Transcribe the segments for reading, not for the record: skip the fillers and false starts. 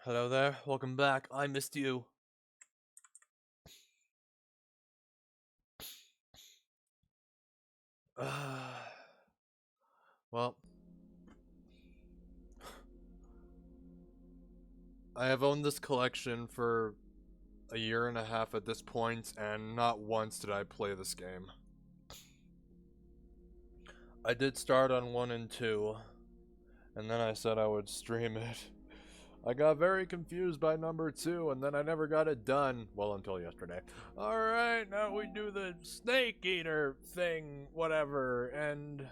Hello there, welcome back. I missed you. Well, I have owned this collection for a year and a half at this point, and not once did I play this game. I did start on 1 and 2, and then I said I would stream it. I got very confused by number 2, and then I never got it done. Well, until yesterday. Alright, now we do the snake eater thing, whatever, and...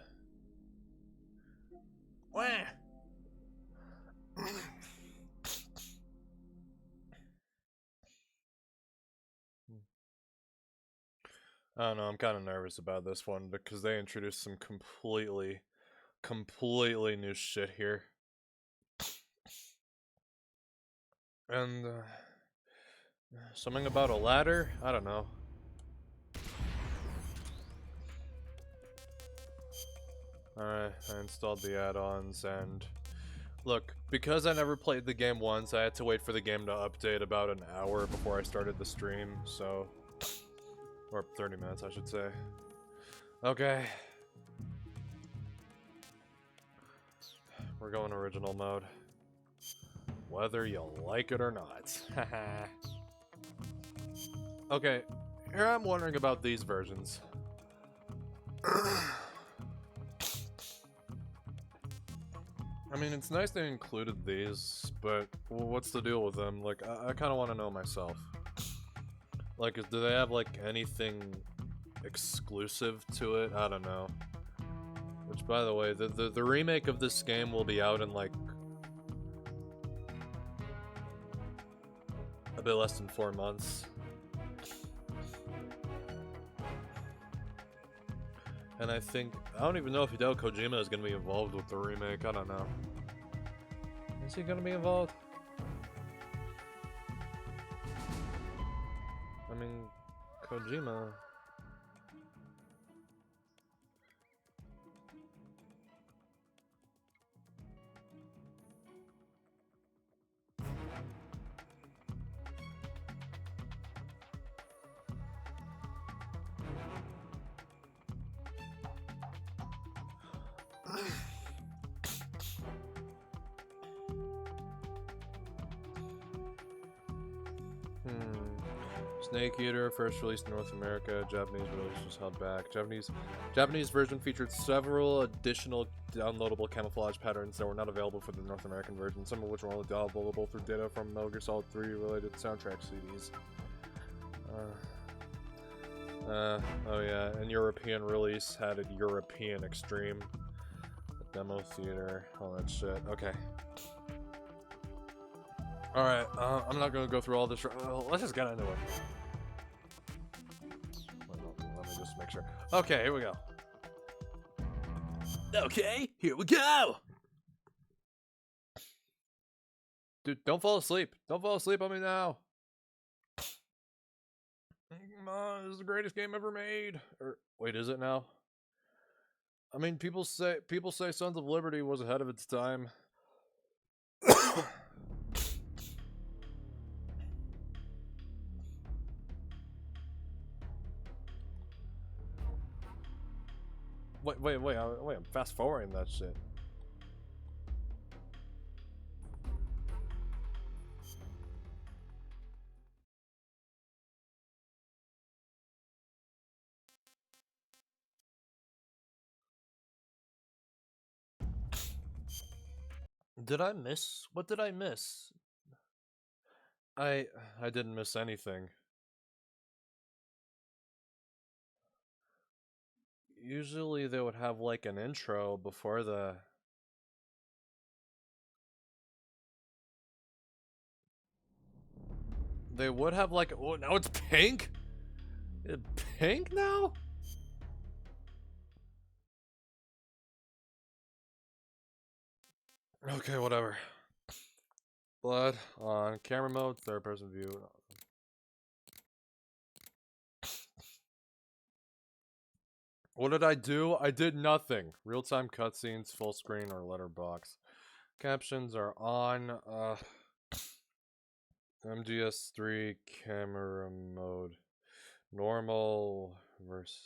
Wah! I don't know, I'm kind of nervous about this one because they introduced some completely new shit here. And something about a ladder? I don't know. Alright, I installed the add-ons, and look, because I never played the game once, I had to wait for the game to update about an hour before I started the stream, so... Or 30 minutes, I should say. Okay. We're going original mode. Whether you like it or not. Okay, here I'm wondering about these versions. I mean, it's nice they included these, but what's the deal with them? Like, I kind of want to know myself. Like, do they have, like, anything exclusive to it? I don't know. Which, by the way, the remake of this game will be out in, like, a bit less than 4 months. And I don't even know if Hideo Kojima is going to be involved with the remake, I don't know. Is he going to be involved? I mean, Kojima... Snake Eater, first released in North America. Japanese release was held back. Japanese version featured several additional downloadable camouflage patterns that were not available for the North American version, some of which were only downloadable through data from Metal Gear Solid 3 related soundtrack CDs. Oh yeah, and European release had a European Extreme, a demo theater, all that shit. Okay. Alright, I'm not gonna go through all this. Let's just get into it. Let me just make sure. Okay, here we go. Okay, here we go! Dude, don't fall asleep. Don't fall asleep on me now. Come on, this is the greatest game ever made. Or wait, is it now? I mean, people say Sons of Liberty was ahead of its time. Wait, I'm fast forwarding that shit. Did I miss? What did I miss? I didn't miss anything. Usually they would have like an intro before the... They would have like... Oh, now it's pink? It's pink now? Okay, whatever. Blood on camera mode, third person view. What did I do? I did nothing. Real-time cutscenes, full screen, or letterbox. Captions are on. MGS3 camera mode. Normal versus...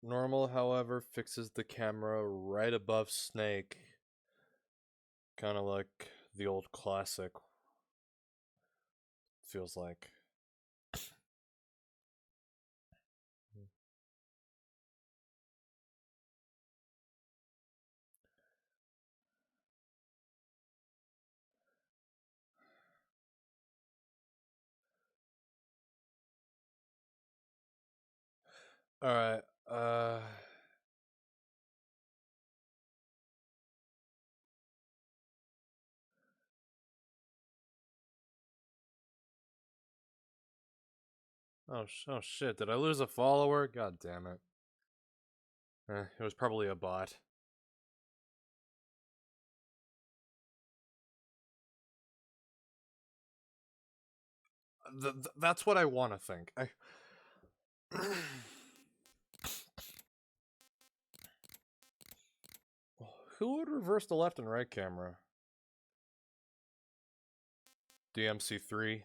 Normal, however, fixes the camera right above Snake. Kind of like the old classic. Feels like. Alright, oh shit, did I lose a follower? God damn it. It was probably a bot. That's what I want to think. Who would reverse the left and right camera? DMC3.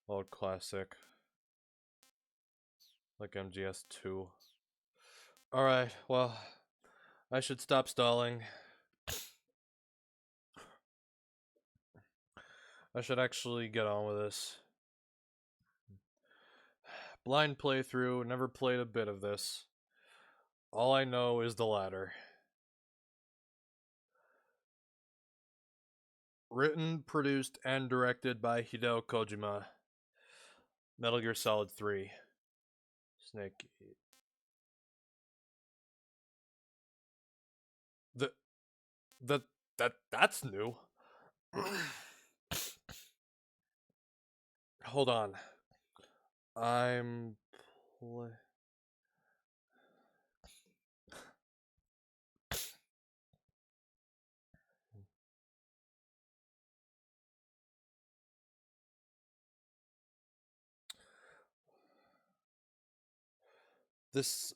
Old classic. Like MGS2. Alright, well, I should stop stalling. I should actually get on with this. Blind playthrough, never played a bit of this. All I know is the latter. Written, produced, and directed by Hideo Kojima. Metal Gear Solid 3. Snake. That's new. Hold on. I'm this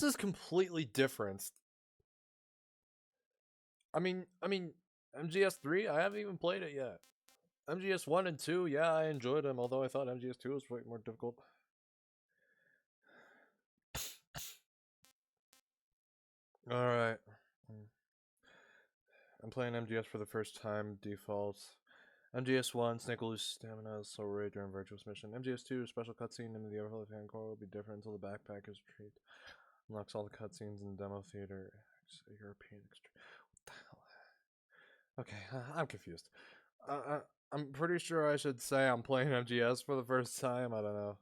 is completely different. I mean, MGS3, I haven't even played it yet. MGS1 and 2, yeah, I enjoyed them, although I thought MGS2 was way more difficult. Alright. I'm playing MGS for the first time, default. MGS1, Snake will lose stamina, so rage during Virtuous Mission. MGS2, special cutscene into the overhead hand core will be different until the backpack is retrieved. Unlocks all the cutscenes in demo theater. European extreme. What the hell? Okay, I'm confused. I'm pretty sure I should say I'm playing MGS for the first time. I don't know.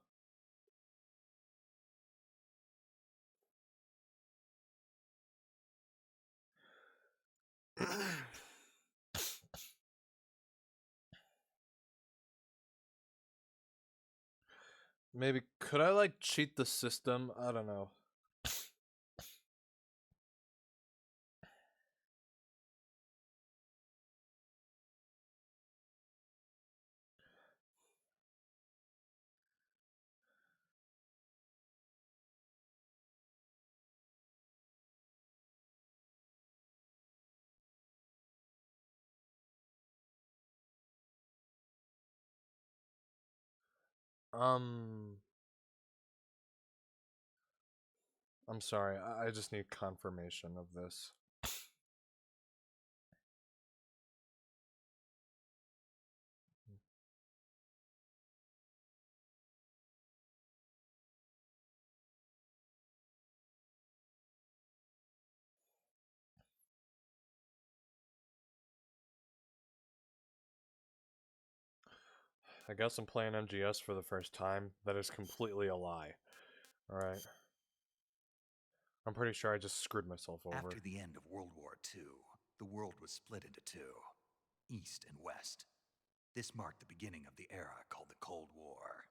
Maybe could I like cheat the system? I don't know. I'm sorry. I just need confirmation of this. I guess I'm playing MGS for the first time. That is completely a lie. Alright. I'm pretty sure I just screwed myself over. After the end of World War II, the world was split into two, East and West. This marked the beginning of the era called the Cold War.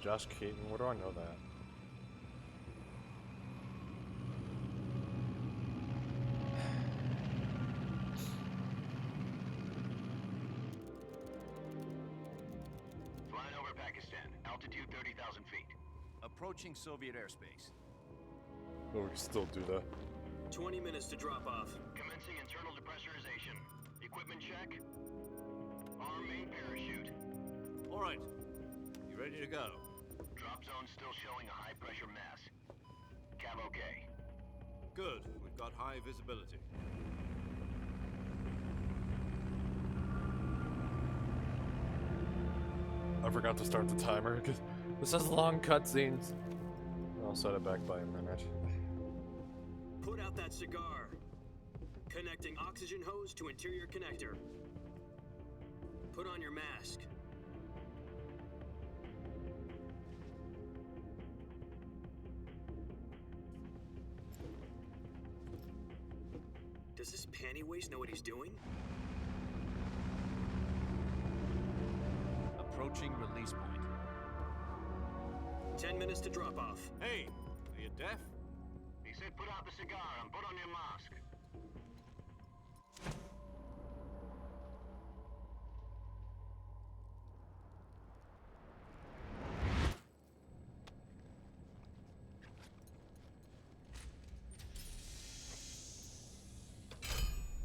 Josh Keaton, where do I know that? Flying over Pakistan, altitude 30,000 feet. Approaching Soviet airspace. Oh, we can still do that. 20 minutes to drop off. Commencing internal depressurization. Equipment check. Arm main parachute. All right. You ready to go? Drop zone still showing a high pressure mass. Cav okay. Good. We've got high visibility. I forgot to start the timer because this has long cutscenes. I'll set it back by a minute. Put out that cigar. Connecting oxygen hose to interior connector. Put on your mask. Does this pantywaist know what he's doing? Approaching release point. 10 minutes to drop off. Hey, are you deaf? He said put out the cigar and put on your mask.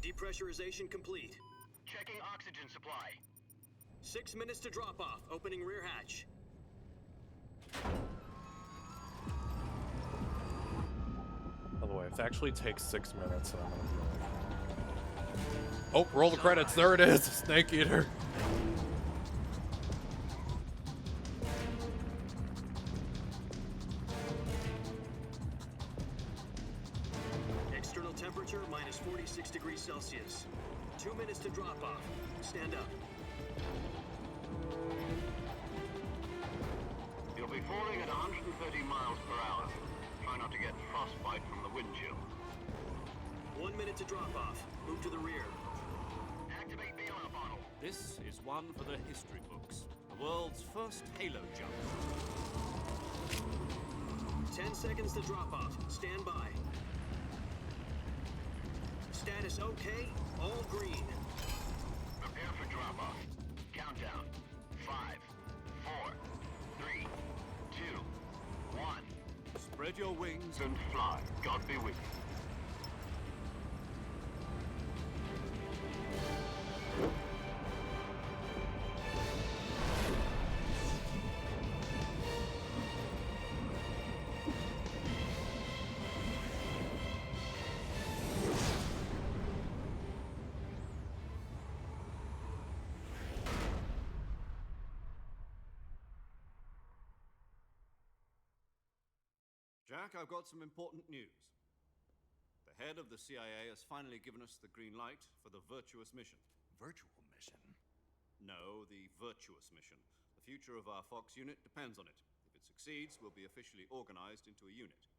Depressurization complete. Checking oxygen supply. 6 minutes to drop off. Opening rear hatch. By the way, if it actually takes 6 minutes, then I'm gonna be like... Oh, roll the credits. There it is. Snake Eater. External temperature minus 46 degrees Celsius. 2 minutes to drop off. Stand up. You'll be falling at 130 miles per hour. Try not to get frostbite from the wind chill. 1 minute to drop off. Move to the rear. Activate bailout bottle. This is one for the history books. The world's first halo jump. 10 seconds to drop off. Stand by. Status okay. All green. Prepare for drop off. Countdown. 5, 4, 3, 2, 1. Spread your wings And fly. God be with you. Jack, I've got some important news. The head of the CIA has finally given us the green light for the virtuous mission. Virtual mission? No, the virtuous mission. The future of our Fox unit depends on it. If it succeeds, we'll be officially organized into a unit.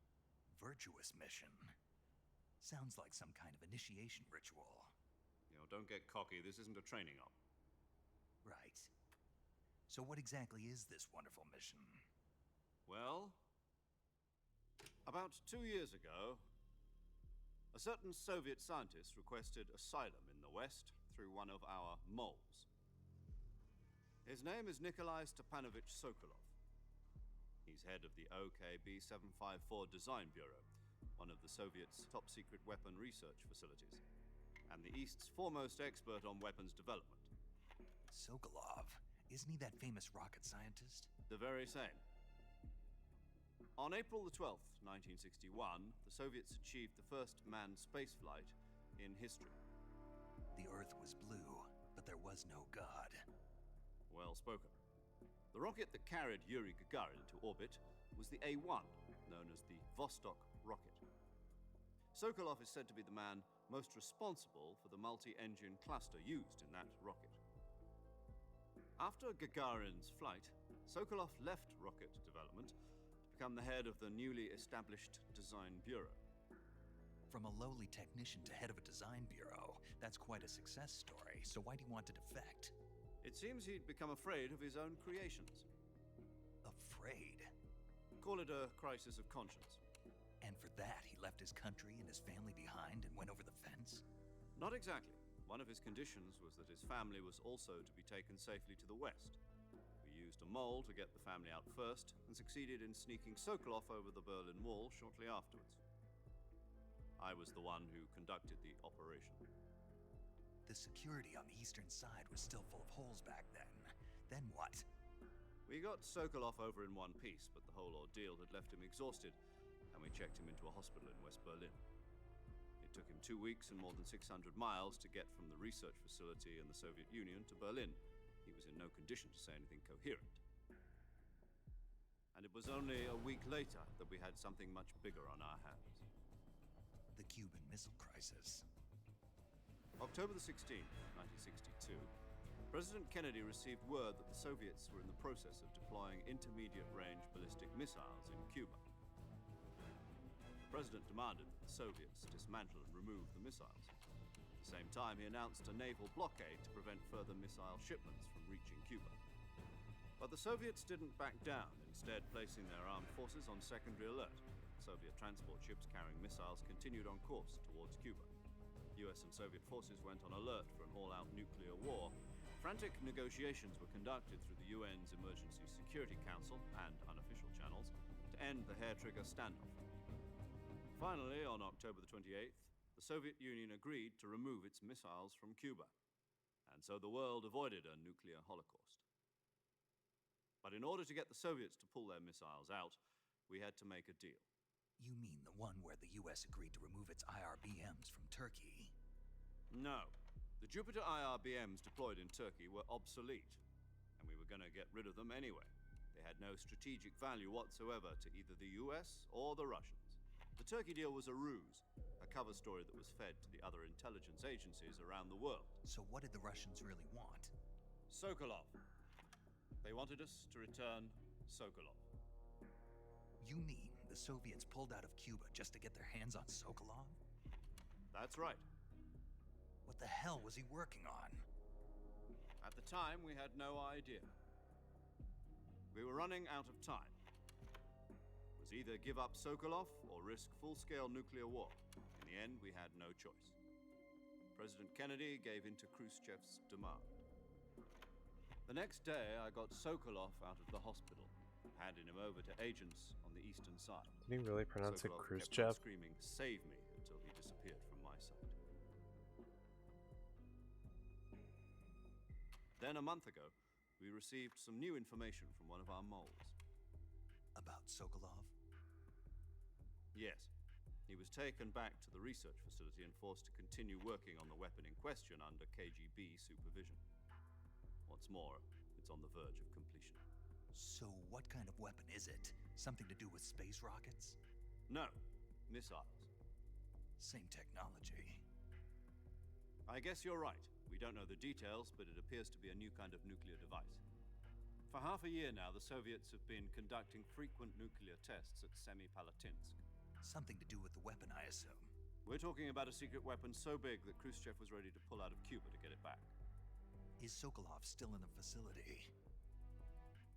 Virtuous mission? Sounds like some kind of initiation ritual. You know, don't get cocky. This isn't a training op. Right. So what exactly is this wonderful mission? Well, about 2 years ago, a certain Soviet scientist requested asylum in the West through one of our moles. His name is Nikolai Stepanovich Sokolov. He's head of the OKB 754 Design Bureau, one of the Soviets' top-secret weapon research facilities, and the East's foremost expert on weapons development. Sokolov? Isn't he that famous rocket scientist? The very same. On April the 12th, 1961, the Soviets achieved the first manned spaceflight in history. The Earth was blue, but there was no God. Well spoken. The rocket that carried Yuri Gagarin into orbit was the A-1, known as the Vostok rocket. Sokolov is said to be the man most responsible for the multi-engine cluster used in that rocket. After Gagarin's flight, Sokolov left rocket development to become the head of the newly established Design Bureau. From a lowly technician to head of a design bureau, that's quite a success story, so why do you want to defect? It seems he'd become afraid of his own creations. afraid. Call it a crisis of conscience. And for that, he left his country and his family behind and went over the fence? Not exactly. One of his conditions was that his family was also to be taken safely to the west. We used a mole to get the family out first, and succeeded in sneaking Sokolov over the Berlin Wall shortly afterwards. I was the one who conducted the operation. The security on the eastern side was still full of holes back then. Then what? We got Sokolov over in one piece, but the whole ordeal had left him exhausted, and we checked him into a hospital in West Berlin. It took him 2 weeks and more than 600 miles to get from the research facility in the Soviet Union to Berlin. He was in no condition to say anything coherent. And it was only a week later that we had something much bigger on our hands. The Cuban Missile Crisis. October the 16th, 1962, President Kennedy received word that the Soviets were in the process of deploying intermediate-range ballistic missiles in Cuba. The President demanded that the Soviets dismantle and remove the missiles. At the same time, he announced a naval blockade to prevent further missile shipments from reaching Cuba. But the Soviets didn't back down, instead placing their armed forces on secondary alert. Soviet transport ships carrying missiles continued on course towards Cuba. US and Soviet forces went on alert for an all-out nuclear war. Frantic negotiations were conducted through the UN's Emergency Security Council and unofficial channels to end the hair-trigger standoff. Finally, on October the 28th, the Soviet Union agreed to remove its missiles from Cuba, and so the world avoided a nuclear holocaust. But in order to get the Soviets to pull their missiles out, we had to make a deal. You mean the one where the US agreed to remove its IRBMs from Turkey? No. The Jupiter IRBMs deployed in Turkey were obsolete, and we were going to get rid of them anyway. They had no strategic value whatsoever to either the US or the Russians. The Turkey deal was a ruse, a cover story that was fed to the other intelligence agencies around the world. So what did the Russians really want? Sokolov. They wanted us to return Sokolov. You mean the Soviets pulled out of Cuba just to get their hands on Sokolov? That's right. What the hell was he working on? At the time, we had no idea. We were running out of time. It was either give up Sokolov or risk full-scale nuclear war. In the end, we had no choice. President Kennedy gave in to Khrushchev's demand. The next day, I got Sokolov out of the hospital, handing him over to agents on the eastern side. Did he really pronounce it Sokolov Khrushchev? kept on screaming, "Save me," until he disappeared from my sight. Then, a month ago, we received some new information from one of our moles. About Sokolov? Yes. He was taken back to the research facility and forced to continue working on the weapon in question under KGB supervision. What's more, it's on the verge of completion. So what kind of weapon is it? Something to do with space rockets? No, missiles. Same technology. I guess you're right. We don't know the details, but it appears to be a new kind of nuclear device. For half a year now, the Soviets have been conducting frequent nuclear tests at Semipalatinsk. Something to do with the weapon, I assume. We're talking about a secret weapon so big that Khrushchev was ready to pull out of Cuba to get it back. Is Sokolov still in the facility?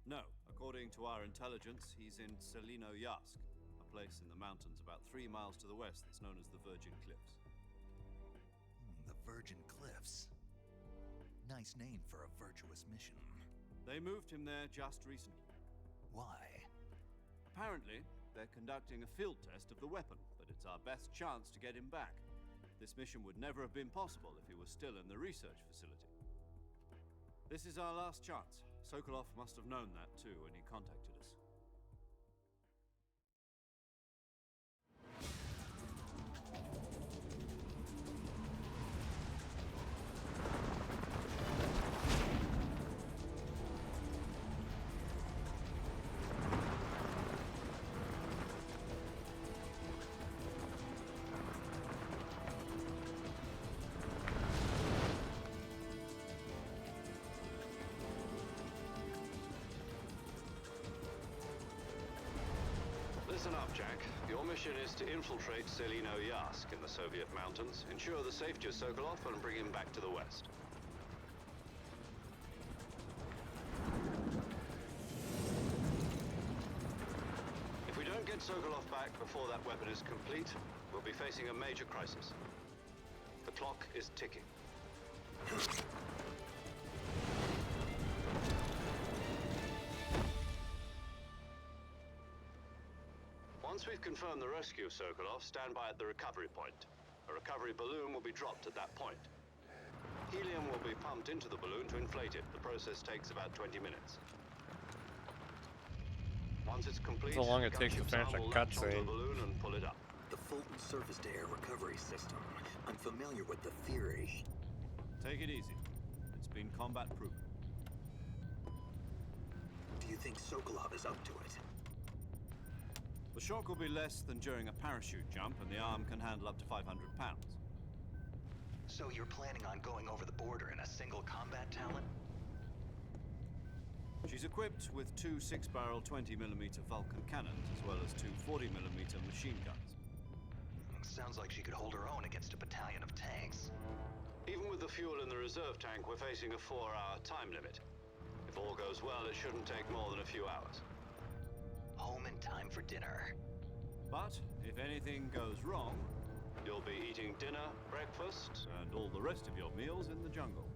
No. According to our intelligence, he's in Selino-Yarsk, a place in the mountains about 3 miles to the west that's known as the Virgin Cliffs. The Virgin Cliffs. Nice name for a virtuous mission. They moved him there just recently. Why? Apparently, they're conducting a field test of the weapon, but it's our best chance to get him back. This mission would never have been possible if he was still in the research facility. This is our last chance. Sokolov must have known that too when he contacted us. Listen up, Jack. Your mission is to infiltrate Selino-Yarsk in the Soviet mountains, ensure the safety of Sokolov, and bring him back to the west. get Sokolov back before that weapon is complete, we'll be facing a major crisis. The clock is ticking. Once we've confirmed the rescue of Sokolov, stand by at the recovery point. A recovery balloon will be dropped at that point. Helium will be pumped into the balloon to inflate it. The process takes about 20 minutes. Once it's complete, How long it takes to gunships finish a will latch onto the cutscene. balloon and pull it up. The Fulton surface-to-air recovery system. I'm familiar with the theory. Take it easy. It's been combat-proof. Do you think Sokolov is up to it? The shock will be less than during a parachute jump, and the arm can handle up to 500 pounds. So you're planning on going over the border in a single combat talent? She's equipped with two 6-barrel 20mm Vulcan cannons, as well as two 40mm machine guns. Sounds like she could hold her own against a battalion of tanks. Even with the fuel in the reserve tank, we're facing a 4-hour time limit. If all goes well, it shouldn't take more than a few hours. Home in time for dinner. But if anything goes wrong, You'll be eating dinner, breakfast. and all the rest of your meals in the jungle.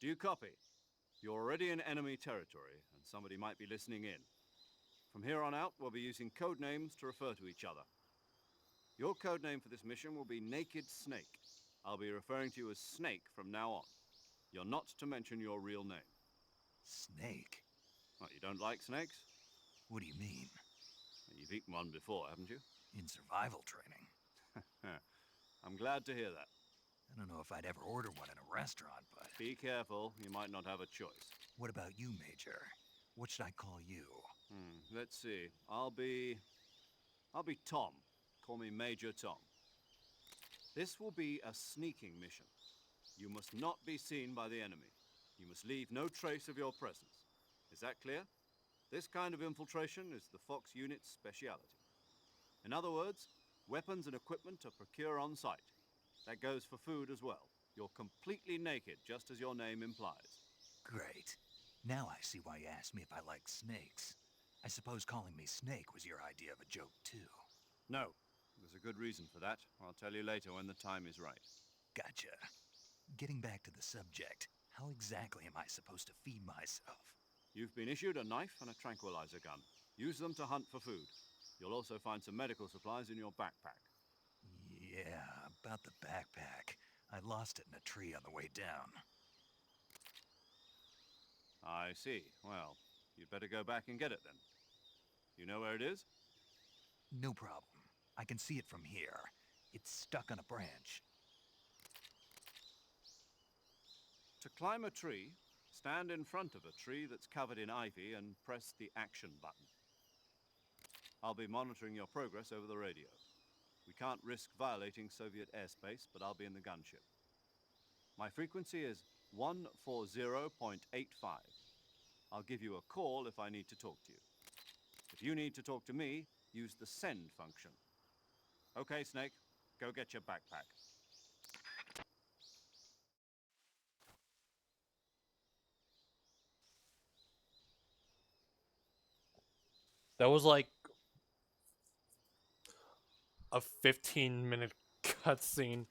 Do you copy? You're already in enemy territory, and somebody might be listening in. From here on out, we'll be using code names to refer to each other. Your code name for this mission will be Naked Snake. I'll be referring to you as Snake from now on. You're not to mention your real name. Snake? What, you don't like snakes? What do you mean? You've eaten one before, haven't you? In survival training? I'm glad to hear that. I don't know if I'd ever order one in a restaurant, but... Be careful, you might not have a choice. What about you, Major? What should I call you? Let's see. I'll be Tom. Call me Major Tom. This will be a sneaking mission. You must not be seen by the enemy. You must leave no trace of your presence. Is that clear? This kind of infiltration is the Fox unit's speciality. In other words, weapons and equipment are procured on site. That goes for food as well. You're completely naked, just as your name implies. Great. Now I see why you asked me if I like snakes. I suppose calling me Snake was your idea of a joke, too. No, there's a good reason for that. I'll tell you later when the time is right. Gotcha. Getting back to the subject, how exactly am I supposed to feed myself? You've been issued a knife and a tranquilizer gun. Use them to hunt for food. You'll also find some medical supplies in your backpack. Yeah, about the backpack. I lost it in a tree on the way down. I see. Well, you'd better go back and get it then. You know where it is? No problem. I can see it from here. It's stuck on a branch. To climb a tree, stand in front of a tree that's covered in ivy and press the action button. I'll be monitoring your progress over the radio. We can't risk violating Soviet airspace, but I'll be in the gunship. My frequency is 140.85. I'll give you a call if I need to talk to you. If you need to talk to me, use the send function. Okay, Snake, go get your backpack. That was like a 15-minute cutscene.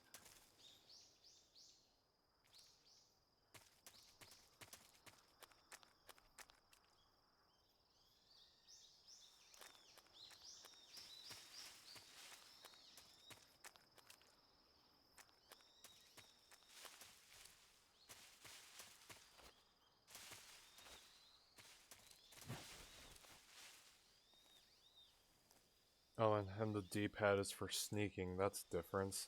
Oh, and the D-pad is for sneaking. That's difference.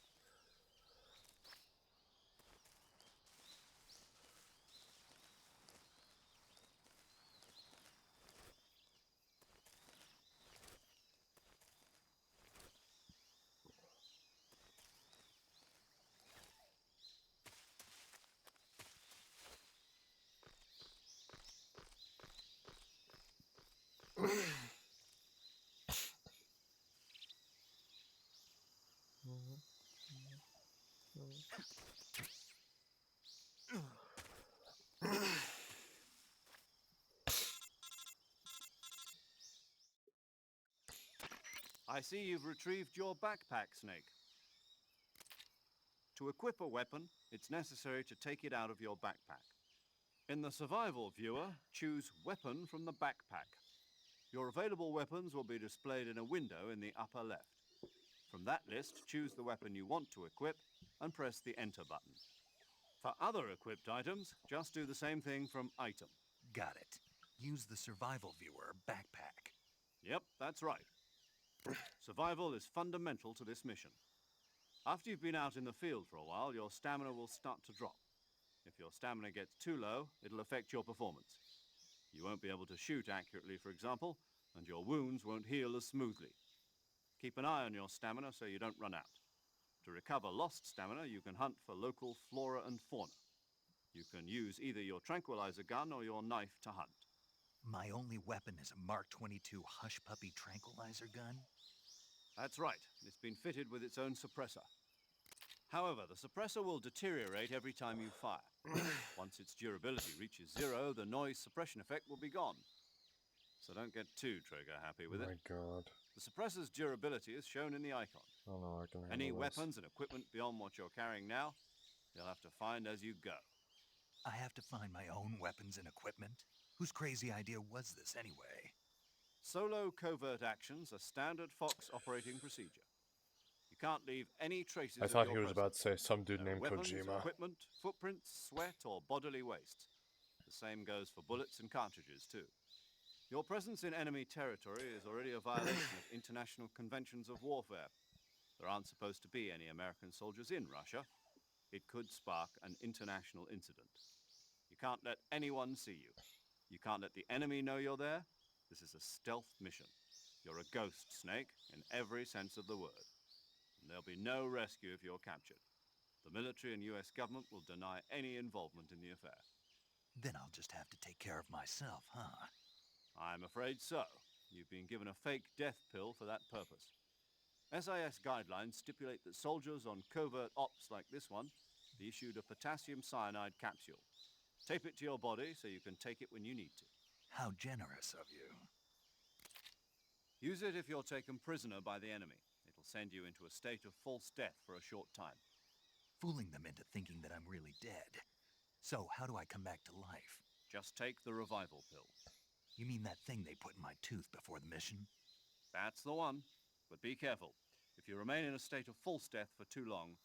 I see you've retrieved your backpack, Snake. To equip a weapon, it's necessary to take it out of your backpack. In the survival viewer, choose Weapon from the backpack. Your available weapons will be displayed in a window in the upper left. From that list, choose the weapon you want to equip and press the Enter button. For other equipped items, just do the same thing from Item. Got it. Use the survival viewer backpack. Yep, that's right. Survival is fundamental to this mission. After you've been out in the field for a while, your stamina will start to drop. If your stamina gets too low, it'll affect your performance. You won't be able to shoot accurately, for example, and your wounds won't heal as smoothly. Keep an eye on your stamina so you don't run out. To recover lost stamina, you can hunt for local flora and fauna. You can use either your tranquilizer gun or your knife to hunt. My only weapon is a Mark 22 Hush Puppy tranquilizer gun? That's right. It's been fitted with its own suppressor. However, the suppressor will deteriorate every time you fire. Once its durability reaches 0, the noise suppression effect will be gone. So don't get too trigger happy with Oh it. my god. The suppressor's durability is shown in the icon. Oh no, I can handle Any this. weapons and equipment beyond what you're carrying now, you'll have to find as you go. I have to find my own weapons and equipment? Whose crazy idea was this anyway? Solo covert actions are standard Fox operating procedure. You can't leave any traces I of thought your he was about to say some dude No named weapons, Kojima. equipment, footprints, sweat, or bodily waste. The same goes for bullets and cartridges, too. Your presence in enemy territory is already a violation of international conventions of warfare. There aren't supposed to be any American soldiers in Russia. It could spark an international incident. You can't let anyone see you. You can't let the enemy know you're there. This is a stealth mission. You're a ghost, Snake, in every sense of the word. And there'll be no rescue if you're captured. The military and US government will deny any involvement in the affair. Then I'll just have to take care of myself, huh? I'm afraid so. You've been given a fake death pill for that purpose. SIS guidelines stipulate that soldiers on covert ops like this one be issued a potassium cyanide capsule. Tape it to your body so you can take it when you need to. How generous of you. Use it if you're taken prisoner by the enemy. It'll send you into a state of false death for a short time. Fooling them into thinking that I'm really dead. So, how do I come back to life? Just take the revival pill. You mean that thing they put in my tooth before the mission? That's the one. But be careful. If you remain in a state of false death for too long,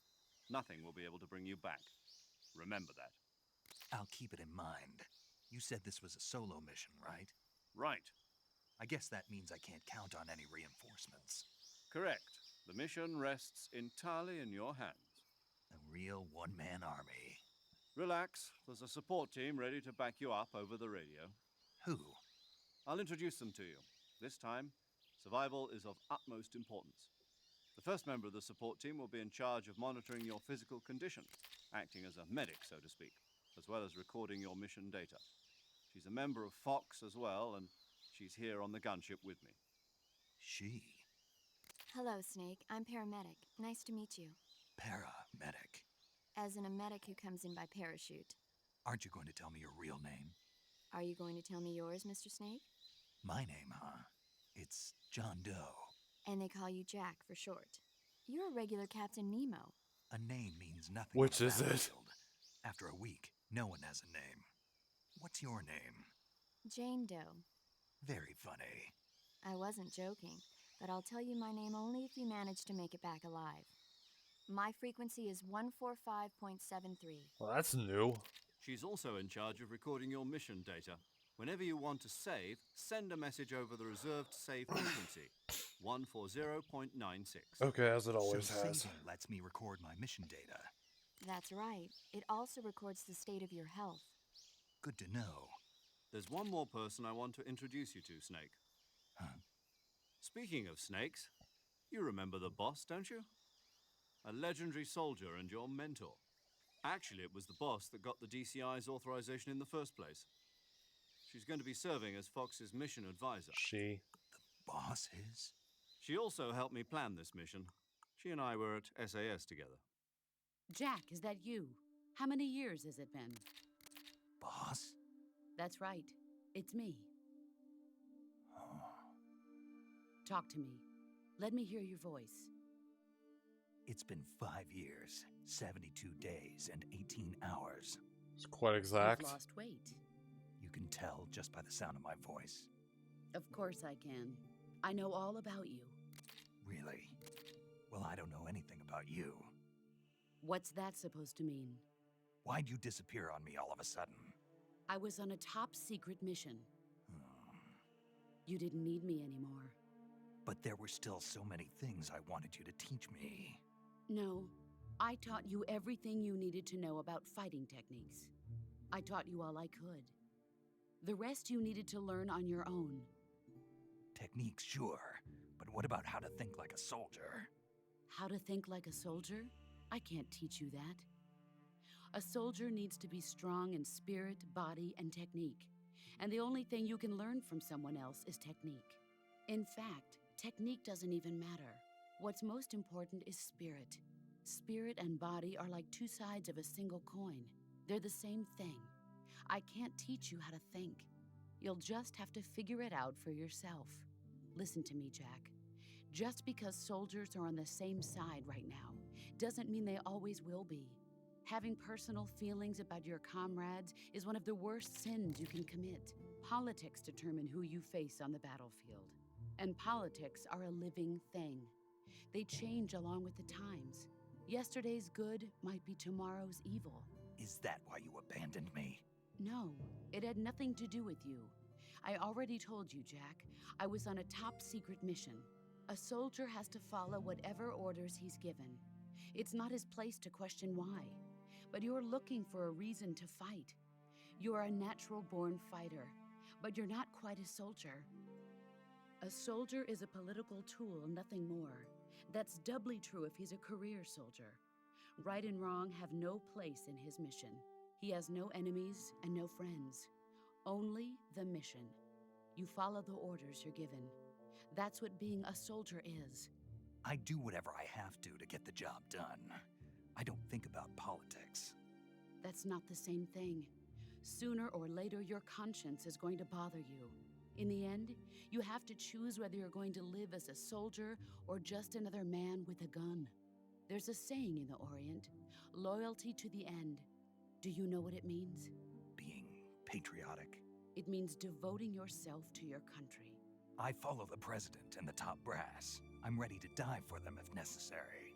nothing will be able to bring you back. Remember that. I'll keep it in mind. You said this was a solo mission, right? Right. I guess that means I can't count on any reinforcements. Correct. The mission rests entirely in your hands. A real one-man army. Relax. There's a support team ready to back you up over the radio. Who? I'll introduce them to you. This time, survival is of utmost importance. The first member of the support team will be in charge of monitoring your physical condition, acting as a medic, so to speak. as well as recording your mission data. She's a member of Fox as well, and she's here on the gunship with me. She? Hello, Snake. I'm paramedic. Nice to meet you. Paramedic. As in a medic who comes in by parachute. Aren't you going to tell me your real name? Are you going to tell me yours, Mr. Snake? My name, huh? It's John Doe. And they call you Jack for short. You're a regular Captain Nemo. A name means nothing. Which on the is it? battlefield. After a week, no one has a name. What's your name? Jane Doe. Very funny. I wasn't joking, but I'll tell you my name only if you manage to make it back alive. My frequency is 145.73. Well, that's new. She's also in charge of recording your mission data. Whenever you want to save, send a message over the reserved save frequency, 140.96. Okay, as it always so has. saving lets me record my mission data. That's right. It also records the state of your health. Good to know. There's one more person I want to introduce you to, Snake. Huh? Speaking of snakes, you remember the boss, don't you? A legendary soldier and your mentor. Actually, it was the boss that got the DCI's authorization in the first place. She's going to be serving as Fox's mission advisor. She. Boss is? She also helped me plan this mission. She and I were at SAS together. Jack, is that you? How many years has it been? Boss? That's right. It's me. Oh. Talk to me. Let me hear your voice. It's been 5 years, 72 days, and 18 hours. It's quite exact. You've lost weight. You can tell just by the sound of my voice. Of course I can. I know all about you. Really? Well, I don't know anything about you. What's that supposed to mean? Why'd you disappear on me all of a sudden? I was on a top-secret mission. Hmm. You didn't need me anymore. But there were still so many things I wanted you to teach me. No, I taught you everything you needed to know about fighting techniques. I taught you all I could. The rest you needed to learn on your own. Techniques, sure. But what about how to think like a soldier? How to think like a soldier? I can't teach you that. A soldier needs to be strong in spirit, body, and technique. And the only thing you can learn from someone else is technique. In fact, technique doesn't even matter. What's most important is spirit. Spirit and body are like two sides of a single coin. They're the same thing. I can't teach you how to think. You'll just have to figure it out for yourself. Listen to me, Jack. Just because soldiers are on the same side right now doesn't mean they always will be. Having personal feelings about your comrades is one of the worst sins you can commit. Politics determine who you face on the battlefield. And politics are a living thing. They change along with the times. Yesterday's good might be tomorrow's evil. Is that why you abandoned me? No, it had nothing to do with you. I already told you, Jack. I was on a top-secret mission. A soldier has to follow whatever orders he's given. It's not his place to question why. But you're looking for a reason to fight. You're a natural-born fighter, but you're not quite a soldier. A soldier is a political tool, nothing more. That's doubly true if he's a career soldier. Right and wrong have no place in his mission. He has no enemies and no friends. Only the mission. You follow the orders you're given. That's what being a soldier is. I do whatever I have to get the job done. I don't think about politics. That's not the same thing. Sooner or later, your conscience is going to bother you. In the end, you have to choose whether you're going to live as a soldier or just another man with a gun. There's a saying in the Orient, loyalty to the end. Do you know what it means? Being patriotic. It means devoting yourself to your country. I follow the president and the top brass. I'm ready to die for them if necessary.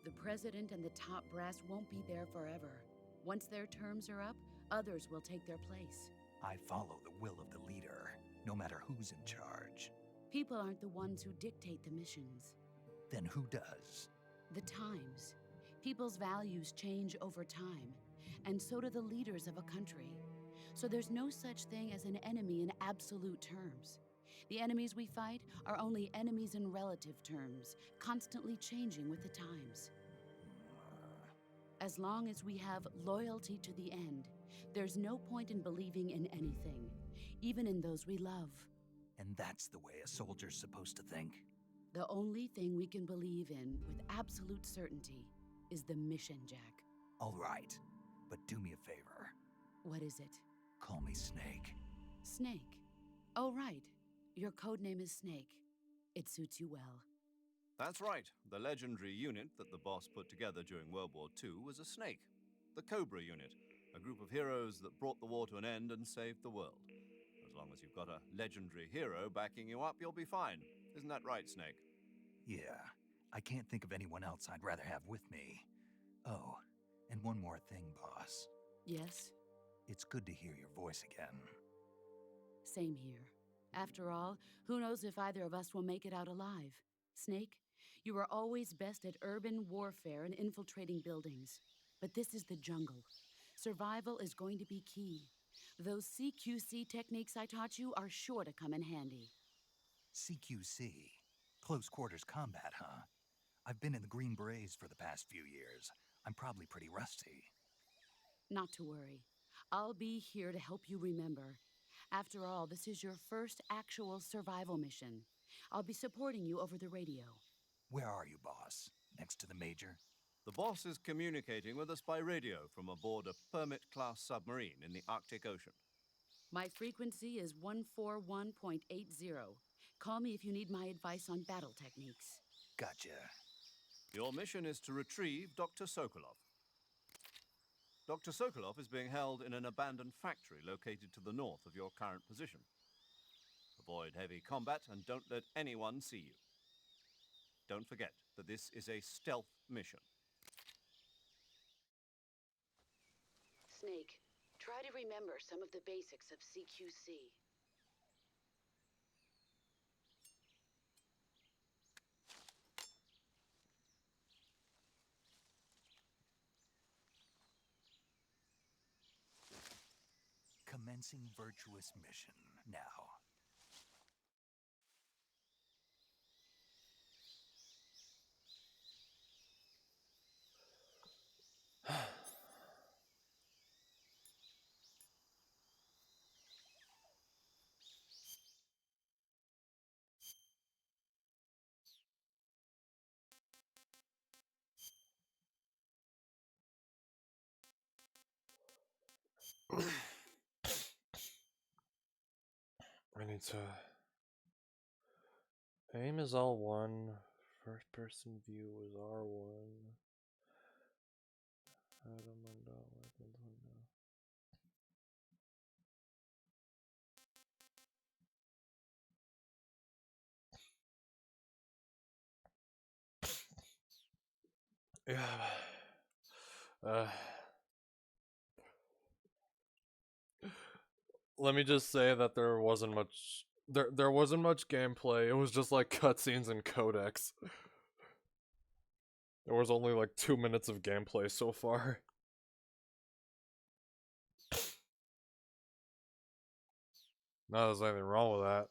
The president and the top brass won't be there forever. Once their terms are up, others will take their place. I follow the will of the leader, no matter who's in charge. People aren't the ones who dictate the missions. Then who does? The times. People's values change over time, and so do the leaders of a country. So there's no such thing as an enemy in absolute terms. The enemies we fight are only enemies in relative terms, constantly changing with the times. As long as we have loyalty to the end, there's no point in believing in anything, even in those we love. And that's the way a soldier's supposed to think? The only thing we can believe in with absolute certainty is the mission, Jack. All right, but do me a favor. What is it? Call me Snake. Snake. Oh, right. Your code name is Snake. It suits you well. That's right. The legendary unit that the boss put together during World War II was a snake. The Cobra unit, a group of heroes that brought the war to an end and saved the world. As long as you've got a legendary hero backing you up, you'll be fine. Isn't that right, Snake? Yeah, I can't think of anyone else I'd rather have with me. Oh, and one more thing, boss. Yes? It's good to hear your voice again. Same here. After all, who knows if either of us will make it out alive? Snake, you are always best at urban warfare and infiltrating buildings. But this is the jungle. Survival is going to be key. Those CQC techniques I taught you are sure to come in handy. CQC? Close quarters combat, huh? I've been in the Green Berets for the past few years. I'm probably pretty rusty. Not to worry. I'll be here to help you remember. After all, this is your first actual survival mission. I'll be supporting you over the radio. Where are you, boss? Next to the Major? The boss is communicating with us by radio from aboard a Permit-class submarine in the Arctic Ocean. My frequency is 141.80. Call me if you need my advice on battle techniques. Gotcha. Your mission is to retrieve Dr. Sokolov. Dr. Sokolov is being held in an abandoned factory located to the north of your current position. Avoid heavy combat and don't let anyone see you. Don't forget that this is a stealth mission. Snake, try to remember some of the basics of CQC. Commencing virtuous mission now. I need to. Aim is L1. First person view is R1. Item window, weapons window. Yeah. Let me just say that there wasn't much. There wasn't much gameplay. It was just like cutscenes and codecs. There was only like 2 minutes of gameplay so far. Not there's anything wrong with that.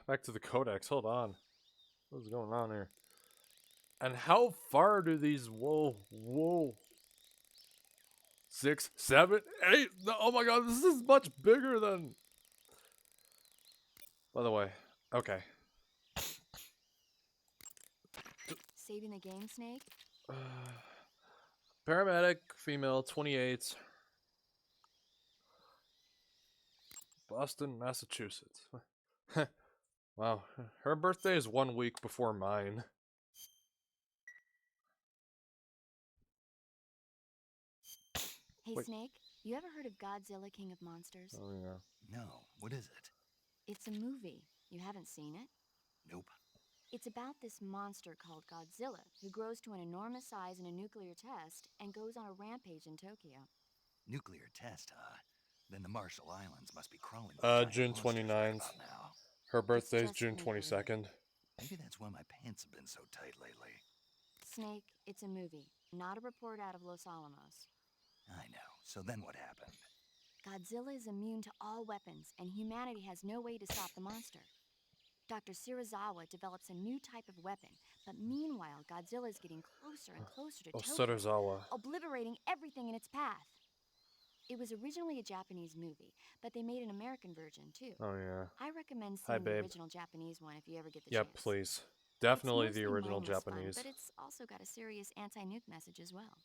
Back to the codex. Hold on. What's going on here? And how far do these... Whoa. 6, 7, 8... No, oh my god, this is much bigger than... By the way, okay. Saving the game, Snake? Paramedic, female, 28. Boston, Massachusetts. Wow, her birthday is 1 week before mine. Hey, Wait. Snake, you ever heard of Godzilla, King of Monsters? Oh yeah. No, what is it? It's a movie. You haven't seen it? Nope. It's about this monster called Godzilla, who grows to an enormous size in a nuclear test and goes on a rampage in Tokyo. Nuclear test, huh? Then the Marshall Islands must be crawling. June 29th. Now. Her birthday's just June a movie. 22nd. Maybe that's why my pants have been so tight lately. Snake, it's a movie, not a report out of Los Alamos. I know. So then what happened? Godzilla is immune to all weapons, and humanity has no way to stop the monster. Dr. Serizawa develops a new type of weapon, but meanwhile, Godzilla is getting closer and closer to Oh, Tokyo, Serizawa. obliterating everything in its path. It was originally a Japanese movie, but they made an American version too. Oh, yeah. I recommend Hi, seeing the babe. original Japanese one if you ever get the Yeah, chance. please. Definitely It's the mostly original mindless Japanese. fun, but it's also got a serious anti-nuke message as well.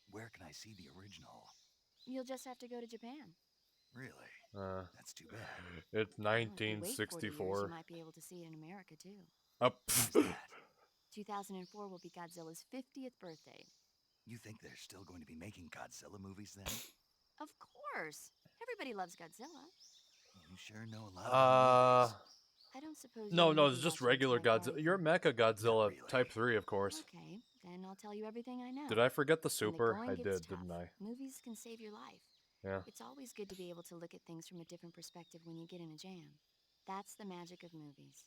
Where can I see the original? You'll just have to go to Japan. Really? That's too bad. It's Well, if you wait 40 years, 1964. you might be able to see it in America too. Up. When's that? 2004 will be Godzilla's 50th birthday. You think they're still going to be making Godzilla movies then? Of course. Everybody loves Godzilla. You sure know a lot about movies. I don't suppose No, you're a no, movie it's just watching regular type, are Godzilla. you? You're Mecha Godzilla really. Type 3, of course. Okay, then I'll tell you everything I know. Did I forget the When the super? going I gets did, tough, didn't I? Movies can save your life. Yeah. It's always good to be able to look at things from a different perspective when you get in a jam. That's the magic of movies.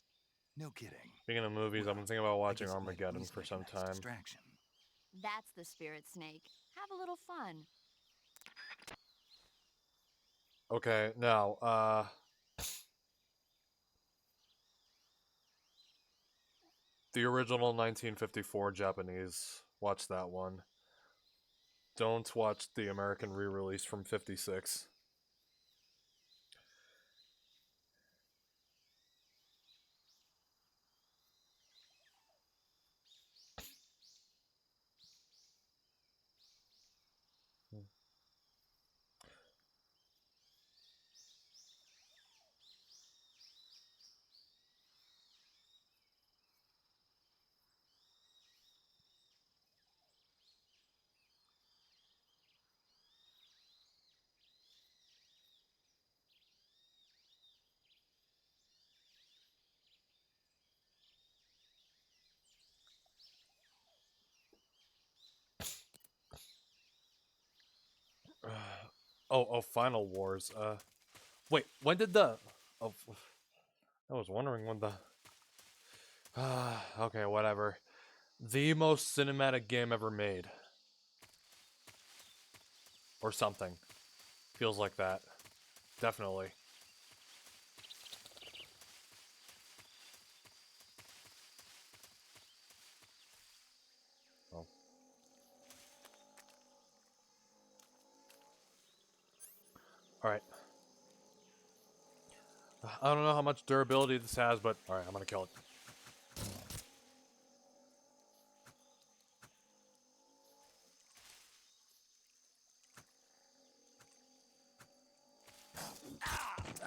No kidding. Speaking of movies, I've been thinking about I watching guess playing Armageddon movies for like a some nice time. Distraction. That's the spirit, Snake. Have a little fun. Okay, now, the original 1954 Japanese. Watch that one. Don't watch the American re-release from 56. Oh, Final Wars. Wait, when did the... Oh, I was wondering when the... okay, whatever. The most cinematic game ever made. Or something. Feels like that. Definitely. Oh. Alright. I don't know how much durability this has, but alright, I'm gonna kill it.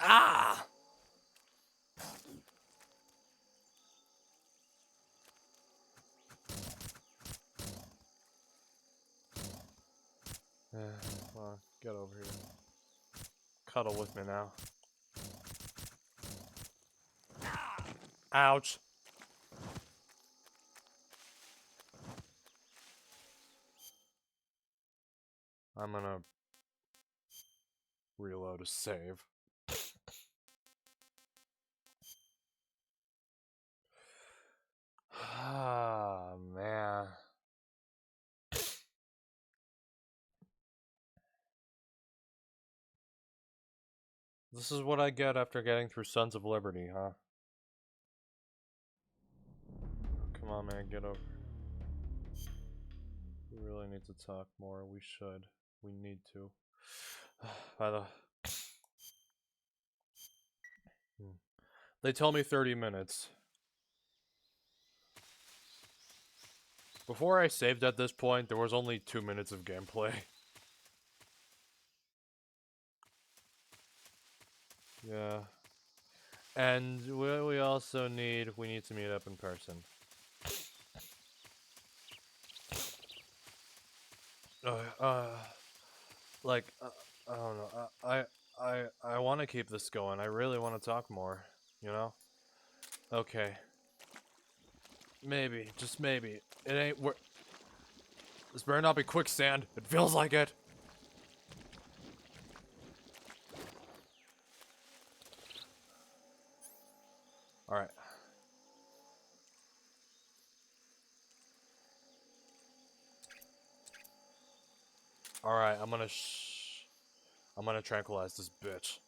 Ah! Come on, get over here. Cuddle with me now. Ouch! I'm gonna reload a save. Ah, man. This is what I get after getting through Sons of Liberty, huh? Come on, man, get over. We really need to talk more. We should. We need to. By the... They tell me 30 minutes. Before I saved at this point, there was only 2 minutes of gameplay. Yeah. And we also need... We need to meet up in person. Like, I don't know. I want to keep this going. I really want to talk more, you know? Okay. Maybe, just maybe. It ain't wor- This better not be quicksand. It feels like it. Alright, I'm gonna tranquilize this bitch.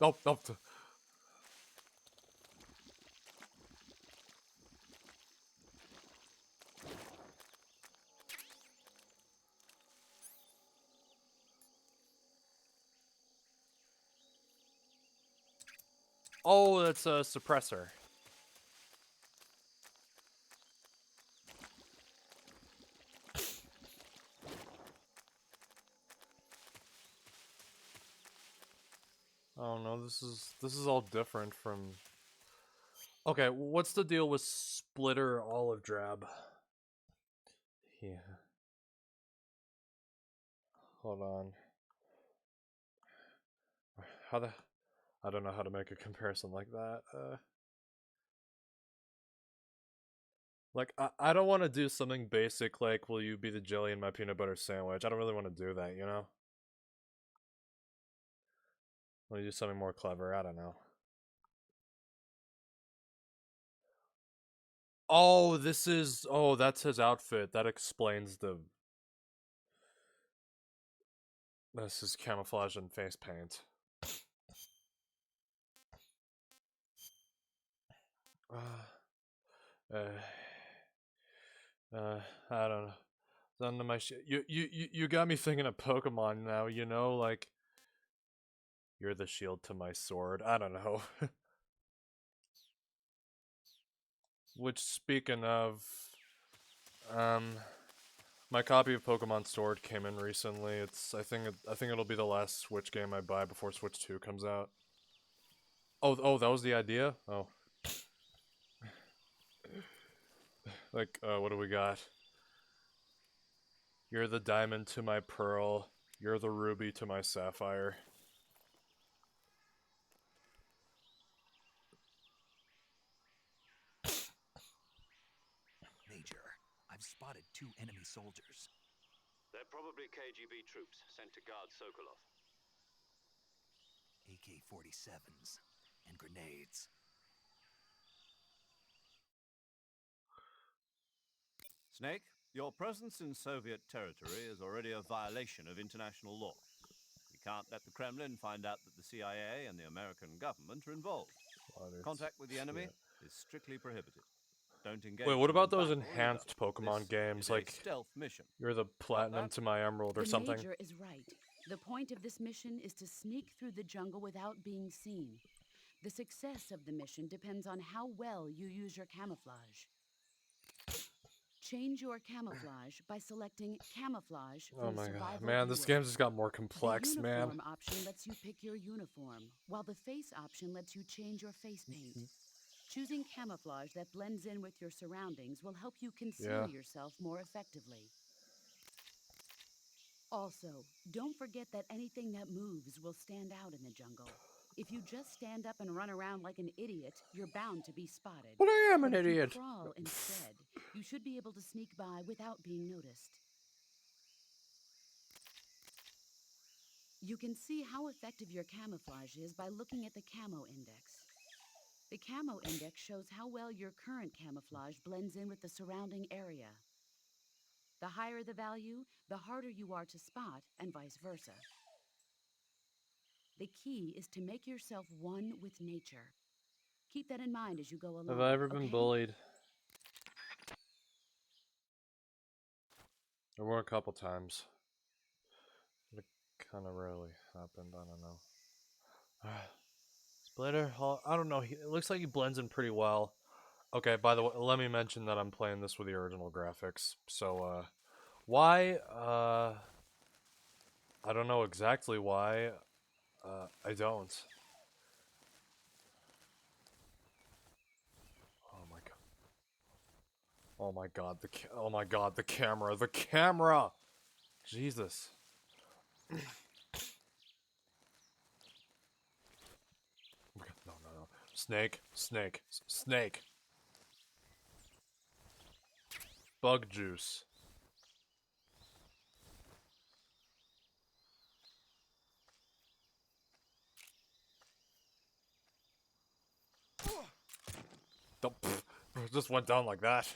No. Oh, that's a suppressor. Oh no, this is all different from. Okay, what's the deal with splitter olive drab? Yeah. Hold on. How the? I don't know how to make a comparison like that. Like I don't want to do something basic like, will you be the jelly in my peanut butter sandwich? I don't really want to do that, you know. Want to do something more clever? I don't know. Oh, this is. Oh, that's his outfit. That explains the. This is camouflage and face paint. Uh, I don't know. None of my shit. You got me thinking of Pokemon now. You know, like you're the shield to my sword. I don't know. Which, speaking of, my copy of Pokemon Sword came in recently. It's I think it'll be the last Switch game I buy before Switch 2 comes out. Oh, that was the idea? Oh. Like, what do we got? You're the diamond to my pearl. You're the ruby to my sapphire. Major, I've spotted 2 enemy soldiers. They're probably KGB troops sent to guard Sokolov. AK-47s and grenades. Snake, your presence in Soviet territory is already a violation of international law. We can't let the Kremlin find out that the CIA and the American government are involved. Contact with the enemy is strictly prohibited. Don't engage. Wait, what about those in battle enhanced either. Pokemon This games? is a Like, stealth mission. you're the platinum to my emerald or The something? Major is right. The point of this mission is to sneak through the jungle without being seen. The success of the mission depends on how well you use your camouflage. Change your camouflage by selecting camouflage Oh from my survival god, man, this viewer. game's just got more complex, The man. uniform option lets you pick your uniform, while the face option lets you change your face paint. Choosing camouflage that blends in with your surroundings will help you conceal yourself more effectively. Also, don't forget that anything that moves will stand out in the jungle. If you just stand up and run around like an idiot, you're bound to be spotted. But I am an If you idiot. crawl instead, you should be able to sneak by without being noticed. You can see how effective your camouflage is by looking at the camo index. The camo index shows how well your current camouflage blends in with the surrounding area. The higher the value, the harder you are to spot, and vice versa. The key is to make yourself one with nature. Keep that in mind as you go along. Have I ever been okay? bullied? There were a couple times. But it kind of rarely happened, I don't know. Splitter, I don't know, it looks like he blends in pretty well. Okay, by the way, let me mention that I'm playing this with the original graphics. So, why? I don't know exactly why. I don't. Oh my god. Oh my god, oh my god, the camera, the camera! Jesus. No. Snake. Bug juice. It just went down like that.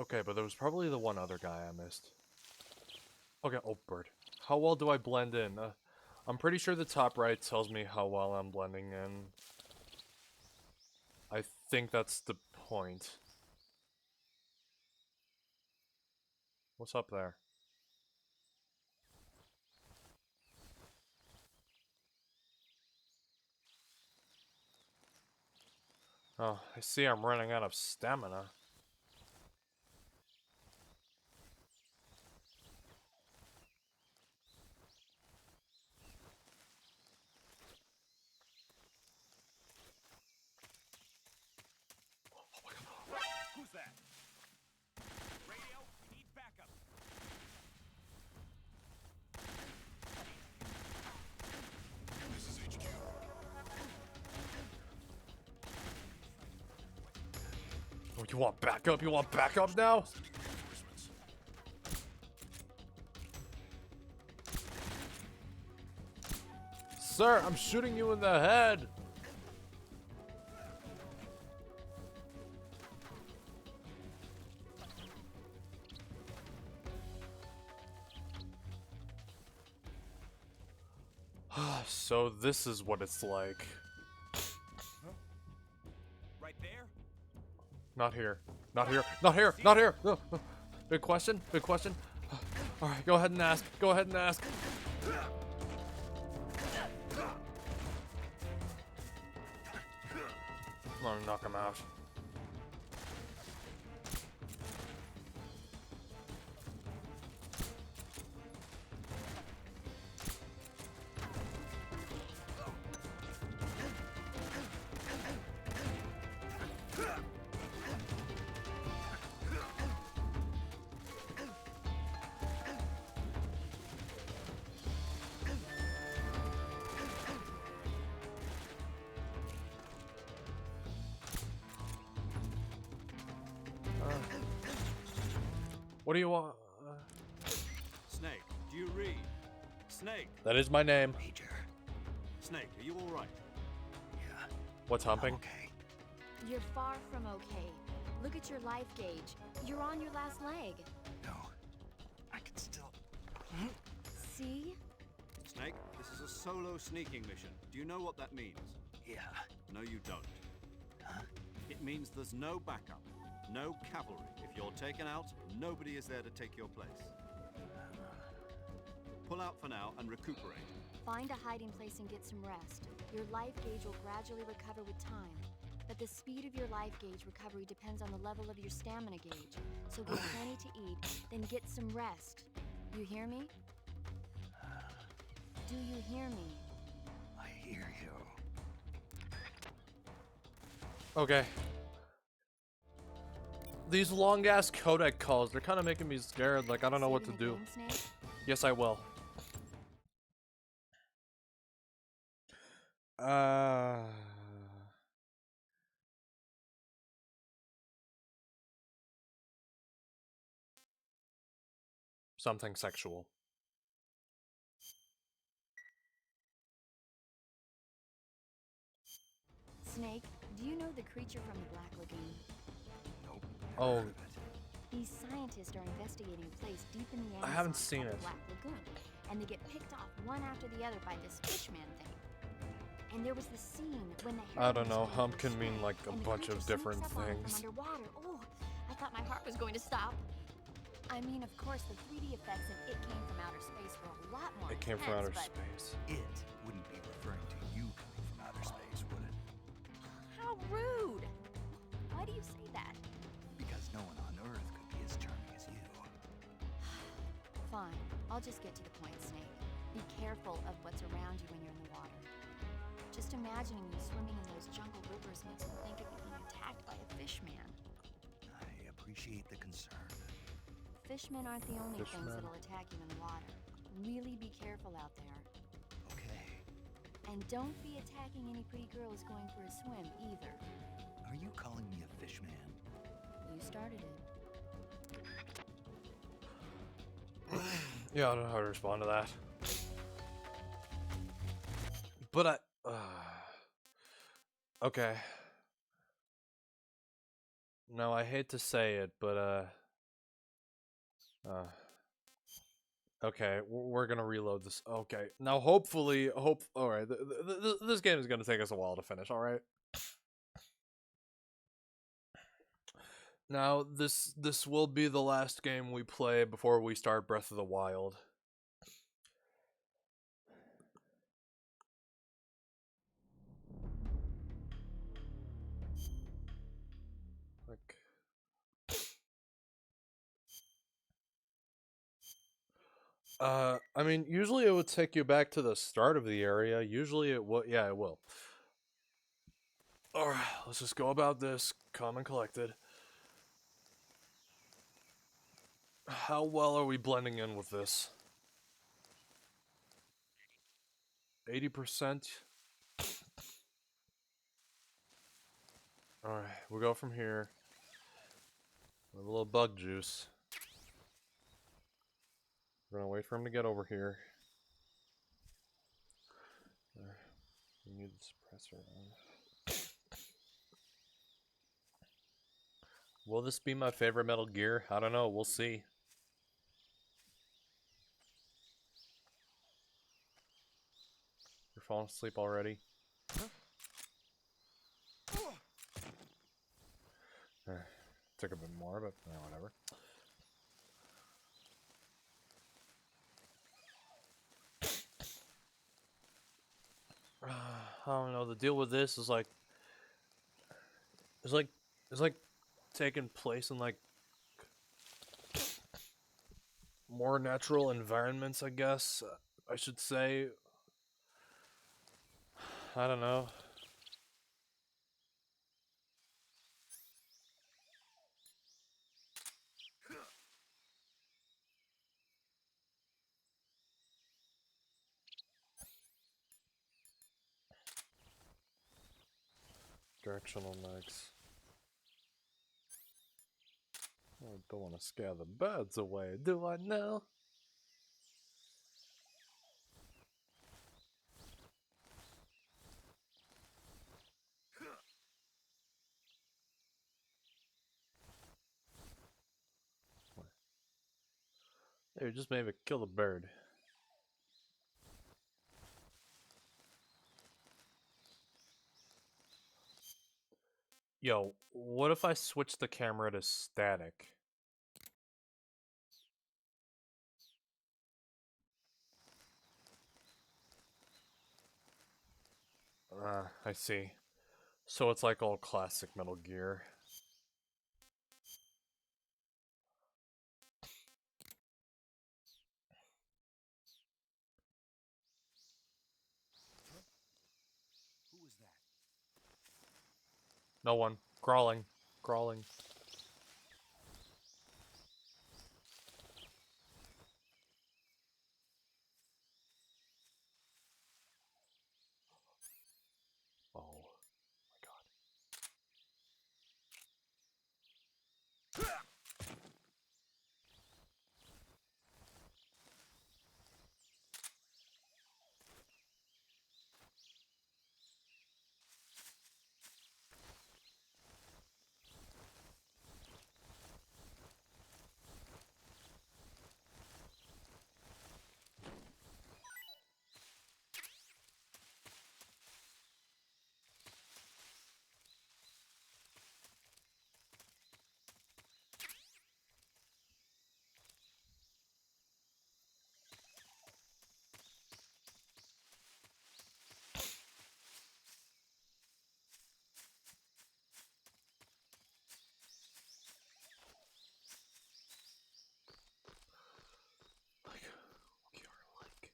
Okay, but there was probably the one other guy I missed. Okay, oh, bird. How well do I blend in? I'm pretty sure the top right tells me how well I'm blending in. I think that's the point. What's up there? Oh, I see I'm running out of stamina. Who's that? Radio, we need backup. This is HQ. Oh, you want backup? You want backup now? Sir, I'm shooting you in the head. So this is what it's like. Right there? Not here. Not here. Not here. Not here. No, no. Big question. Big question. All right, go ahead and ask. Go ahead and ask. I'm gonna knock him out. What do you want? Snake, do you read? Snake, That is my name. Major. Snake, are you all right? Yeah. What's humping? Okay. You're far from okay. Look at your life gauge. You're on your last leg. No. I can still. See? Snake, this is a solo sneaking mission. Do you know what that means? Yeah. No, you don't. Huh? It means there's no backup, no cavalry. If you're taken out, nobody is there to take your place. Pull out for now and recuperate. Find a hiding place and get some rest. Your life gauge will gradually recover with time. But the speed of your life gauge recovery depends on the level of your stamina gauge. So get plenty to eat, then get some rest. You hear me? Do you hear me? I hear you. Okay. These long ass codec calls, they're kind of making me scared. Like, I don't know what to Saving do. again, Snake? Yes, I will. Something sexual. Snake, do you know the creature from the Black Lagoon? Nope. Oh. Heard of it. These scientists are investigating a place deep in the I Amazon haven't seen called it. the Black Lagoon, and they get picked off one after the other by this fishman thing. And there was the scene when the I don't know, heroine hump was can going mean like a and the bunch of creature different sneaks up on her things. From underwater. Oh, I thought my heart was going to stop. I mean, of course, the 3D effects in It Came From Outer Space were a lot more It came from outer intense, but space. It wouldn't be referring to you coming from outer space, would it? how rude! Why do you say that? Because no one on Earth could be as charming as you. Fine, I'll just get to the point, Snake. Be careful of what's around you when you're in the water. Just imagining you swimming in those jungle rivers makes me think of you being attacked by a fishman. I appreciate the concern. Fishmen aren't the only things Fishmen. that'll attack you in the water. Really be careful out there. Okay. And don't be attacking any pretty girls going for a swim either. Are you calling me a fish man? You started it. Yeah, I don't know how to respond to that. But okay. No, I hate to say it, but okay, we're gonna reload this. Okay, now hopefully, all right. This game is gonna take us a while to finish. All right. Now this will be the last game we play before we start Breath of the Wild. Like, I mean, usually it would take you back to the start of the area. Usually it will. Yeah, it will. All right, let's just go about this calm and collected. How well are we blending in with this? 80%. All right, we'll go from here. With a little bug juice. We're gonna wait for him to get over here. We need the suppressor on. Will this be my favorite Metal Gear? I don't know. We'll see. You're falling asleep already. Took a bit more, but whatever. I don't know. The deal with this is like, it's like taking place in like more natural environments, I guess. I should say. I don't know. Directional legs. I don't want to scare the birds away, do I now? There, just maybe kill the bird. Yo, what if I switch the camera to static? I see. So it's like old classic Metal Gear. Who was that? No one. Crawling. Crawling. Oh my god. Like, we are like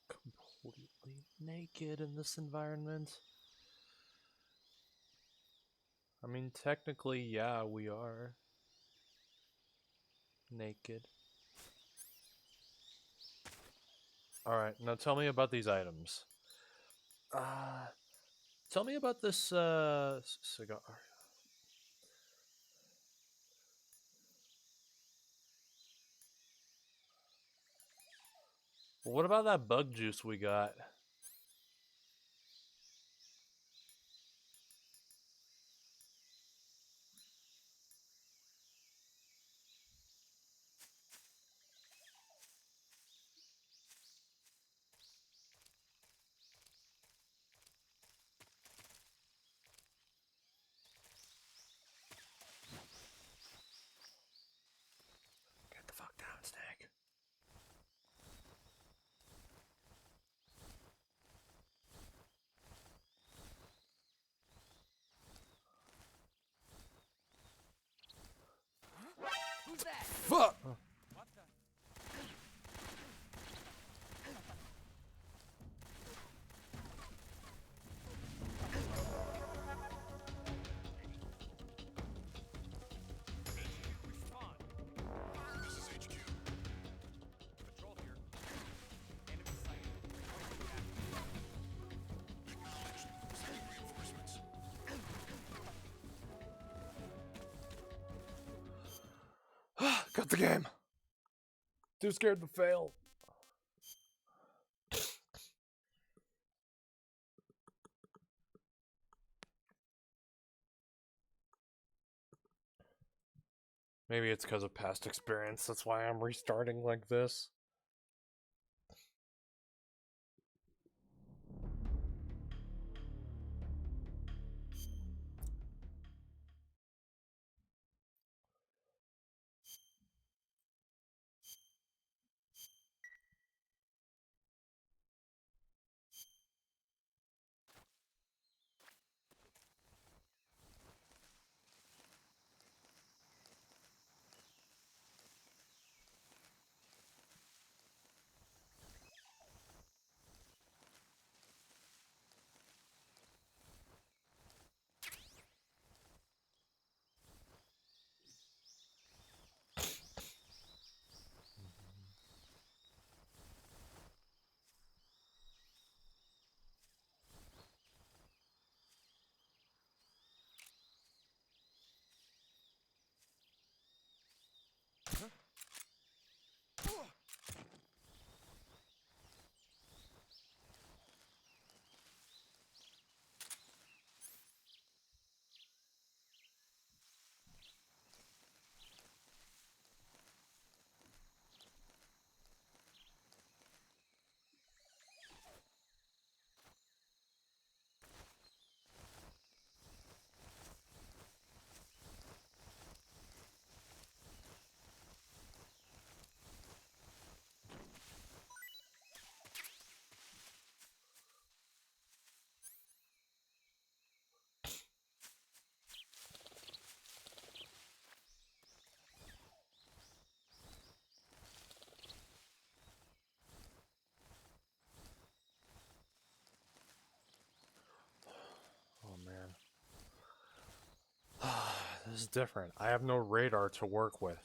completely naked in this environment. I mean, technically, yeah, we are naked. Alright, now tell me about these items. Tell me about this, cigar. What about that bug juice we got? Get the fuck down, Snake. Who's that? Fuck! What the? Respond. This is HQ. Patrol here. Enemy sighted. Acknowledged. Sending reinforcements. Cut the game. Too scared to fail. Maybe it's because of past experience. That's why I'm restarting like this. Oh man. This is different. I have no radar to work with.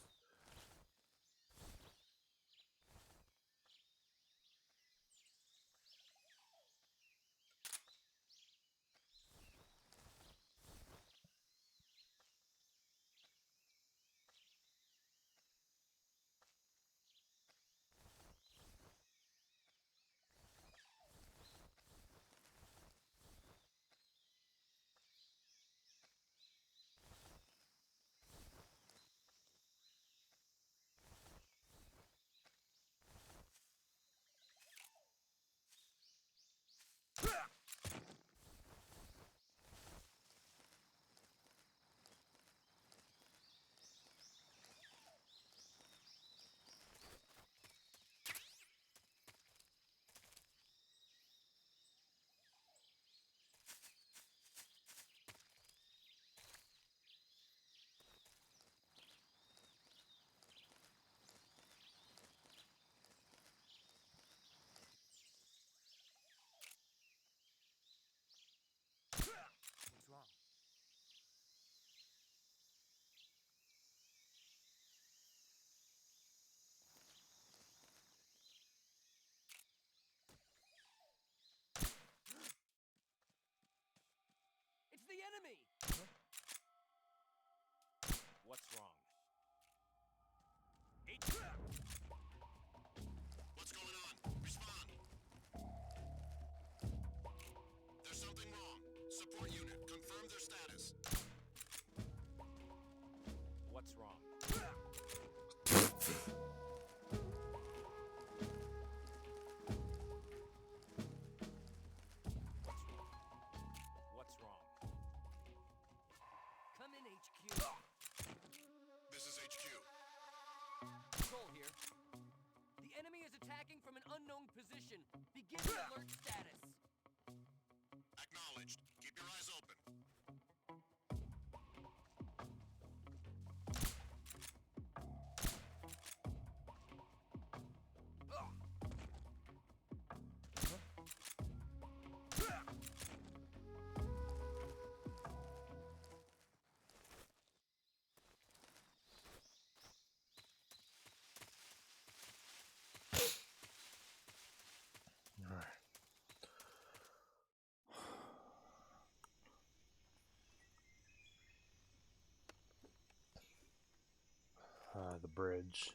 What's wrong? It's the enemy! What's wrong? What's going on? Respond. The bridge.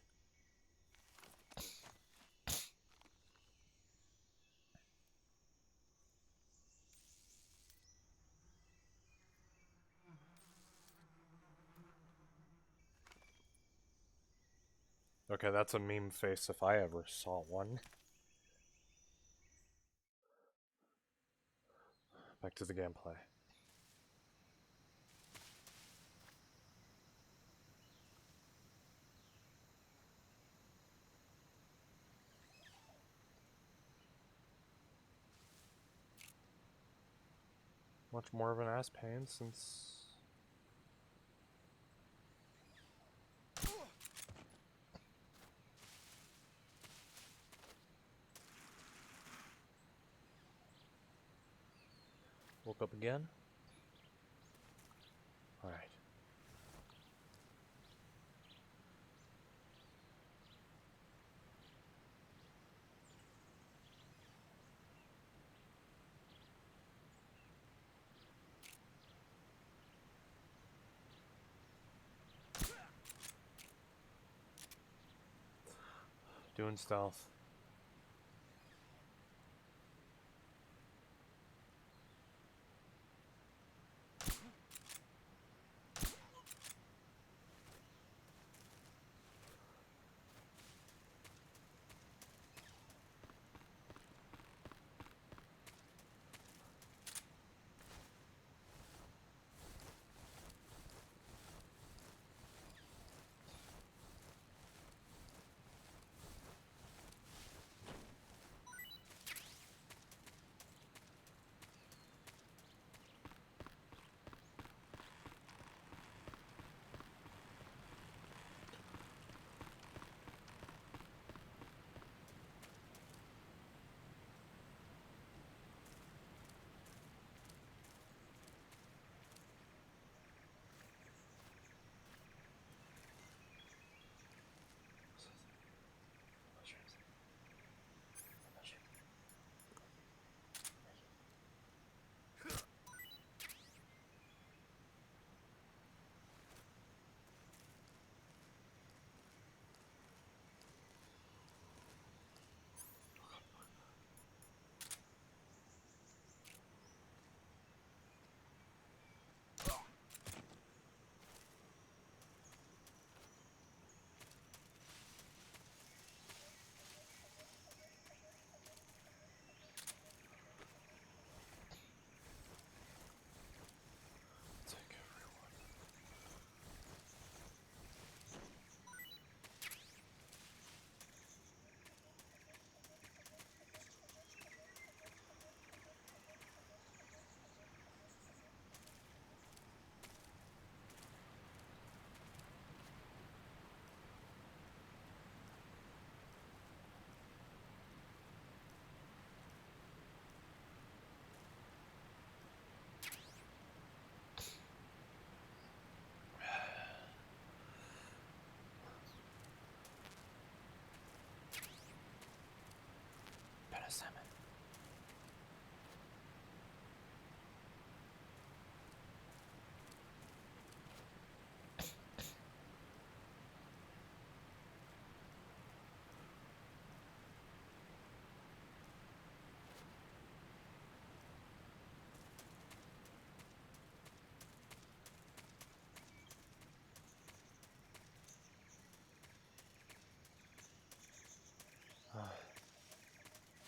Okay, that's a meme face if I ever saw one. Back to the gameplay. Much more of an ass pain since... Woke up again? Alright. Doing stealth. Salmon.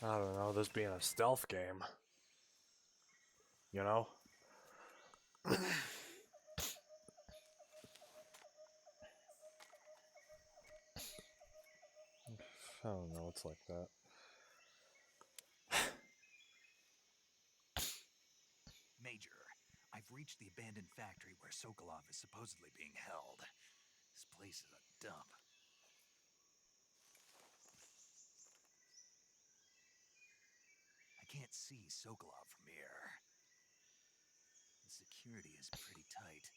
I don't know, this being a stealth game. You know? I don't know, it's like that. Major, I've reached the abandoned factory where Sokolov is supposedly being held. This place is a dump. I can't see Sokolov from here. The security is pretty tight.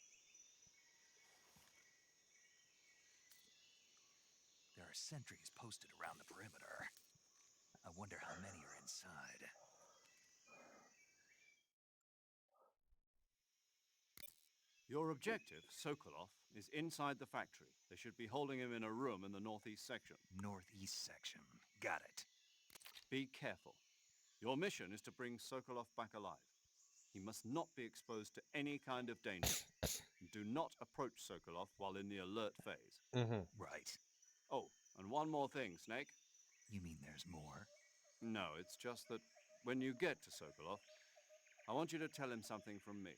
There are sentries posted around the perimeter. I wonder how many are inside. Your objective, Sokolov, is inside the factory. They should be holding him in a room in the northeast section. Northeast section. Got it. Be careful. Your mission is to bring Sokolov back alive. He must not be exposed to any kind of danger. Do not approach Sokolov while in the alert phase. Right. Oh, and one more thing, Snake. You mean there's more? No, it's just that when you get to Sokolov, I want you to tell him something from me.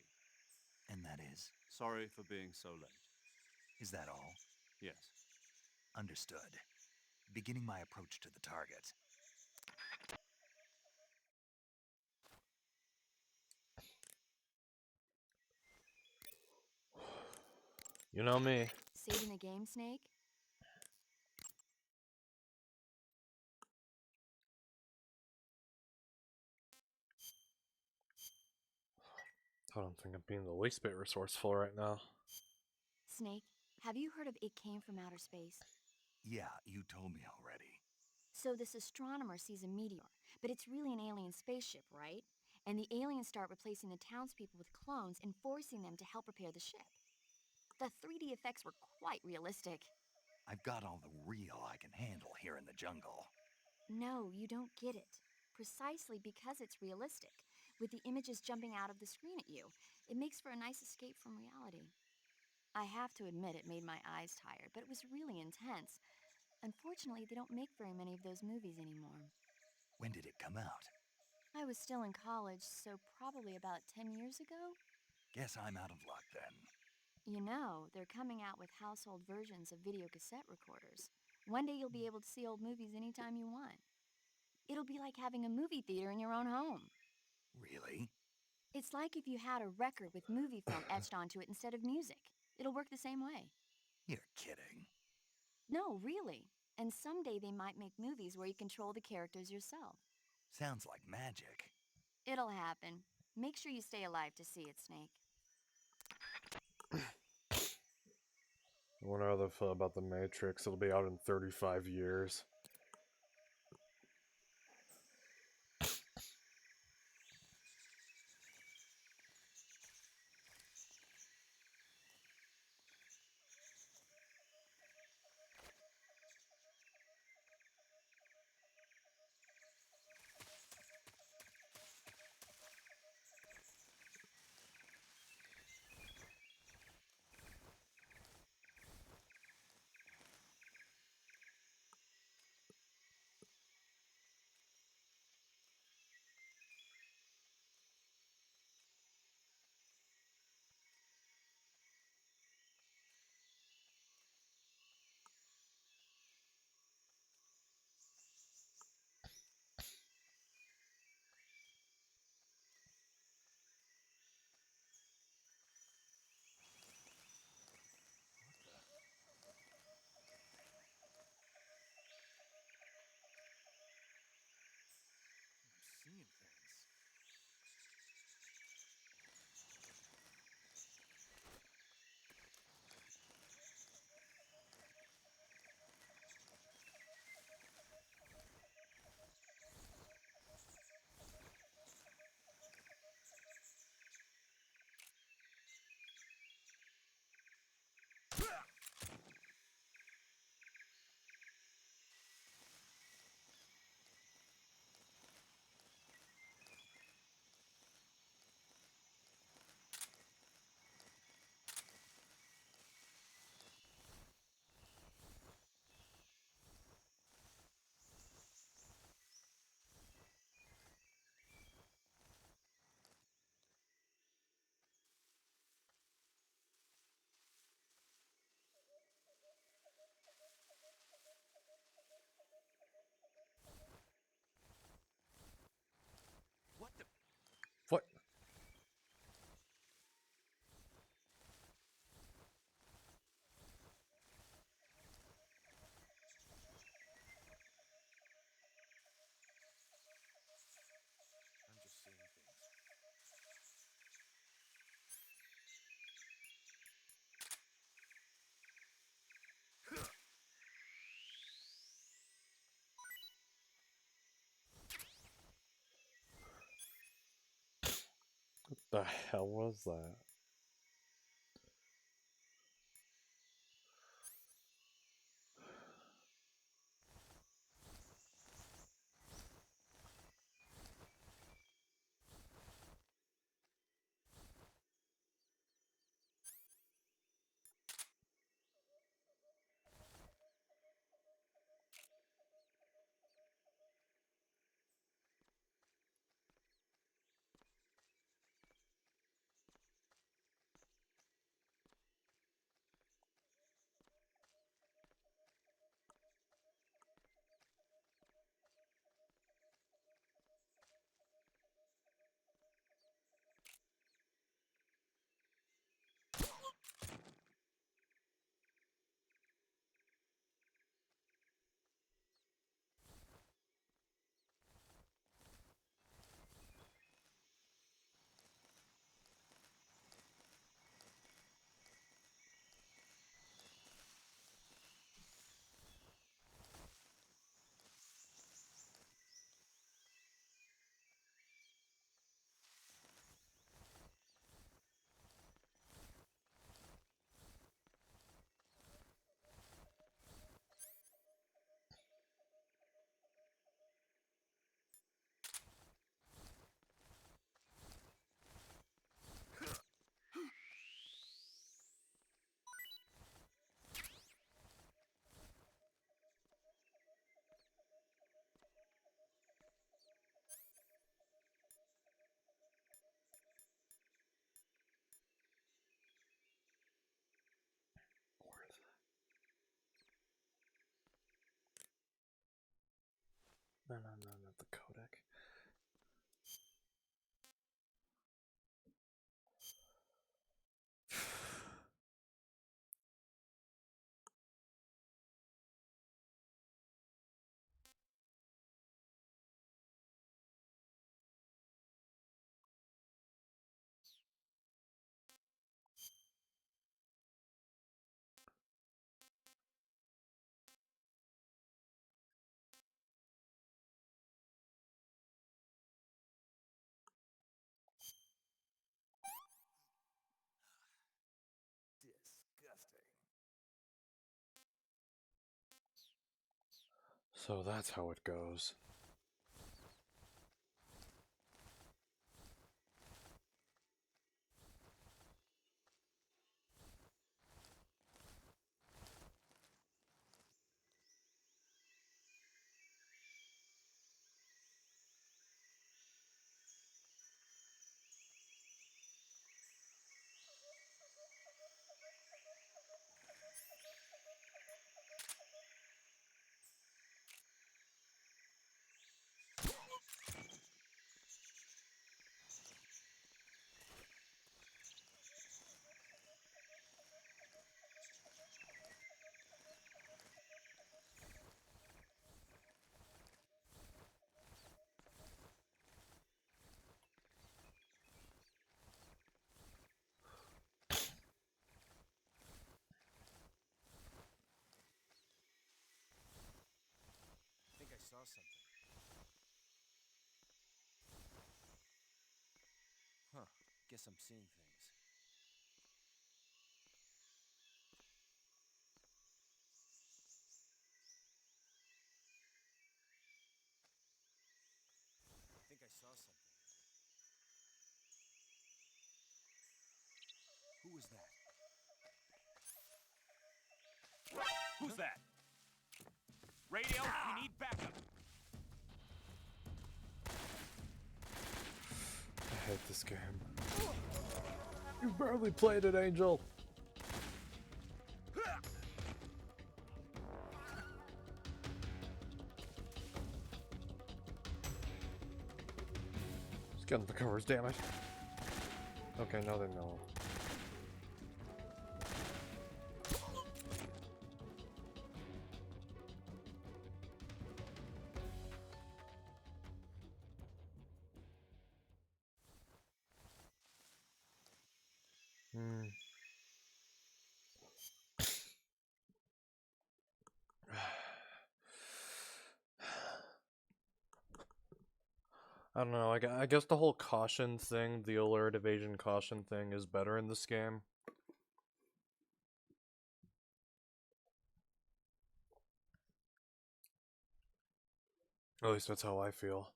And that is? Sorry for being so late. Is that all? Yes. Understood. Beginning my approach to the target. You know me. Saving the game, Snake? I don't think I'm being the least bit resourceful right now. Snake, have you heard of It Came from Outer Space? Yeah, you told me already. So this astronomer sees a meteor, but it's really an alien spaceship, right? And the aliens start replacing the townspeople with clones and forcing them to help repair the ship. The 3D effects were quite realistic. I've got all the real I can handle here in the jungle. No, you don't get it. Precisely because it's realistic, with the images jumping out of the screen at you, it makes for a nice escape from reality. I have to admit it made my eyes tired, but it was really intense. Unfortunately, they don't make very many of those movies anymore. When did it come out? I was still in college, so probably about 10 years ago? Guess I'm out of luck then. You know, they're coming out with household versions of video cassette recorders. One day you'll be able to see old movies anytime you want. It'll be like having a movie theater in your own home. Really? It's like if you had a record with movie film etched onto it instead of music. It'll work the same way. You're kidding. No, really. And someday they might make movies where you control the characters yourself. Sounds like magic. It'll happen. Make sure you stay alive to see it, Snake. I wonder how they feel about the Matrix. It'll be out in 35 years. I'm seeing things. What the? What? I'm just seeing things. What the hell was that? No, not the codec. Disgusting. So that's how it goes. I think I saw something. Huh. Guess I'm seeing things. I think I saw something. Who was that? Who's that? Radio, we need backup. I hate this game. You barely played it, Angel. Just get the covers, damn it. Okay, now they know. I don't know, I guess the whole caution thing, the alert evasion caution thing is better in this game. At least that's how I feel.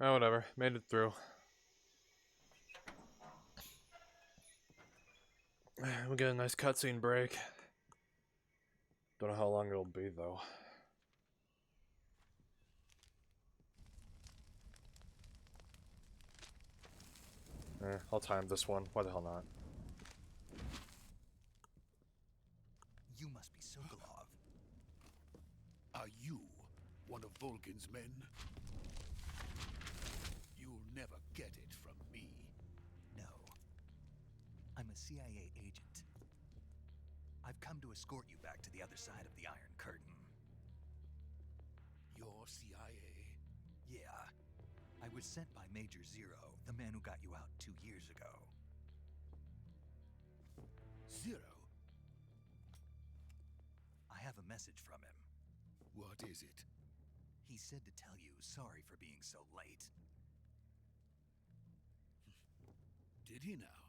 Oh, whatever. Made it through. We get a nice cutscene break. Don't know how long it'll be, though. I'll time this one. Why the hell not? You must be Sokolov. Are you one of Volkin's men? You'll never get it from me. No. I'm a CIA agent. I've come to escort you back to the other side of the Iron Curtain. Your CIA? Yeah. I was sent by Major Zero, the man who got you out 2 years ago. Zero? I have a message from him. What is it? He said to tell you sorry for being so late. Did he now?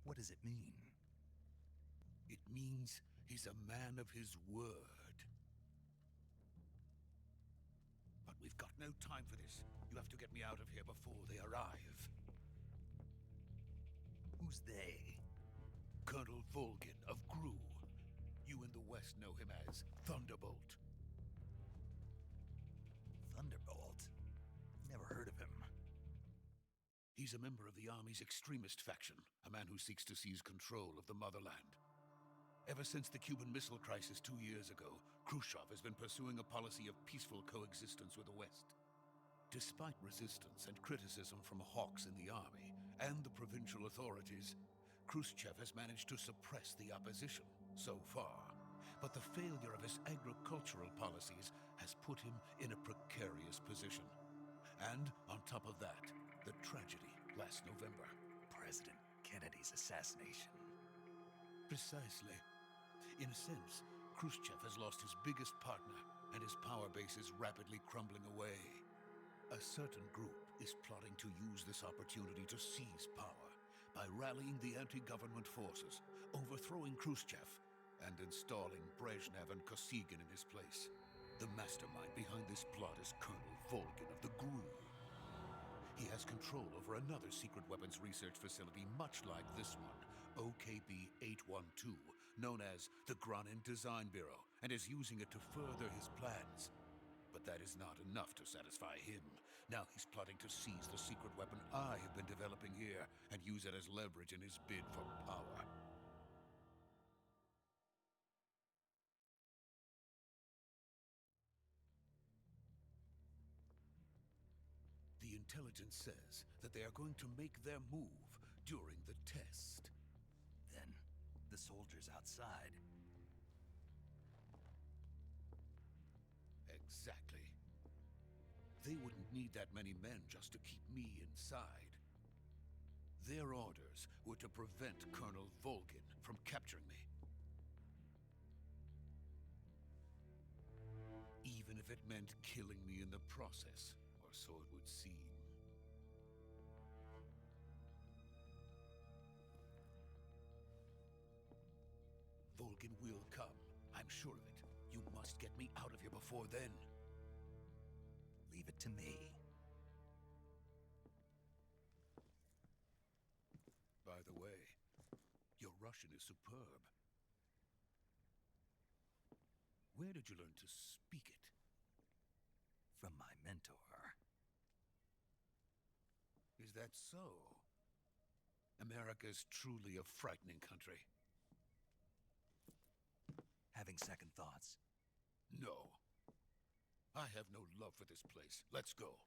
What does it mean? It means he's a man of his word. But we've got no time for this. You have to get me out of here before they arrive. Who's they? Colonel Volgin of Gru. You in the West know him as Thunderbolt. Thunderbolt? Never heard of him. He's a member of the Army's extremist faction, a man who seeks to seize control of the motherland. Ever since the Cuban Missile Crisis 2 years ago, Khrushchev has been pursuing a policy of peaceful coexistence with the West. Despite resistance and criticism from hawks in the army and the provincial authorities, Khrushchev has managed to suppress the opposition so far. But the failure of his agricultural policies has put him in a precarious position. And on top of that, the tragedy last November. President Kennedy's assassination. Precisely. In a sense, Khrushchev has lost his biggest partner, and his power base is rapidly crumbling away. A certain group is plotting to use this opportunity to seize power by rallying the anti-government forces, overthrowing Khrushchev, and installing Brezhnev and Kosygin in his place. The mastermind behind this plot is Colonel Volgin of the GRU. He has control over another secret weapons research facility much like this one, OKB-812, known as the Granin Design Bureau, and is using it to further his plans. But that is not enough to satisfy him. Now he's plotting to seize the secret weapon I have been developing here and use it as leverage in his bid for power. The intelligence says that they are going to make their move during the test. Then, the soldiers outside. Exactly. They wouldn't need that many men just to keep me inside. Their orders were to prevent Colonel Volgin from capturing me. Even if it meant killing me in the process, or so it would seem. Volgin will come. I'm sure of it. You must get me out of here before then. Leave it to me. By the way, your Russian is superb. Where did you learn to speak it? From my mentor. Is that so? America is truly a frightening country. Having second thoughts? No. I have no love for this place. Let's go.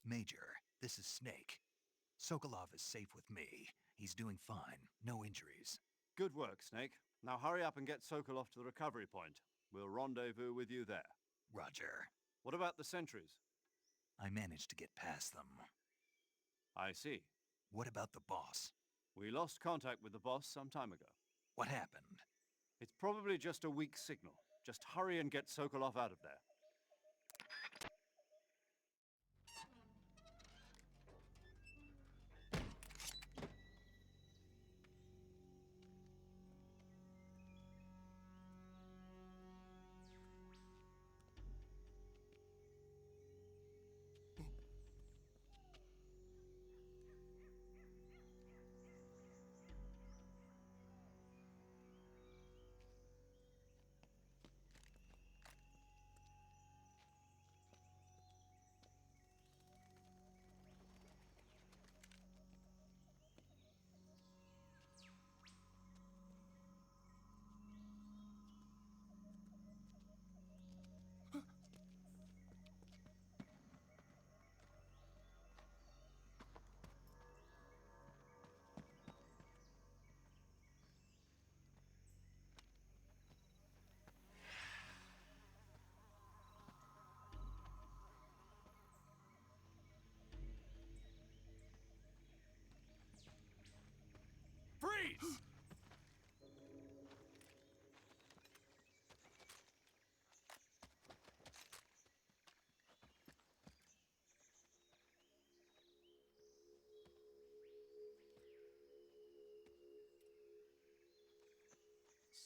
Major, this is Snake. Sokolov is safe with me. He's doing fine. No injuries. Good work, Snake. Now hurry up and get Sokolov to the recovery point. We'll rendezvous with you there. Roger. What about the sentries? I managed to get past them. I see. What about the boss? We lost contact with the boss some time ago. What happened? It's probably just a weak signal. Just hurry and get Sokolov out of there.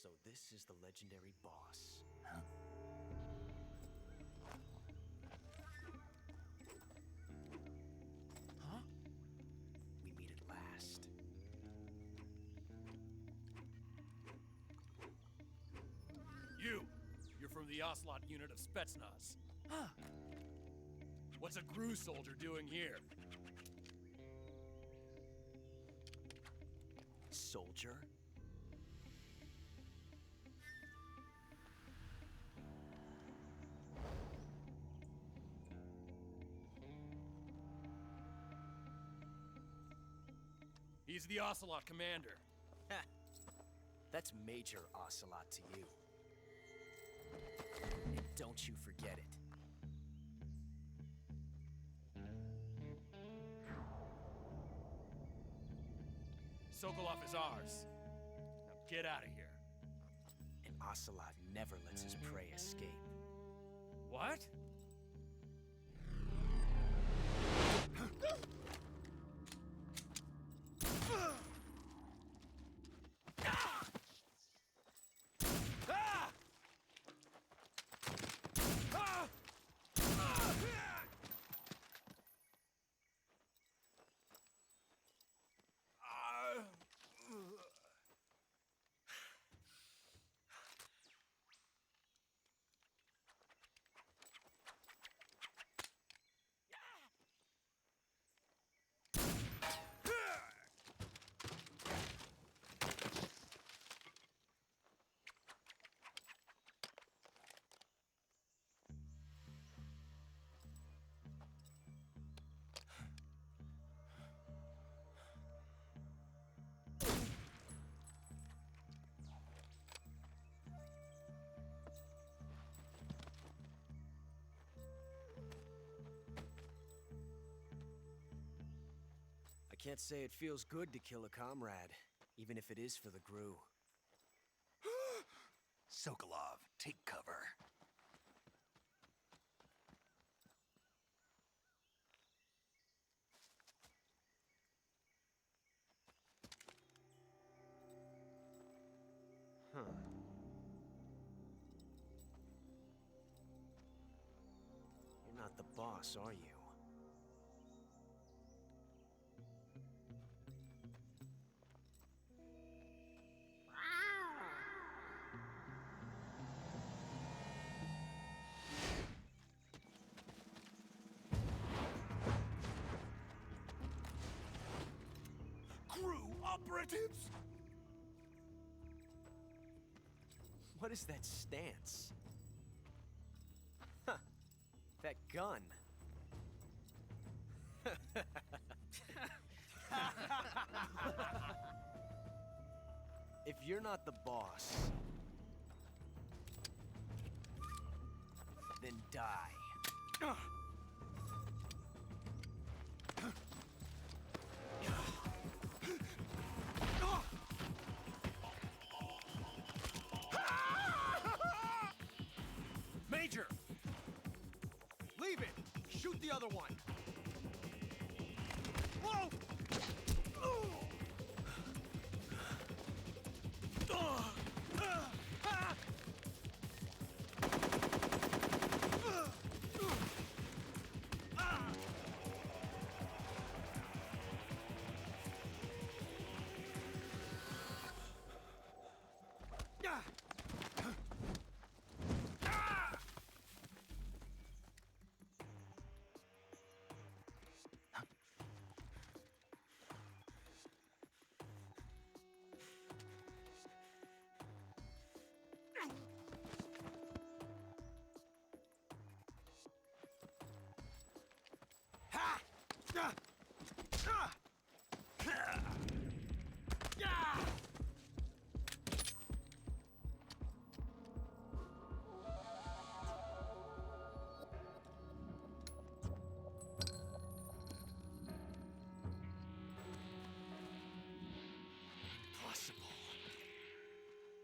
So this is the legendary boss. Huh? Huh? We meet at last. You're from the Ocelot unit of Spetsnaz. Huh. What's a Gru soldier doing here? Soldier? He's the Ocelot commander. Ha! That's Major Ocelot to you. And don't you forget it. Sokolov is ours. Now get out of here. And Ocelot never lets his prey escape. What? I can't say it feels good to kill a comrade, even if it is for the Gru. Sokolov, take cover. Huh. You're not the boss, are you? Crew operatives! What is that stance? Huh. That gun. If you're not the boss, then die. Major! Leave it! Shoot the other one! Whoa! Impossible.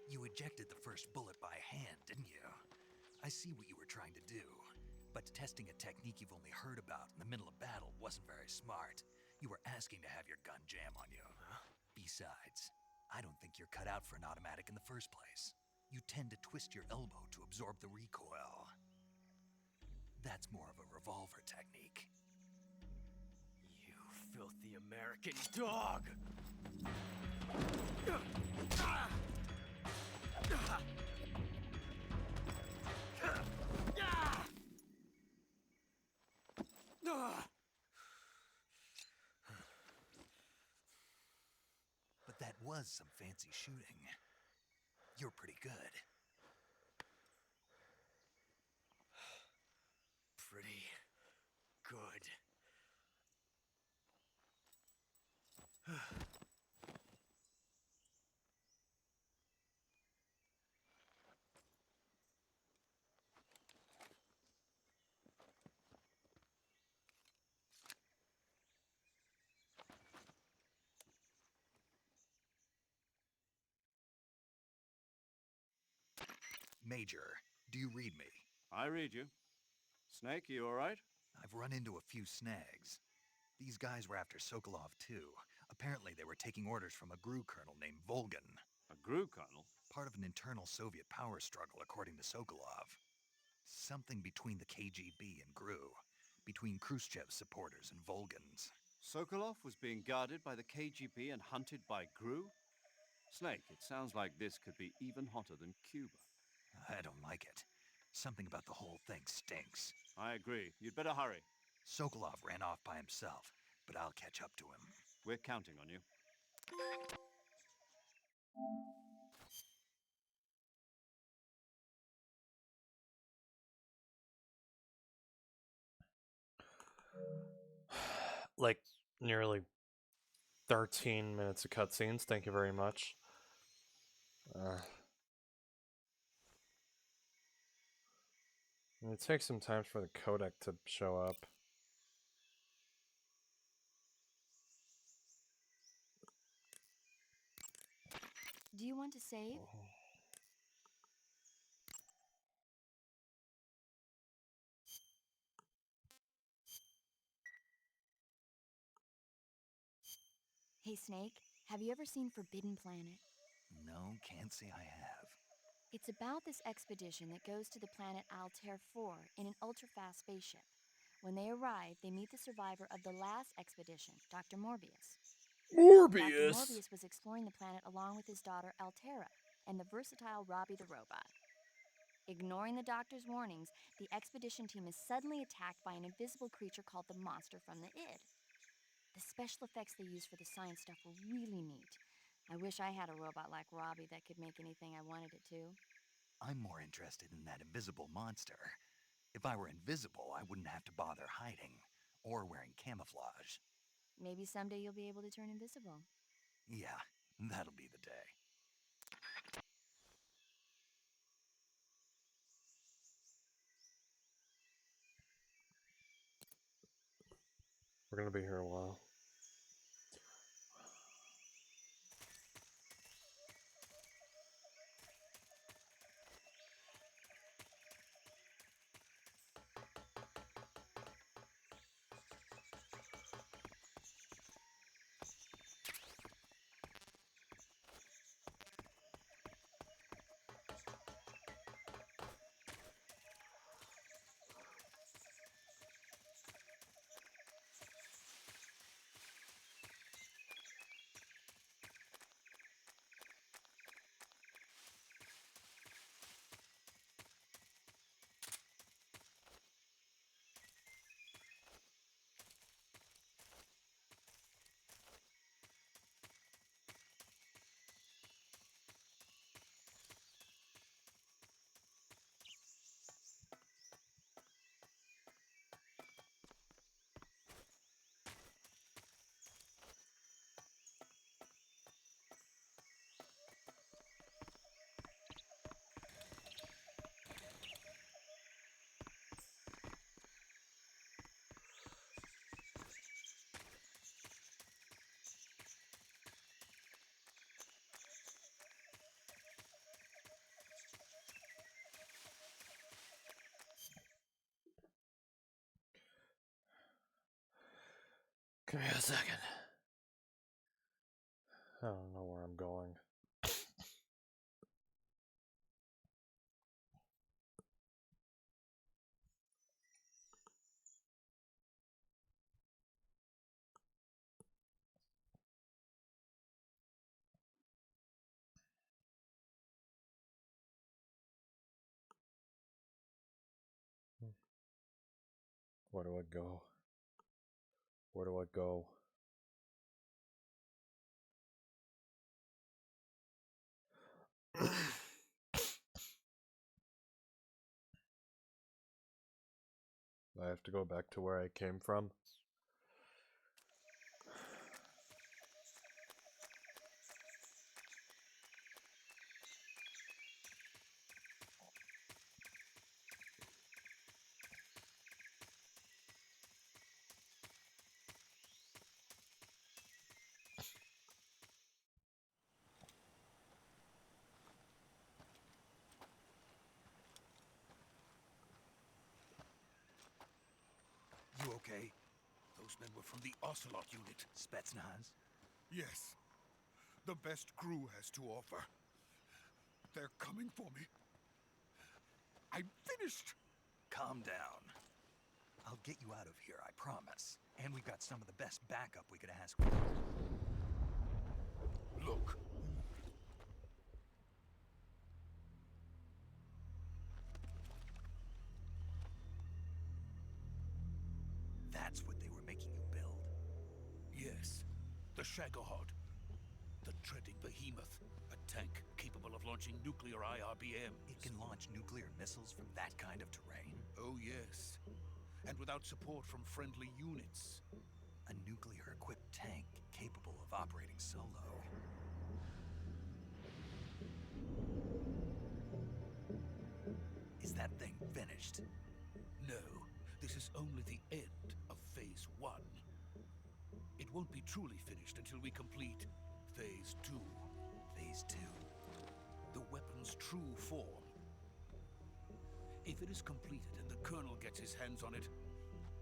You ejected the first bullet by hand, didn't you? I see what you were trying to do. But testing a technique you've only heard about in the middle of battle wasn't very smart. You were asking to have your gun jam on you. Huh? Besides, I don't think you're cut out for an automatic in the first place. You tend to twist your elbow to absorb the recoil. That's more of a revolver technique. You filthy American dog! But that was some fancy shooting. You're pretty good. Pretty good. Major, do you read me? I read you. Snake, you all right? I've run into a few snags. These guys were after Sokolov too. Apparently they were taking orders from a GRU colonel named Volgan. A GRU colonel? Part of an internal Soviet power struggle, according to Sokolov. Something between the KGB and GRU. Between Khrushchev's supporters and Volgan's. Sokolov was being guarded by the KGB and hunted by GRU? Snake, it sounds like this could be even hotter than Cuba. I don't like it. Something about the whole thing stinks. I agree. You'd better hurry. Sokolov ran off by himself, but I'll catch up to him. We're counting on you. Like, nearly 13 minutes of cutscenes. Thank you very much. It takes some time for the codec to show up. Do you want to save? Hey, Snake, have you ever seen Forbidden Planet? No, can't say I have. It's about this expedition that goes to the planet Altair 4 in an ultra-fast spaceship. When they arrive, they meet the survivor of the last expedition, Dr. Morbius. Dr. Morbius was exploring the planet along with his daughter Altera and the versatile Robbie the robot. Ignoring the doctor's warnings, the expedition team is suddenly attacked by an invisible creature called the Monster from the Id. The special effects they used for the science stuff were really neat. I wish I had a robot like Robbie that could make anything I wanted it to. I'm more interested in that invisible monster. If I were invisible, I wouldn't have to bother hiding or wearing camouflage. Maybe someday you'll be able to turn invisible. Yeah, that'll be the day. We're gonna be here a while. Give me a second. I don't know where I'm going. Where do I go? Where do I go? I have to go back to where I came from. You okay? Those men were from the Ocelot unit. Spetsnaz? Yes. The best crew has to offer. They're coming for me. I'm finished! Calm down. I'll get you out of here, I promise. And we've got some of the best backup we could ask for. Look. That's what they were making you build? Yes. The Shagohod. The treading behemoth. A tank capable of launching nuclear IRBMs. It can launch nuclear missiles from that kind of terrain? Oh, yes. And without support from friendly units. A nuclear-equipped tank capable of operating solo. Is that thing finished? No. This is only the end of Phase 1. It won't be truly finished until we complete Phase 2. Phase 2? The weapon's true form. If it is completed and the Colonel gets his hands on it,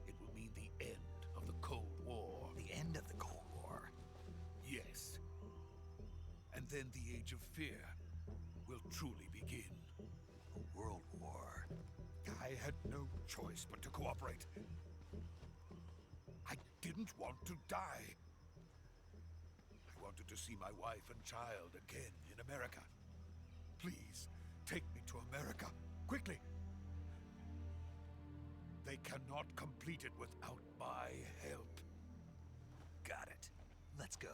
it will mean the end of the Cold War. The end of the Cold War? Yes. And then the Age of Fear will truly begin. A world war? I had no choice but to cooperate. I didn't want to die. I wanted to see my wife and child again in America. Please, take me to America, quickly. They cannot complete it without my help. Got it. Let's go.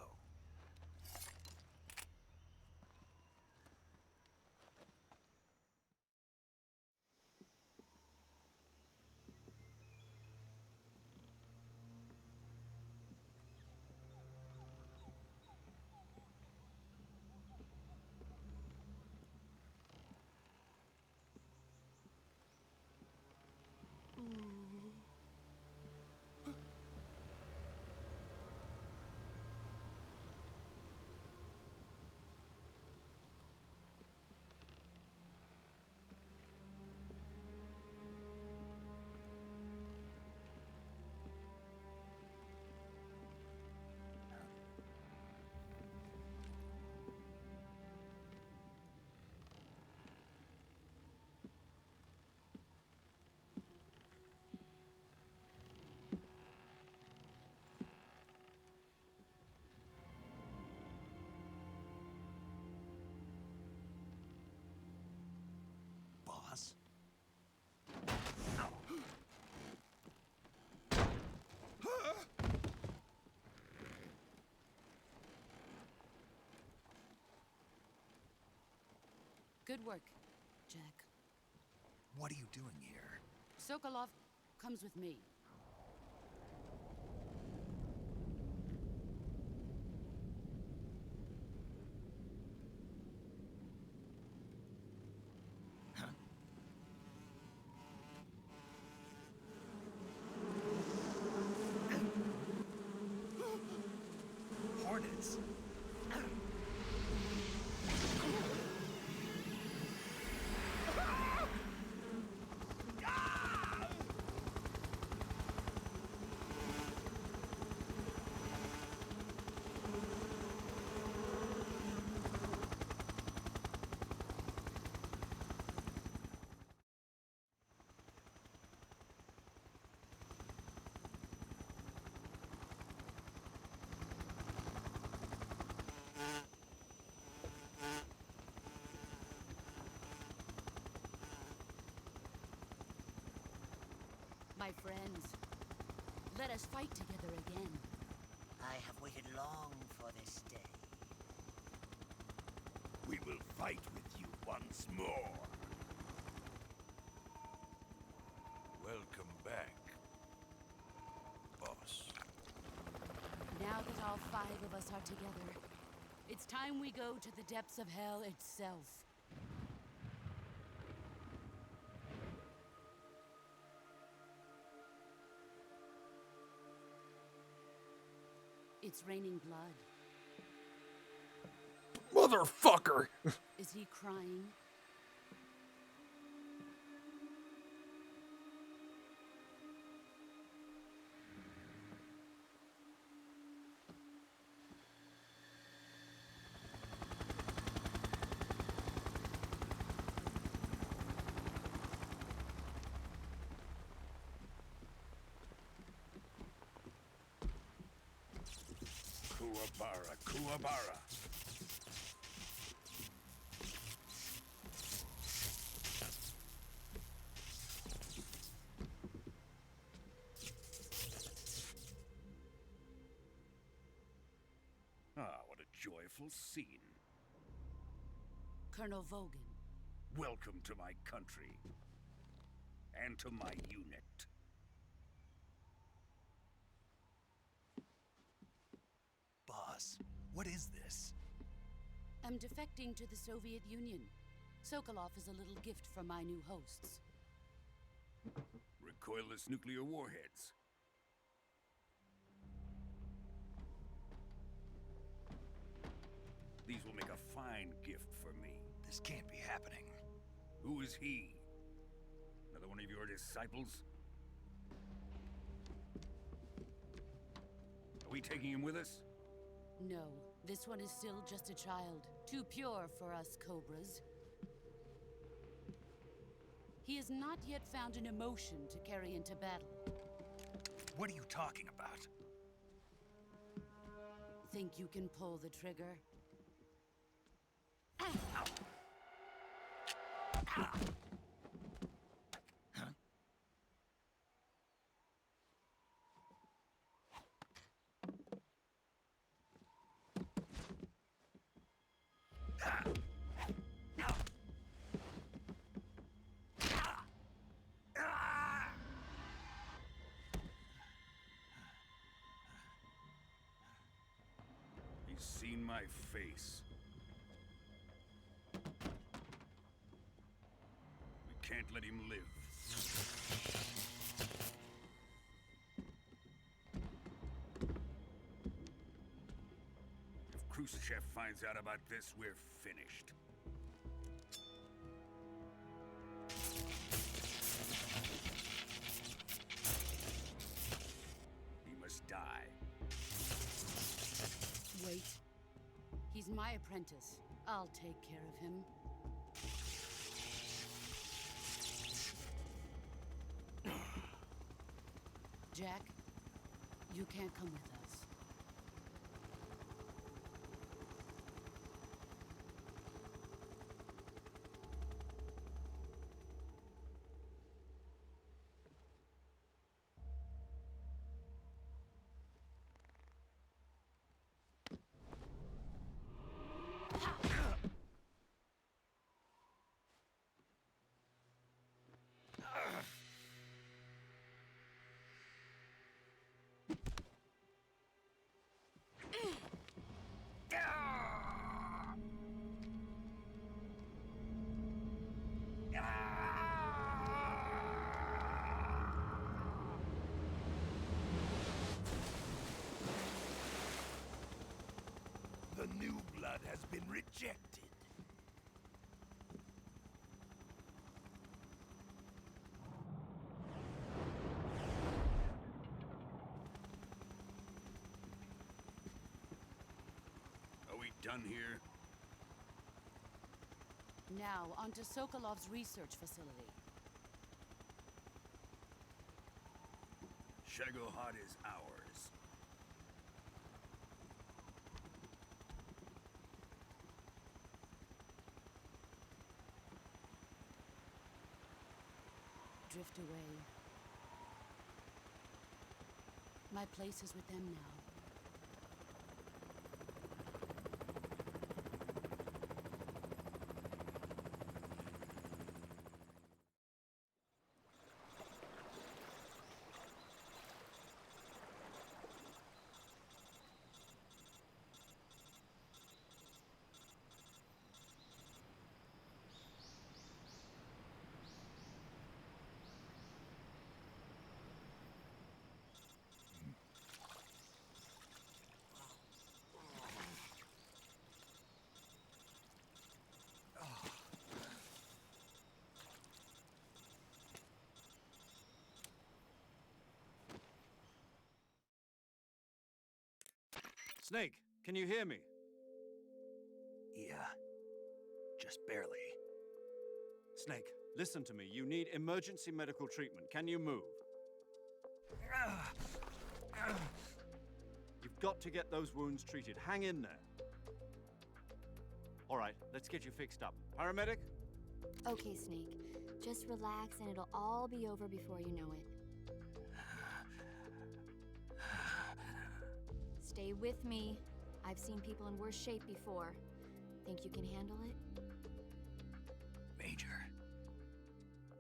Boss? Good work, Jack. What are you doing here? Sokolov comes with me. Hornets? my friends. Let us fight together again. I have waited long for this day. We will fight with you once more. Welcome back, boss. Now that all 5 of us are together, it's time we go to the depths of hell itself. It's raining blood. Motherfucker! Is he crying? Kuwabara, Kuwabara. Ah, what a joyful scene. Colonel Vogan. Welcome to my country. And to my unit. Boss, what is this? I'm defecting to the Soviet Union. Sokolov is a little gift from my new hosts. Recoilless nuclear warheads. These will make a fine gift for me. This can't be happening. Who is he? Another one of your disciples? Are we taking him with us? No, this one is still just a child. Too pure for us Cobras. He has not yet found an emotion to carry into battle. What are you talking about? Think you can pull the trigger? He's seen my face. We can't let him live. If Khrushchev finds out about this, we're finished. He must die. Wait. He's my apprentice. I'll take care of him. Jack, you can't come with us. The new blood has been rejected. Are we done here? Now, onto Sokolov's research facility. Shagohod is ours. Drift away. My place is with them now. Snake, can you hear me? Yeah. Just barely. Snake, listen to me. You need emergency medical treatment. Can you move? You've got to get those wounds treated. Hang in there. All right, let's get you fixed up. Paramedic? Okay, Snake. Just relax and it'll all be over before you know it. Stay with me. I've seen people in worse shape before. Think you can handle it? Major.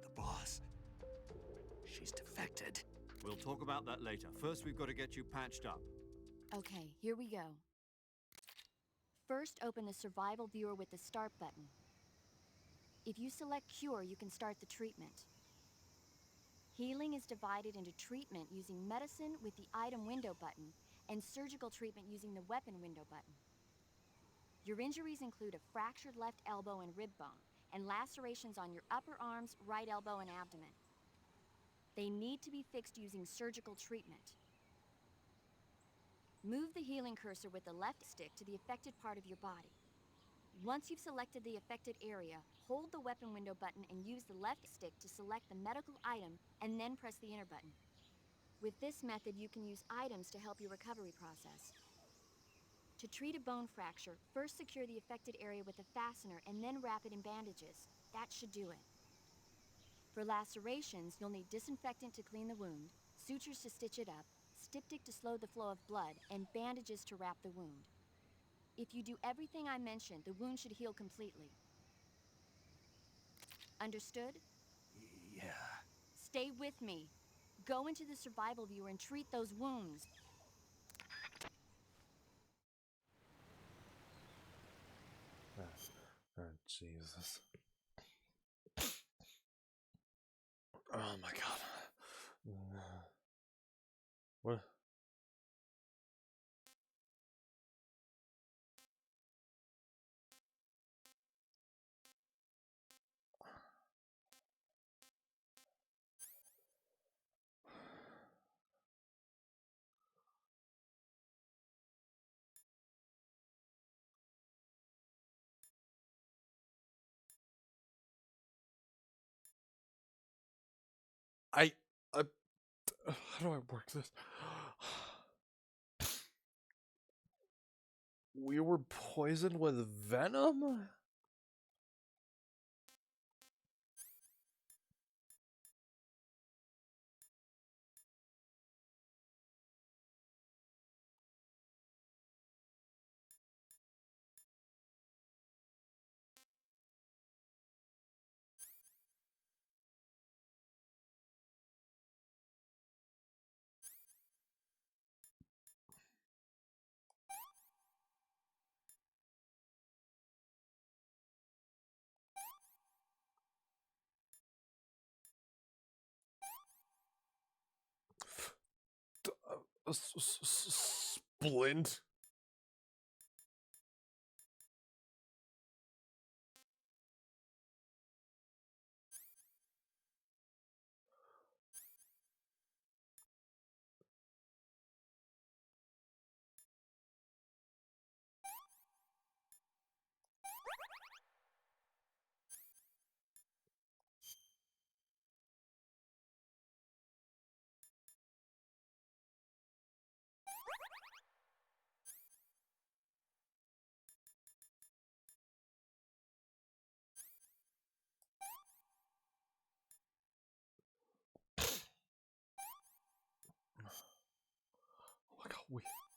The boss. She's defected. We'll talk about that later. First, we've got to get you patched up. Okay, here we go. First, open the survival viewer with the start button. If you select cure, you can start the treatment. Healing is divided into treatment using medicine with the item window button and surgical treatment using the weapon window button. Your injuries include a fractured left elbow and rib bone, and lacerations on your upper arms, right elbow, and abdomen. They need to be fixed using surgical treatment. Move the healing cursor with the left stick to the affected part of your body. Once you've selected the affected area, hold the weapon window button and use the left stick to select the medical item, and then press the enter button. With this method, you can use items to help your recovery process. To treat a bone fracture, first secure the affected area with a fastener and then wrap it in bandages. That should do it. For lacerations, you'll need disinfectant to clean the wound, sutures to stitch it up, styptic to slow the flow of blood, and bandages to wrap the wound. If you do everything I mentioned, the wound should heal completely. Understood? Yeah. Stay with me. Go into the survival viewer and treat those wounds. Oh, Jesus. Oh my god. What? I how do I work this? We were poisoned with venom? Splint?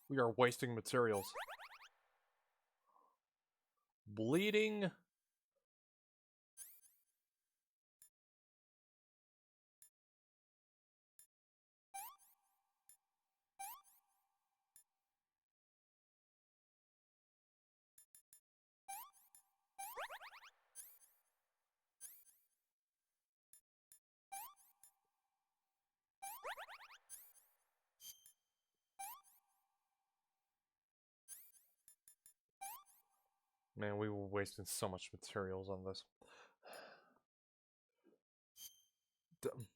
We are wasting materials. Bleeding. Man, we were wasting so much materials on this. Dumb.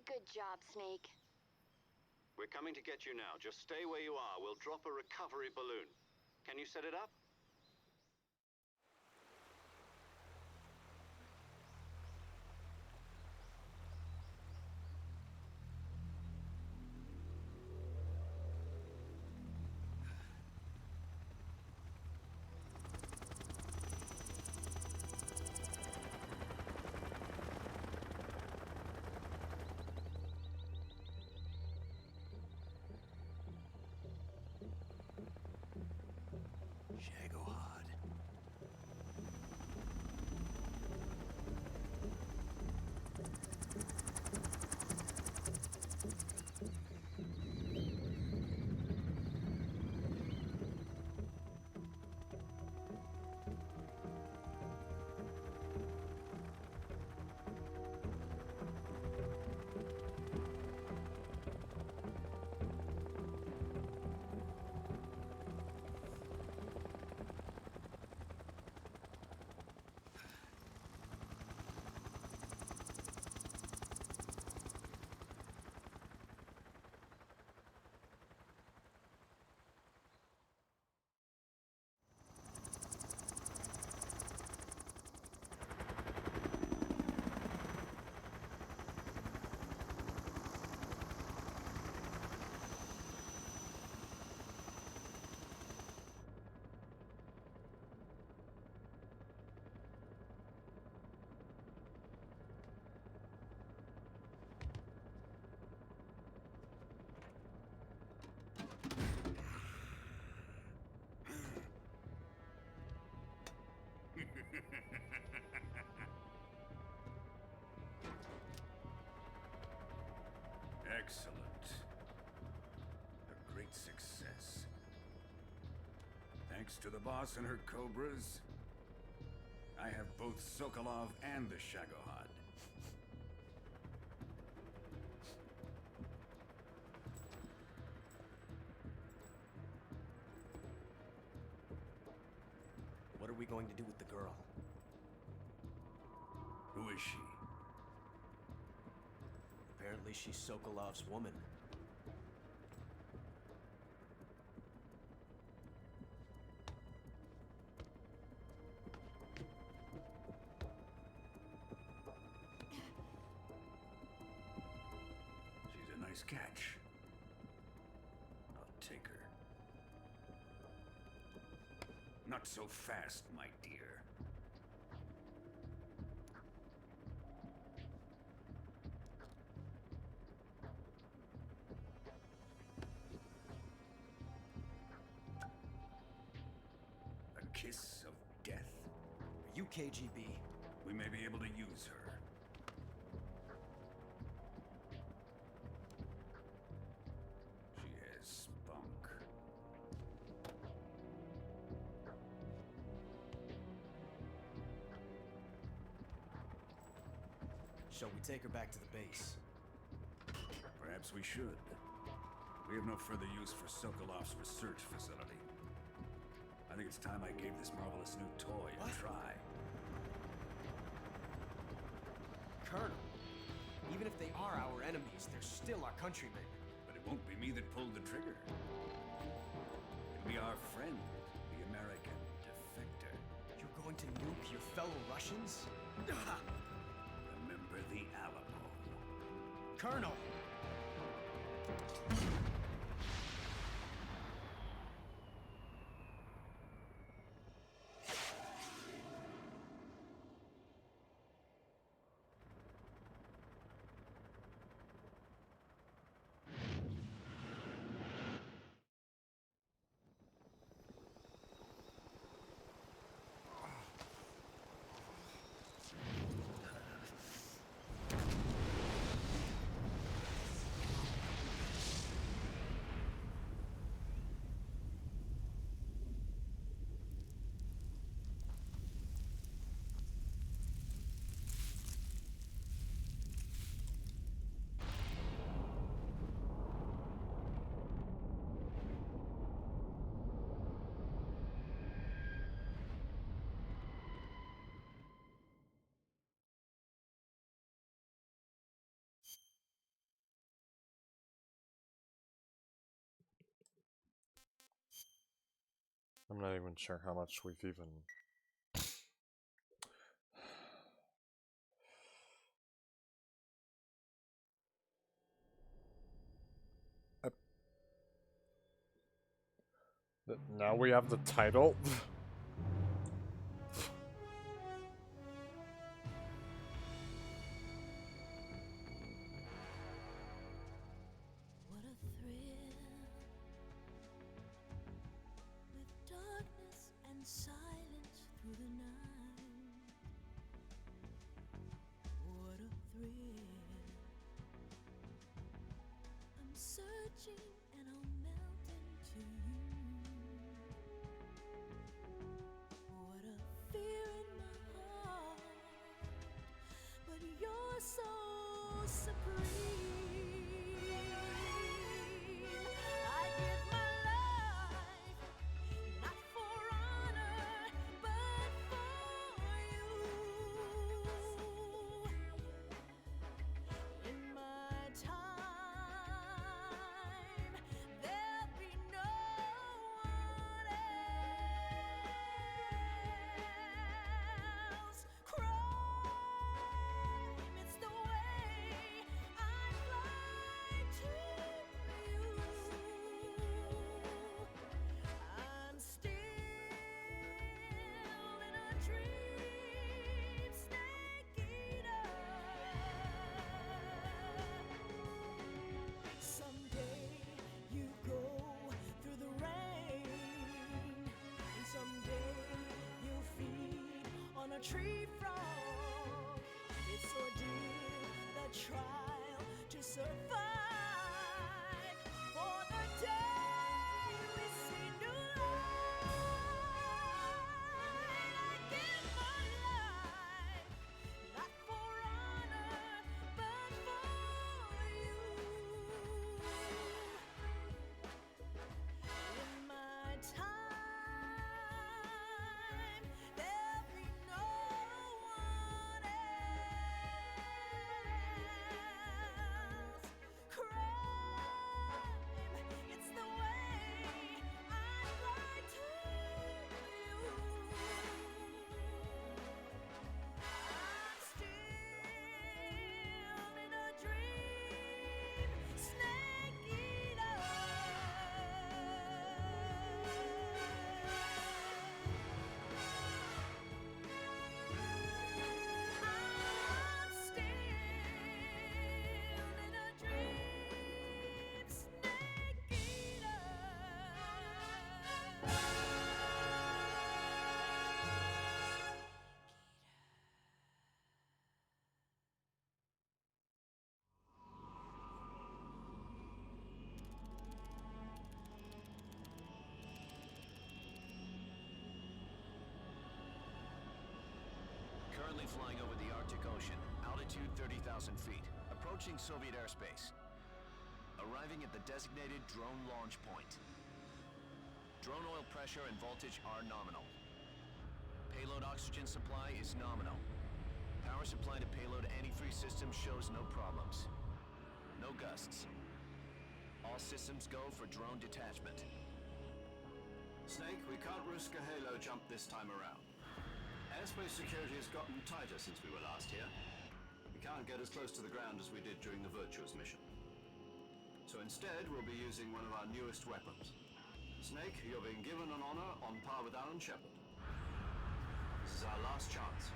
Good job, Snake. We're coming to get you now. Just stay where you are. We'll drop a recovery balloon. Can you set it up? Excellent. A great success. Thanks to the boss and her cobras, I have both Sokolov and the Shagohod. What are we going to do with the girl? Who is she? Apparently she's Sokolov's woman. She's a nice catch. I'll take her. Not so fast, my dear. A kiss of death. Are you KGB? We may be able to use her. Shall we take her back to the base? Perhaps we should. We have no further use for Sokolov's research facility. I think it's time I gave this marvelous new toy a try. Colonel, even if they are our enemies, they're still our countrymen. But it won't be me that pulled the trigger. It'll be our friend, the American defector. You're going to nuke your fellow Russians? Remember the Alamo. Colonel! I'm not even sure how much we've even... Now we have the title? What a thrill, with darkness and silence through the night. What a thrill, I'm searching and I'll melt into you. What a fear in my heart, but you're so supreme. I give my life, not for honor, but for you. In my time, there'll be no one else. Crime, it's the way I fly to you. I'm still in a dream, snake eater. Someday you go through the rain, and someday you'll feed on a tree frog. It's ordeal, the trial to survive. For the day we see new light, I give my life, not for honor, but for you. In my time, there'll be no one else. Altitude 30,000 feet. Approaching Soviet airspace. Arriving at the designated drone launch point. Drone oil pressure and voltage are nominal. Payload oxygen supply is nominal. Power supply to payload antifreeze system shows no problems. No gusts. All systems go for drone detachment. Snake, we can't risk a halo jump this time around. Airspace security has gotten tighter since we were last here. We can't get as close to the ground as we did during the Virtuous mission. So instead, we'll be using one of our newest weapons. Snake, you're being given an honor on par with Alan Shepard. This is our last chance.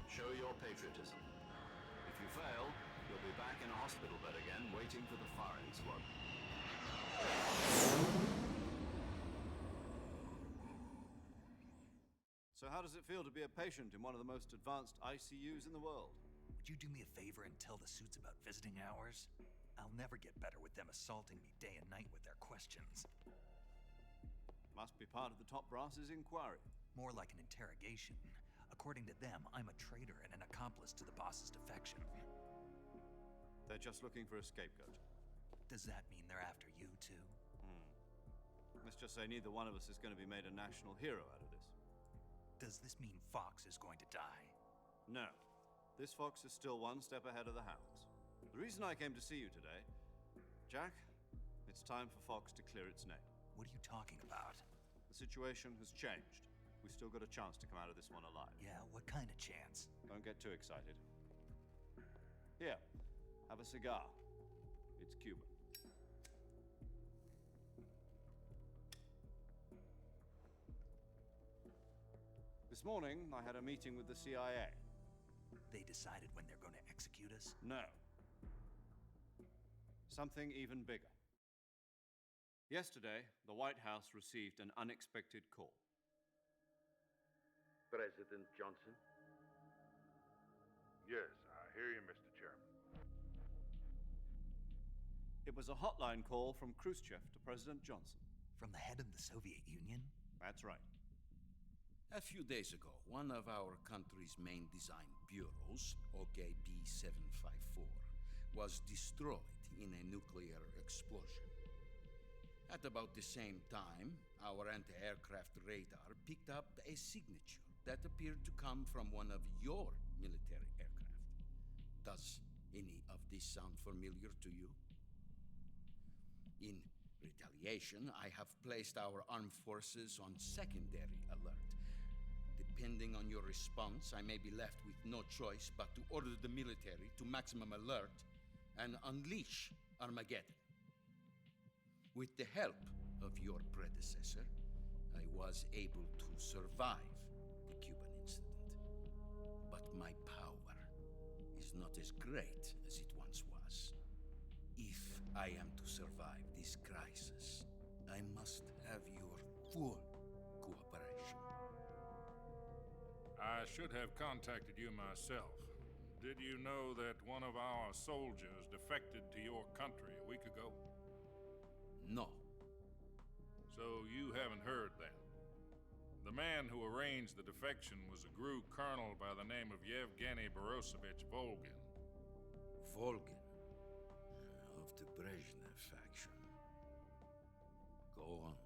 Show your patriotism. If you fail, you'll be back in a hospital bed again, waiting for the firing squad. So how does it feel to be a patient in one of the most advanced ICUs in the world? Would you do me a favor and tell the suits about visiting hours? I'll never get better with them assaulting me day and night with their questions. Must be part of the top brass's inquiry. More like an interrogation. According to them, I'm a traitor and an accomplice to the boss's defection. They're just looking for a scapegoat. Does that mean they're after you, too? Let's just say neither one of us is going to be made a national hero out of this. Does this mean Fox is going to die? No. This fox is still one step ahead of the hounds. The reason I came to see you today, Jack, it's time for Fox to clear its name. What are you talking about? The situation has changed. We've still got a chance to come out of this one alive. Yeah, what kind of chance? Don't get too excited. Here, have a cigar. It's Cuban. This morning, I had a meeting with the CIA. They decided when they're going to execute us? No. Something even bigger. Yesterday, the White House received an unexpected call. President Johnson? Yes, I hear you, Mr. Chairman. It was a hotline call from Khrushchev to President Johnson. From the head of the Soviet Union? That's right. A few days ago, one of our country's main design bureaus, OKB 754, was destroyed in a nuclear explosion. At about the same time, our anti-aircraft radar picked up a signature that appeared to come from one of your military aircraft. Does any of this sound familiar to you? In retaliation, I have placed our armed forces on secondary alert. Depending on your response, I may be left with no choice but to order the military to maximum alert and unleash Armageddon. With the help of your predecessor, I was able to survive the Cuban incident. But my power is not as great as it once was. If I am to survive this crisis, I must have your full cooperation. I should have contacted you myself. Did you know that one of our soldiers defected to your country a week ago? No. So you haven't heard then. The man who arranged the defection was a GRU colonel by the name of Yevgeny Borosovich Volgin. Volgin? Of the Brezhnev faction. Go on.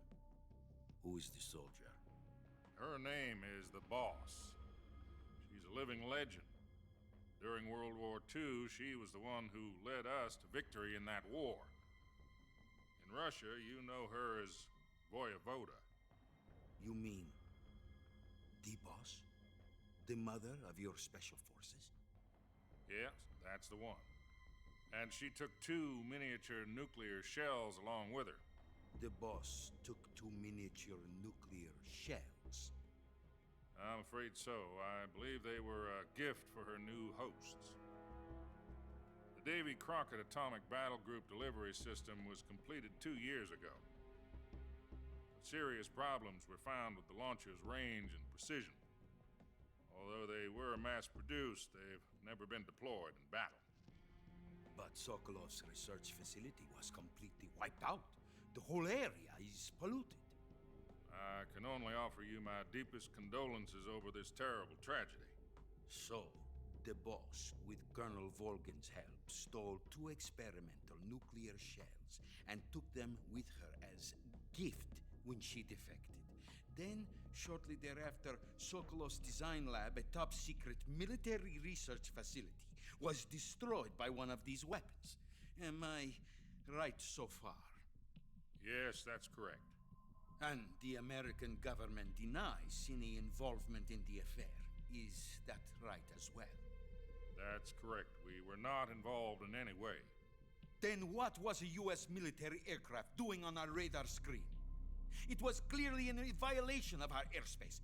Who is the soldier? Her name is the Boss. She's a living legend. During World War II, she was the one who led us to victory in that war. In Russia, you know her as Voyevoda. You mean the Boss? The mother of your special forces? Yes, that's the one. And she took 2 miniature nuclear shells along with her. The Boss took 2 miniature nuclear shells? I'm afraid so. I believe they were a gift for her new hosts. The Davy Crockett Atomic Battle Group delivery system was completed 2 years ago. Serious problems were found with the launcher's range and precision. Although they were mass-produced, they've never been deployed in battle. But Sokolov's research facility was completely wiped out. The whole area is polluted. I can only offer you my deepest condolences over this terrible tragedy. So, The boss, with Colonel Volgin's help, stole 2 experimental nuclear shells and took them with her as gift when she defected. Then, shortly thereafter, Sokolov's design lab, a top-secret military research facility, was destroyed by one of these weapons. Am I right so far? Yes, that's correct. And the American government denies any involvement in the affair. Is that right as well? That's correct. We were not involved in any way. Then what was a U.S. military aircraft doing on our radar screen? It was clearly in a violation of our airspace.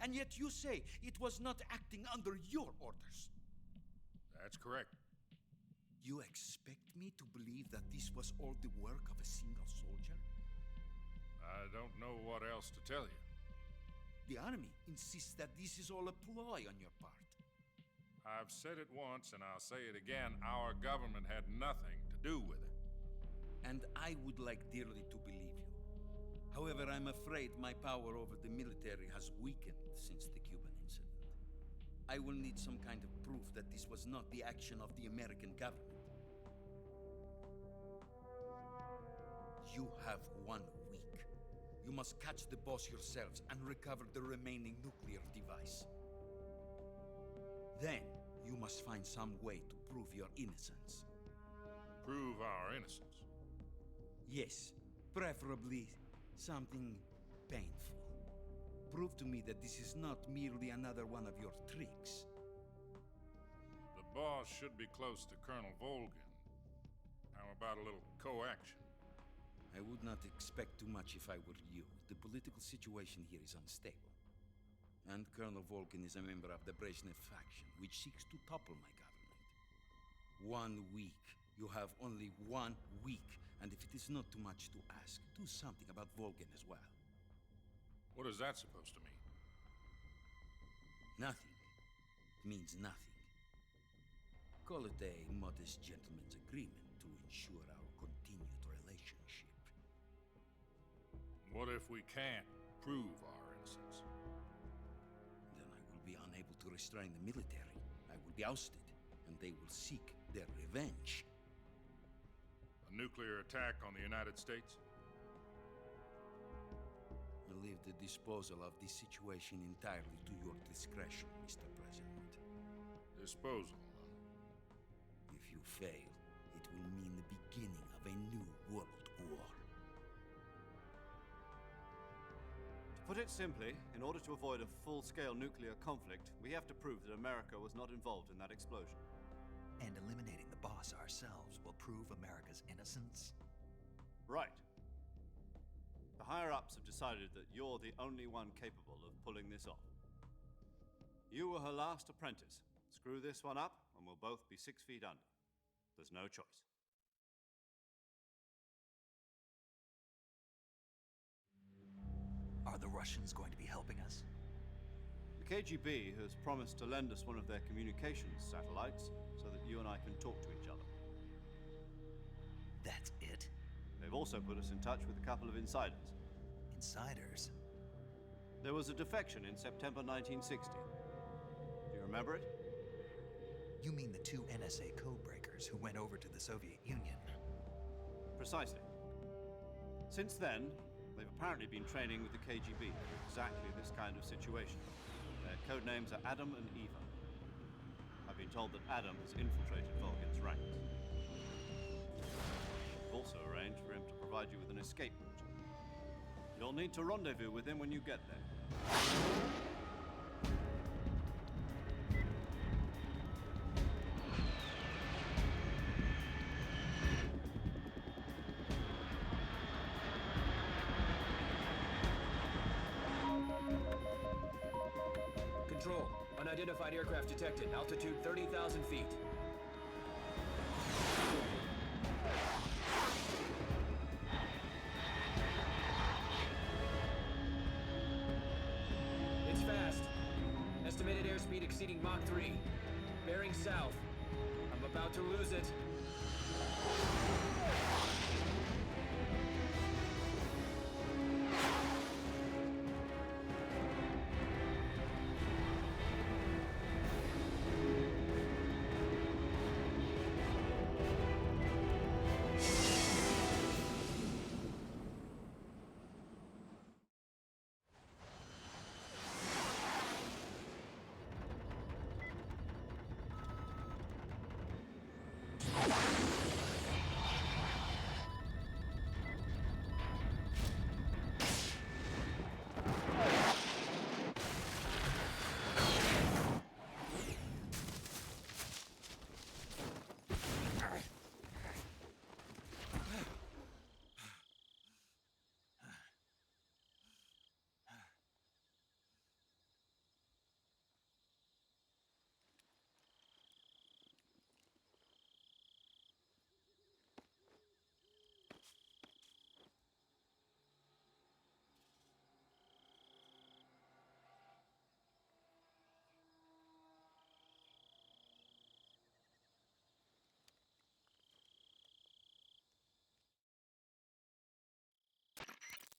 And yet you say it was not acting under your orders. That's correct. You expect me to believe that this was all the work of a single soldier? I don't know what else to tell you. The army insists that this is all a ploy on your part. I've said it once and I'll say it again. Our government had nothing to do with it. And I would like dearly to believe you. However, I'm afraid my power over the military has weakened since the Cuban incident. I will need some kind of proof that this was not the action of the American government. You have 1 week. You must catch the boss yourselves and recover the remaining nuclear device. Then, you must find some way to prove your innocence. Prove our innocence? Yes, preferably something painful. Prove to me that this is not merely another one of your tricks. The boss should be close to Colonel Volgin. How about a little co-action? I would not expect too much if I were you. The political situation here is unstable. And Colonel Volgin is a member of the Brezhnev faction, which seeks to topple my government. 1 week. You have only 1 week. And if it is not too much to ask, do something about Volgin as well. What is that supposed to mean? Nothing. It means nothing. Call it a modest gentleman's agreement to ensure our continued relationship. What if we can't prove our innocence? Then I will be unable to restrain the military. I will be ousted, and they will seek their revenge. A nuclear attack on the United States? I leave the disposal of this situation entirely to your discretion, Mr. President. Disposal, huh? If you fail, it will mean the beginning of a new world war. To put it simply, in order to avoid a full-scale nuclear conflict, we have to prove that America was not involved in that explosion. And eliminating the boss ourselves will prove America's innocence? Right. The higher-ups have decided that you're the only one capable of pulling this off. You were her last apprentice. Screw this one up, and we'll both be 6 feet under. There's no choice. Are the Russians going to be helping us? The KGB has promised to lend us one of their communications satellites so that you and I can talk to each other. That's it? They've also put us in touch with a couple of insiders. Insiders? There was a defection in September 1960. Do you remember it? You mean the 2 NSA codebreakers who went over to the Soviet Union? Precisely. Since then, they've apparently been training with the KGB for exactly this kind of situation. Their code names are Adam and Eva. I've been told that Adam has infiltrated Volgin's ranks. I've also arranged for him to provide you with an escape route. You'll need to rendezvous with him when you get there. Control. Unidentified aircraft detected. Altitude 30,000 feet. It's fast. Estimated airspeed exceeding Mach 3. Bearing south. I'm about to lose it.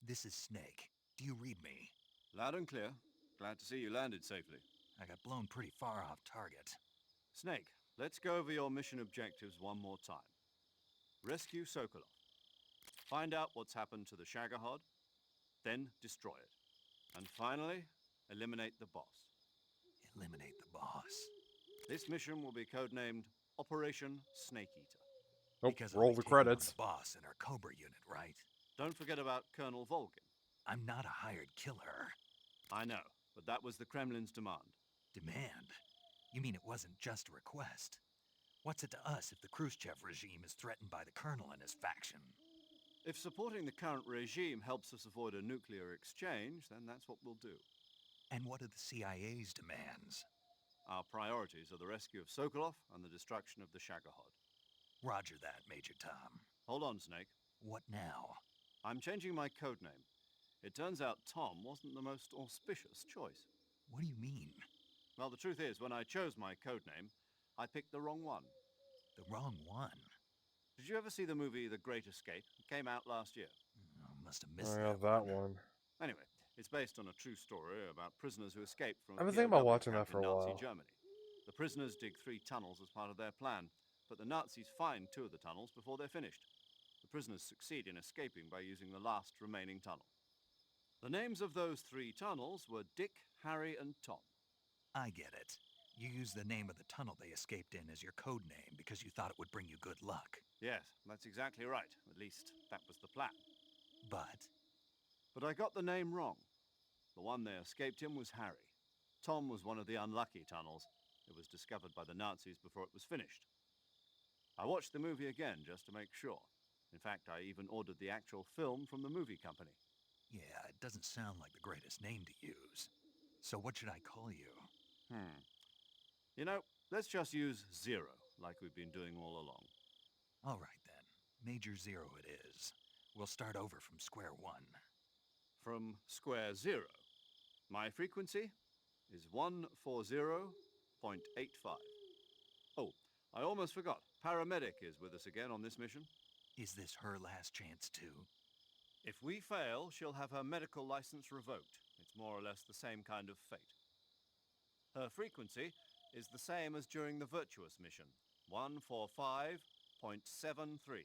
This is Snake. Do you read me? Loud and clear. Glad to see you landed safely. I got blown pretty far off target. Snake, let's go over your mission objectives one more time. Rescue Sokolov. Find out what's happened to the Shagohod, then destroy it. And finally, eliminate the boss. Eliminate the boss. This mission will be codenamed Operation Snake Eater. Oh, Because roll I'll be the taking on credits. the boss in our Cobra unit, right? Don't forget about Colonel Volgin. I'm not a hired killer. I know, but that was the Kremlin's demand. Demand? You mean it wasn't just a request? What's it to us if the Khrushchev regime is threatened by the colonel and his faction? If supporting the current regime helps us avoid a nuclear exchange, then that's what we'll do. And what are the CIA's demands? Our priorities are the rescue of Sokolov and the destruction of the Shagohod. Roger that, Major Tom. Hold on, Snake. What now? I'm changing my codename. It turns out Tom wasn't the most auspicious choice. What do you mean? Well, the truth is, when I chose my codename, I picked the wrong one. The wrong one? Did you ever see the movie The Great Escape? It came out last year. Oh, must have missed Oh, yeah, that one. Anyway, it's based on a true story about prisoners who escaped from I've been thinking about watching that for a Nazi while. Germany. The prisoners dig 3 tunnels as part of their plan, but the Nazis find 2 of the tunnels before they're finished. The prisoners succeed in escaping by using the last remaining tunnel. The names of those 3 tunnels were Dick, Harry, and Tom. I get it. You used the name of the tunnel they escaped in as your code name because you thought it would bring you good luck. Yes, that's exactly right. At least, that was the plan. But I got the name wrong. The one they escaped in was Harry. Tom was one of the unlucky tunnels. It was discovered by the Nazis before it was finished. I watched the movie again just to make sure. In fact, I even ordered the actual film from the movie company. yeah, it doesn't sound like the greatest name to use. So what should I call you? You know, let's just use Zero, like we've been doing all along. All right then. Major Zero it is. We'll start over from square one. From square 0. My frequency is 140.85. Oh, I almost forgot. Paramedic is with us again on this mission. Is this her last chance too? If we fail, she'll have her medical license revoked. It's more or less the same kind of fate. Her frequency is the same as during the Virtuous mission, 145.73.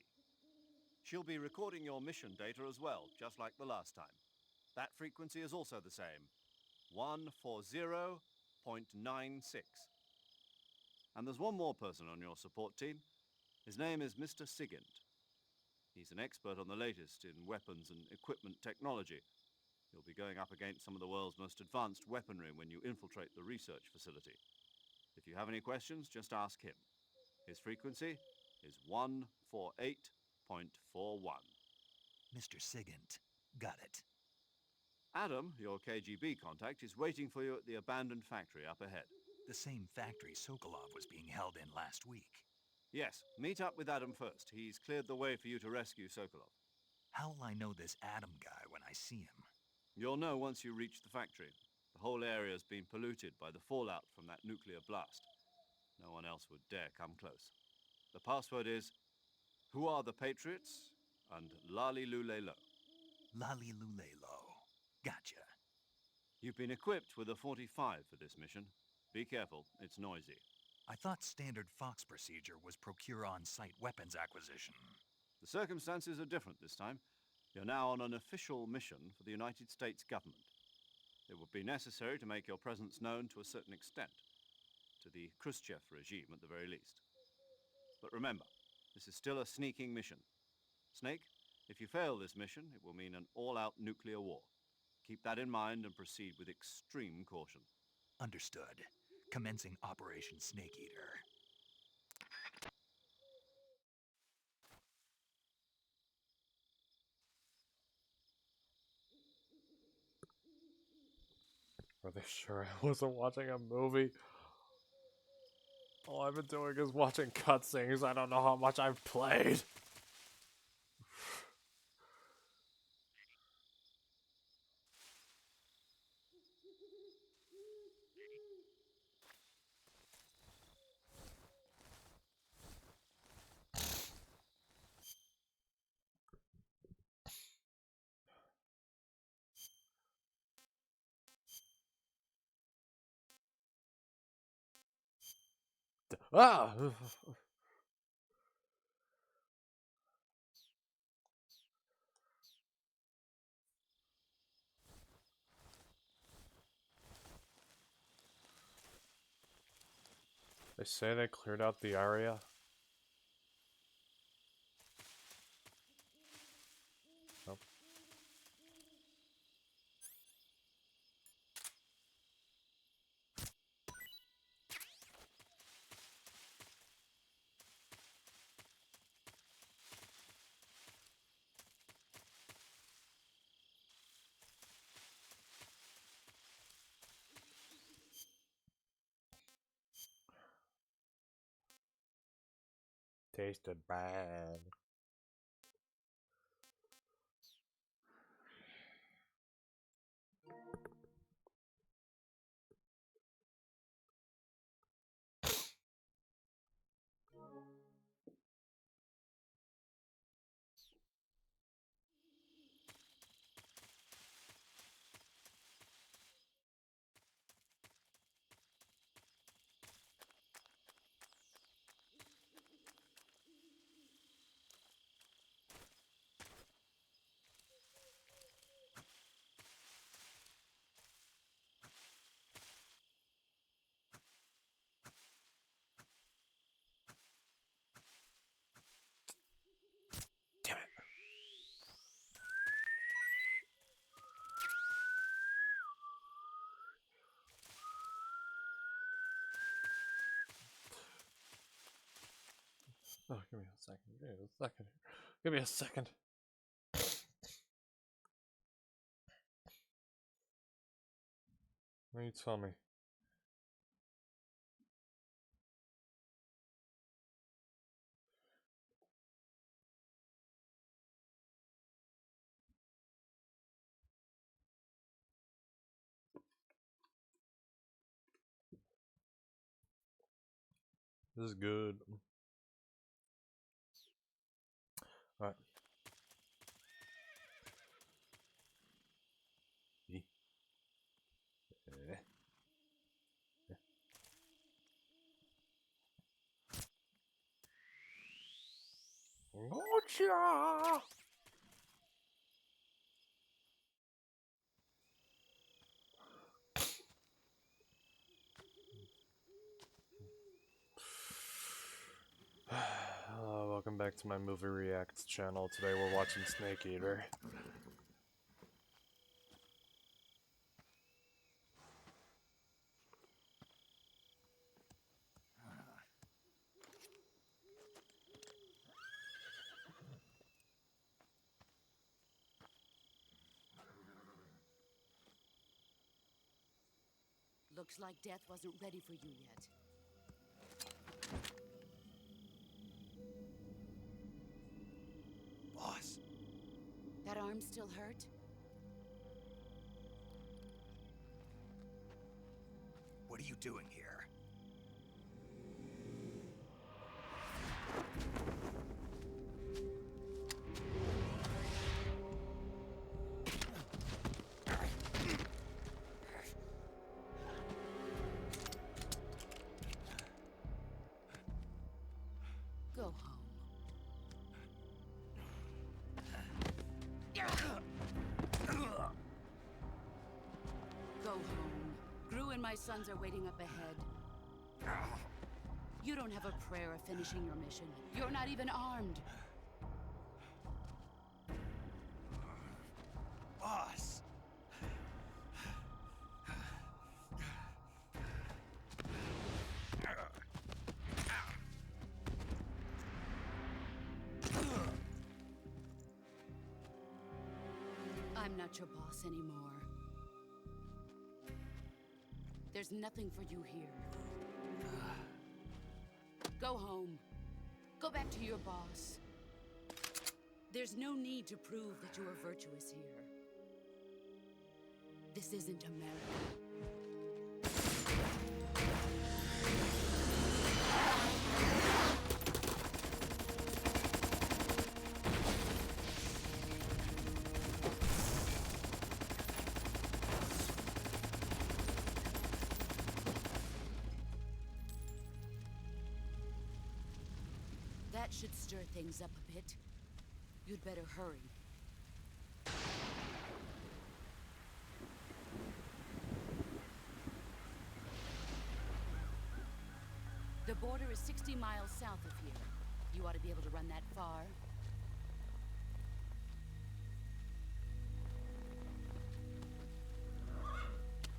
She'll be recording your mission data as well, just like the last time. That frequency is also the same, 140.96. And there's one more person on your support team. His name is Mr. Sigint. He's an expert on the latest in weapons and equipment technology. You'll be going up against some of the world's most advanced weaponry when you infiltrate the research facility. If you have any questions, just ask him. His frequency is 148.41. Mr. Sigint. Got it. Adam, your KGB contact, is waiting for you at the abandoned factory up ahead. The same factory Sokolov was being held in last week. Yes, meet up with Adam first. He's cleared the way for you to rescue Sokolov. How will I know this Adam guy when I see him? You'll know once you reach the factory. The whole area's been polluted by the fallout from that nuclear blast. No one else would dare come close. The password is, "Who are the Patriots?" and Lali Lule Lo. Lali Lule Lo. Gotcha. You've been equipped with a 45 for this mission. Be careful, it's noisy. I thought standard Fox procedure was procure on-site weapons acquisition. The circumstances are different this time. You're now on an official mission for the United States government. It would be necessary to make your presence known to a certain extent, to the Khrushchev regime at the very least. But remember, this is still a sneaking mission. Snake, if you fail this mission, it will mean an all-out nuclear war. Keep that in mind and proceed with extreme caution. Understood. Commencing Operation Snake Eater. Are they sure I wasn't watching a movie? All I've been doing is watching cutscenes. I don't know how much I've played. Ah! They say they cleared out the area. Nope. Tasted bad. Oh, give me a second. Give me a second. Give me a second. What do you tell me? This is good. Alright. Gotcha! Welcome back to my movie reacts channel. Today we're watching Snake Eater. Looks like death wasn't ready for you yet. Boss. That arm still hurt? What are you doing here? Go home. Go home. Gru and my sons are waiting up ahead. You don't have a prayer of finishing your mission. You're not even armed. Boss. I'm not your boss anymore. There's nothing for you here. Go home. Go back to your boss. There's no need to prove that you are virtuous here. This isn't America. should stir things up a bit. You'd better hurry. The border is 60 miles south of here. You ought to be able to run that far.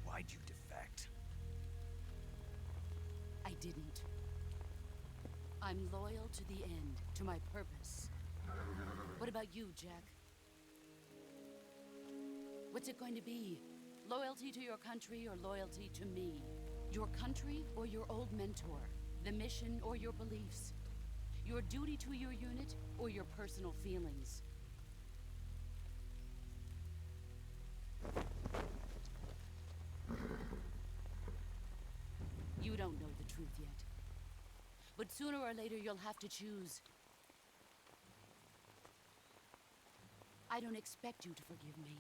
Why'd you defect? I didn't. I'm loyal to the end, to my purpose. What about you, Jack? What's it going to be? Loyalty to your country or loyalty to me? Your country or your old mentor? The mission or your beliefs? Your duty to your unit or your personal feelings? You don't know the truth yet. But sooner or later you'll have to choose. I don't expect you to forgive me.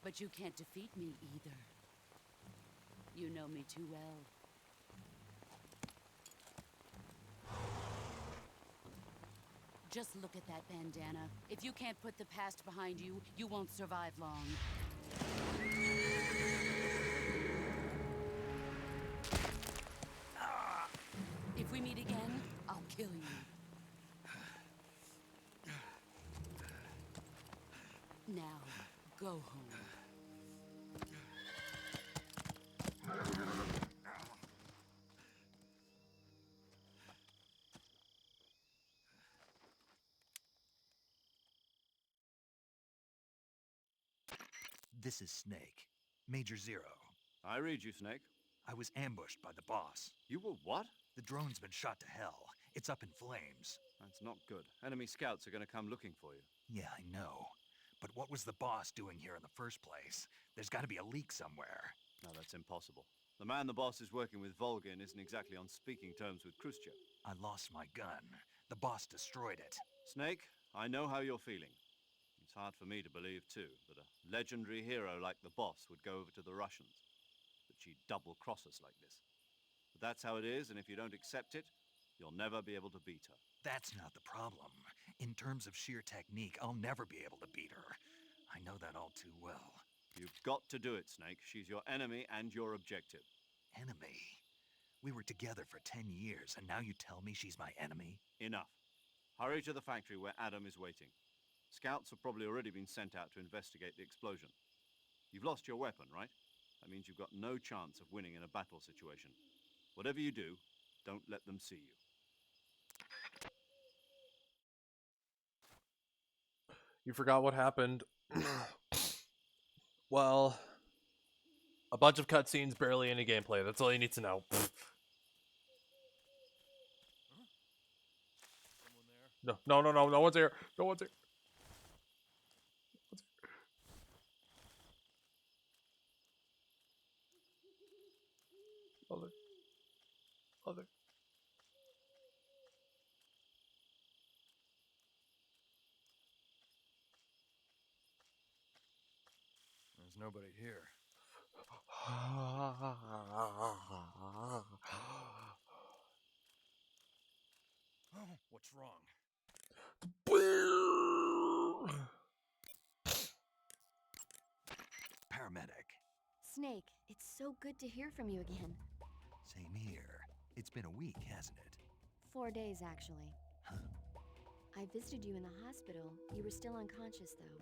But you can't defeat me either. You know me too well. Just look at that bandana. If you can't put the past behind you, you won't survive long. If we meet again, I'll kill you. Now, go home. This is Snake. Major Zero. I read you, Snake. I was ambushed by the boss. You were what? The drone's been shot to hell. It's up in flames. That's not good. Enemy scouts are going to come looking for you. Yeah, I know. But what was the boss doing here in the first place? There's got to be a leak somewhere. No, that's impossible. The man the boss is working with, Volgin, isn't exactly on speaking terms with Khrushchev. I lost my gun. The boss destroyed it. Snake, I know how you're feeling. It's hard for me to believe, too, that a legendary hero like the boss would go over to the Russians. That she'd double-cross us like this. But that's how it is, and if you don't accept it, you'll never be able to beat her. That's not the problem. In terms of sheer technique, I'll never be able to beat her. I know that all too well. You've got to do it, Snake. She's your enemy and your objective. Enemy? We were together for 10 years, and now you tell me she's my enemy? Enough. Hurry to the factory where Adam is waiting. Scouts have probably already been sent out to investigate the explosion. You've lost your weapon, right? That means you've got no chance of winning in a battle situation. Whatever you do, don't let them see you. You forgot what happened. Well, a bunch of cutscenes, barely any gameplay. That's all you need to know. No, no, no, no, no one's here. No one's here. Other. There's nobody here. Oh, what's wrong? Paramedic. Snake, it's so good to hear from you again. Same here. It's been a week, hasn't it? 4 days, actually. Huh? I visited you in the hospital. You were still unconscious, though.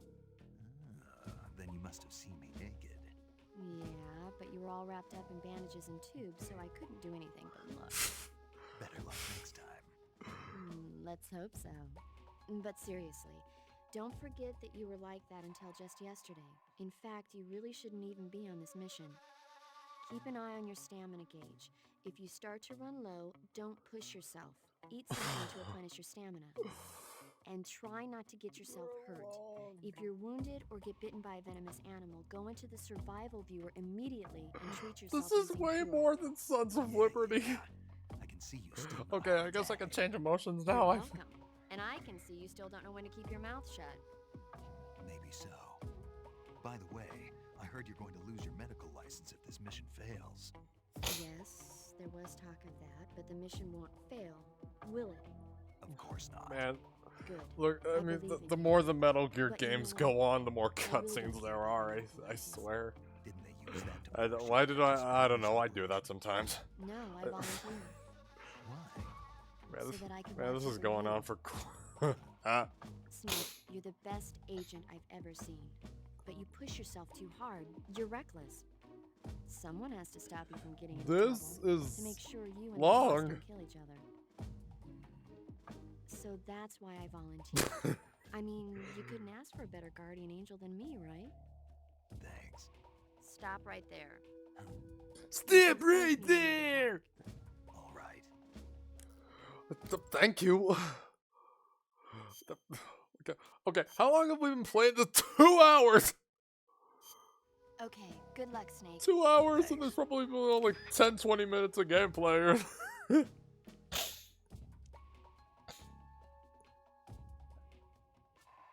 Then you must have seen me naked. Yeah, but you were all wrapped up in bandages and tubes, so I couldn't do anything but look. Better luck next time. Let's hope so. But seriously, don't forget that you were like that until just yesterday. In fact, you really shouldn't even be on this mission. Keep an eye on your stamina gauge. If you start to run low, don't push yourself. Eat something to replenish your stamina. And try not to get yourself hurt. If you're wounded or get bitten by a venomous animal, go into the survival viewer immediately and treat yourself. This is way more than Sons of Liberty. I can see you still. Okay, I guess I can change emotions now. You're welcome. And I can see you still don't know when to keep your mouth shut. Maybe so. By the way, I heard you're going to lose your medical license if this mission fails. Yes, there was talk of that, but the mission won't fail, will it? Of course not. Man, Good. look, I mean, believe in the you. more the Metal Gear But you know games what? go on, the more I will cutscenes go there through are. it. I swear. Didn't they use that to I don't, why did I don't know. I do that sometimes. No, I volunteer. Man, this, So that I can man, watch this is over going you. on for. Snake, you're the best agent I've ever seen. But you push yourself too hard. You're reckless. Someone has to stop you from getting into This trouble is to make sure you and long. the boss don't kill each other. So that's why I volunteered. I mean, you couldn't ask for a better guardian angel than me, right? Thanks. Stop right there. Step right there! All right. Thank you. Okay, how long have we been playing this? 2 hours! Okay, good luck, Snake. 2 hours, and there's probably been like 10-20 minutes of gameplay.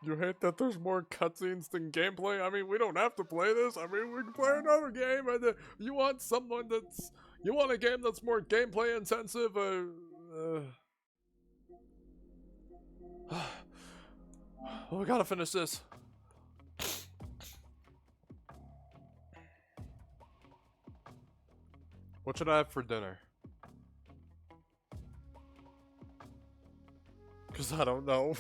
You hate that there's more cutscenes than gameplay? I mean, we don't have to play this. I mean, we can play another game. And you want someone that's... You want a game that's more gameplay intensive? Oh, we gotta finish this. What should I have for dinner? Because I don't know.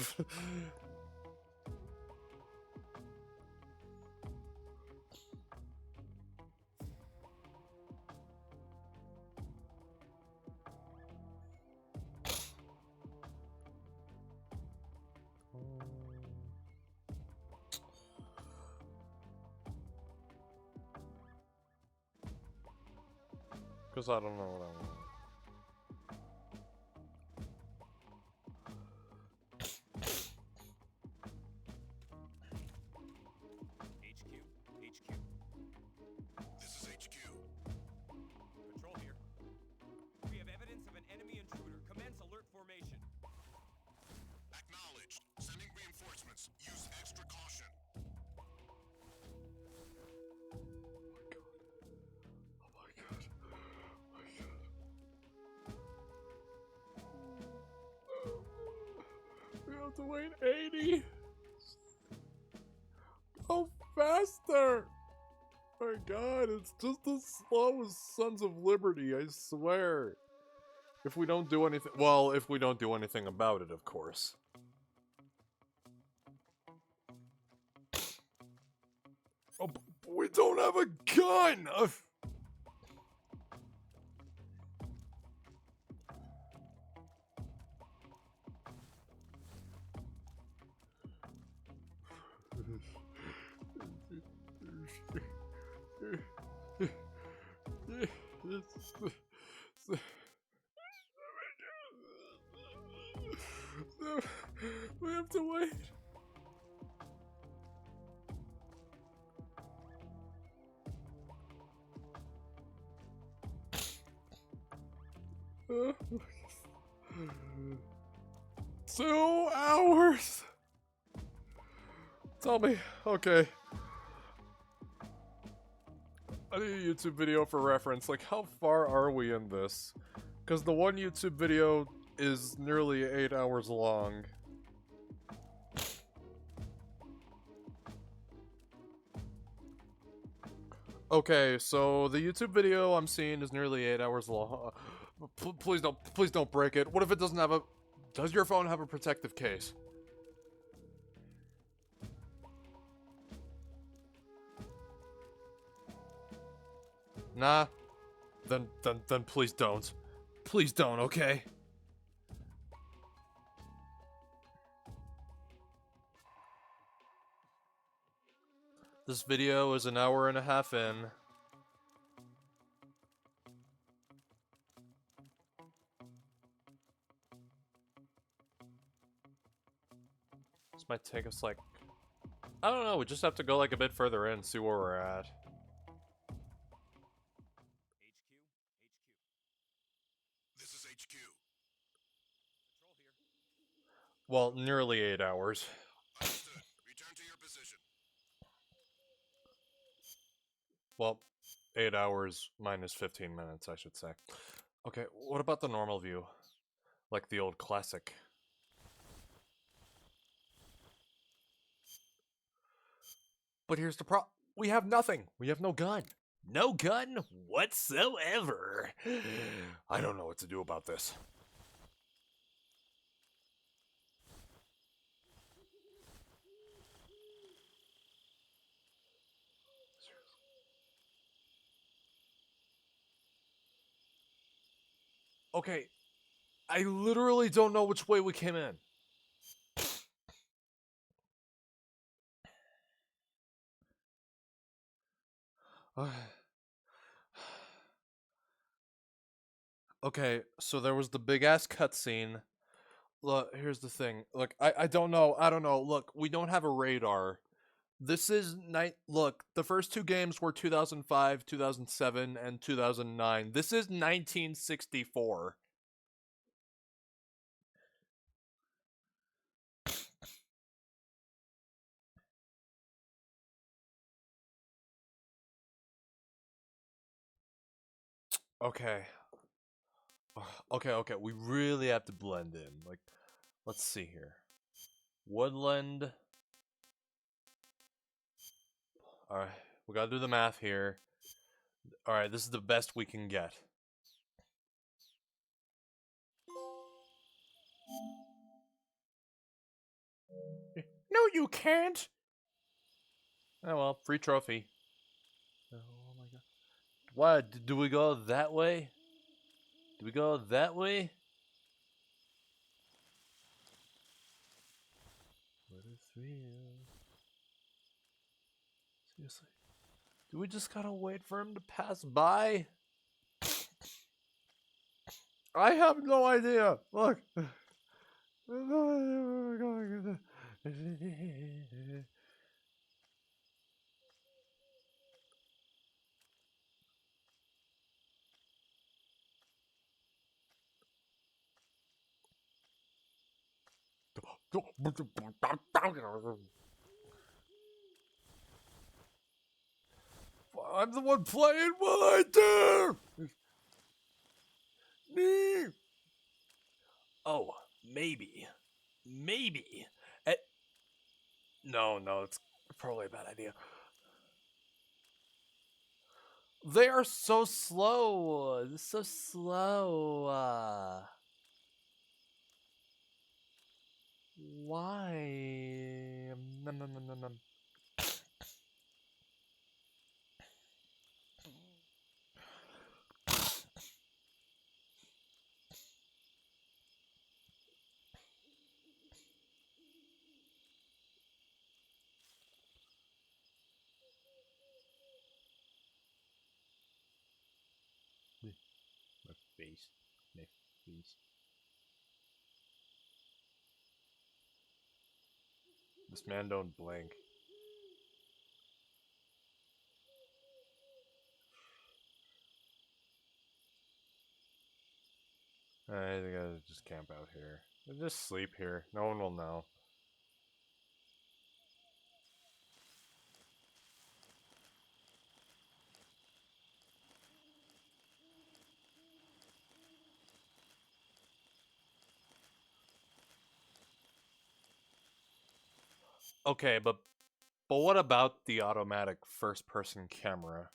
Because I don't know what I want. HQ. This is HQ. Control here. We have evidence of an enemy intruder. Commence alert formation. Acknowledged. Sending reinforcements. Use extra caution. We have to wait 80. Go faster. My God, it's just as slow as Sons of Liberty, I swear. If we don't do anything, well, if we don't do anything about it, of course. Oh, but we don't have a gun! We have to wait. Uh, 2 hours. Tell me, okay. I need a YouTube video for reference. Like, how far are we in this? Because the one YouTube video is nearly 8 hours long. Okay, so the YouTube video I'm seeing is nearly 8 hours long. Please don't break it. What if it doesn't have a... Does your phone have a protective case? Nah. Then please don't. Please don't, okay? This video is 1.5 hours in. This might take us like... I don't know, we just have to go like a bit further in, see where we're at. This is HQ. Control here. Well, nearly 8 hours. Understood. Return to your position. Well, 8 hours minus 15 minutes, I should say. Okay, what about the normal view? Like the old classic. But here's the we have nothing. We have no gun. No gun whatsoever. I don't know what to do about this. Okay, I literally don't know which way we came in. Okay, so there was the big ass cutscene. Look, here's the thing. Look, I don't know. I don't know. Look, we don't have a radar. This is Look, the first two games were 2005, 2007, and 2009. This is 1964. Okay. Okay. We really have to blend in. Like, let's see here. Woodland. Alright, we gotta do the math here. Alright, this is the best we can get. No, you can't! Oh well, free trophy. Oh my god. What? Do we go that way? Do we go that way? What is real? Seriously. Do we just gotta wait for him to pass by? I have no idea. Look. I'm the one playing. What I do? Me. Oh, maybe. No, it's probably a bad idea. They are so slow. They're so slow. Why? Nom. My face. My face. This man don't blink. I think I just camp out here. Just sleep here. No one will know. Okay, but what about the automatic first-person camera?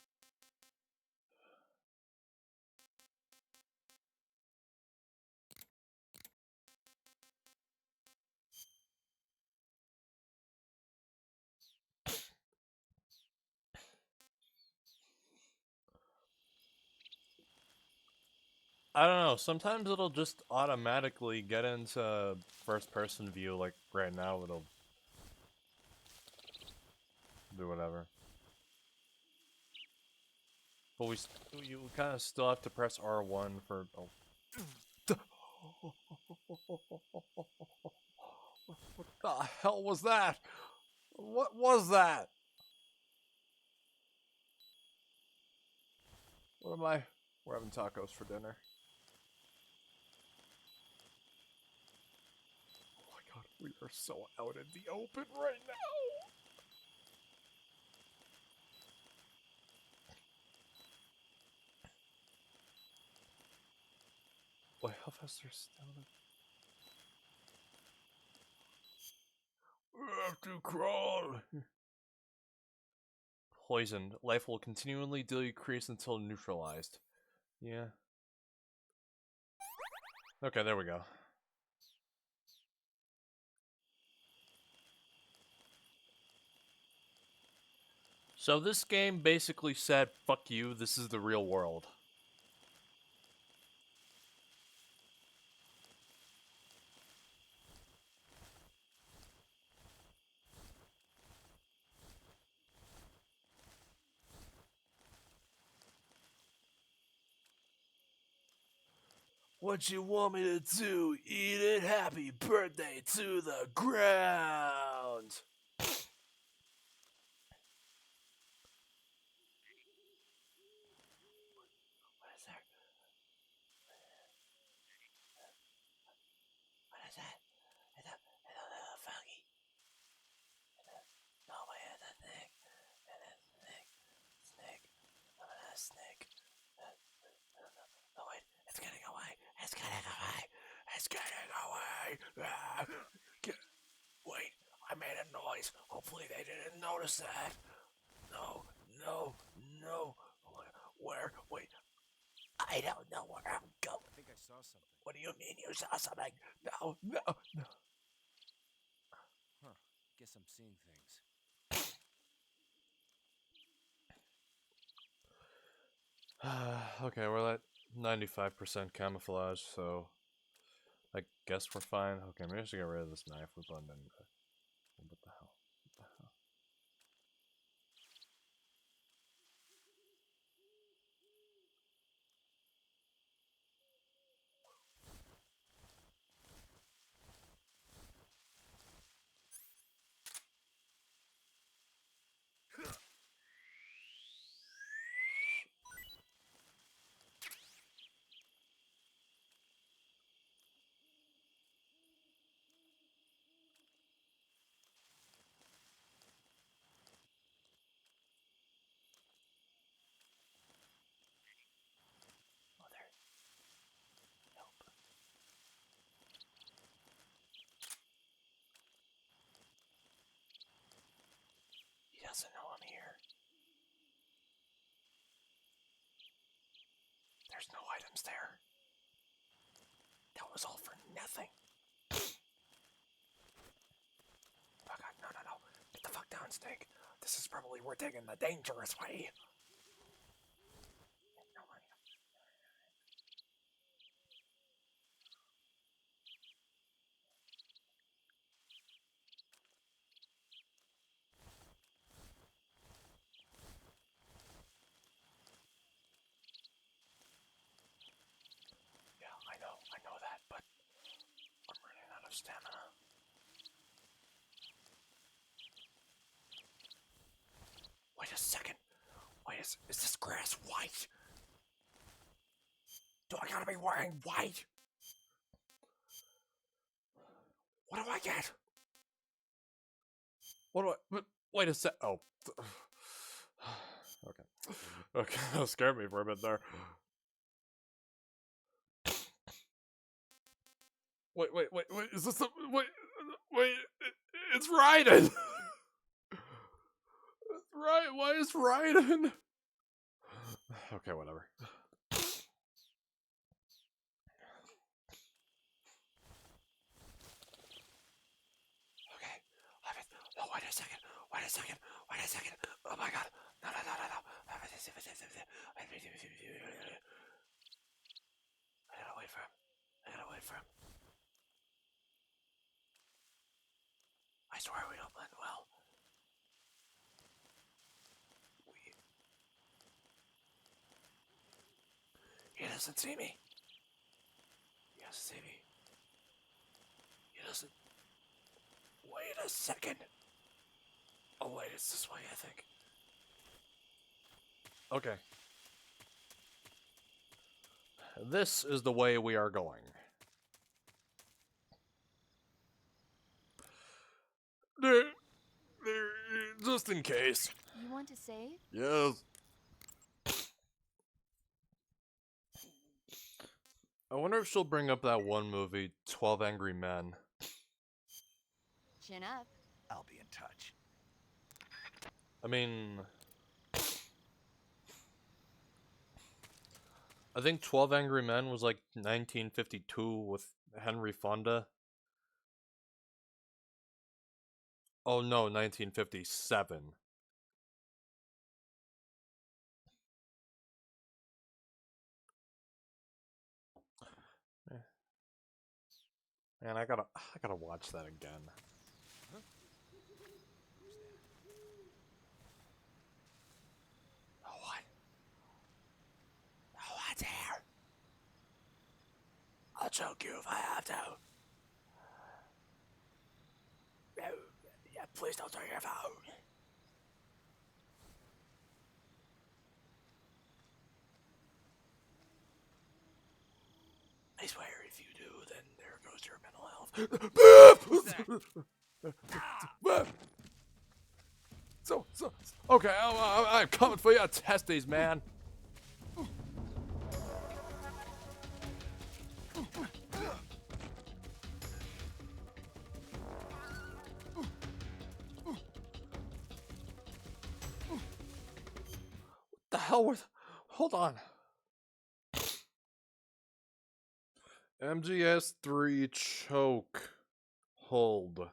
I don't know. Sometimes it'll just automatically get into first-person view. Like right now, it'll do whatever. But you kind of still have to press R1 for. Oh. What the hell was that? What was that? What am I? We're having tacos for dinner. Oh my god, we are so out in the open right now. Wait, how fast are stamina? We have to crawl. Poisoned. Life will continually decrease until neutralized. Yeah. Okay, there we go. So this game basically said, fuck you, this is the real world. What you want me to do? Eat it. Happy birthday to the ground. What is that? What is that? It's a little foggy. No, wait, it's a snake. It's a snake. Snake. I'm a snake. No, wait, it's getting away. It's getting away. It's getting away. Wait, I made a noise. Hopefully they didn't notice that. No, no, no. Where? Wait. I don't know where I'm going. I think I saw something. What do you mean you saw something? No, no, no. Huh. Guess I'm seeing things. Okay, we're at 95% camouflage, so I guess we're fine. Okay, maybe I should get rid of this knife with London. What the hell? What the hell? He doesn't know I'm here. There's no items there. That was all for nothing. Oh god, no, no, no. Get the fuck down, Snake. This is probably we're taking the dangerous way. Yeah, I know that, but I'm running out of stamina. Wait a second. Wait, is this grass white? Do I gotta be wearing white? What do I get? What do I... Wait a sec... Oh. Okay. Okay, that scared me for a bit there. Wait, is this the... Wait, it's Raiden! Right, why is Raiden? Okay, whatever. Okay, no, wait a second. Oh my god. No. I gotta wait for him. I swear we don't blend well. He doesn't see me. He doesn't. Wait a second. Oh wait, it's this way, I think. Okay. This is the way we are going. Just in case. You want to save? Yes. I wonder if she'll bring up that one movie, 12 Angry Men. Chin up. I'll be in touch. I mean, I think 12 Angry Men was like 1952 with Henry Fonda. Oh no, 1957. Man, I gotta watch that again. Huh? Oh, what? Oh, what's here? I'll choke you if I have to. Yeah, please don't turn your phone. I swear, if you do, then there goes your mental health. So, okay, I'm coming for your testes, man. What the hell was? Hold on. MGS3 choke hold.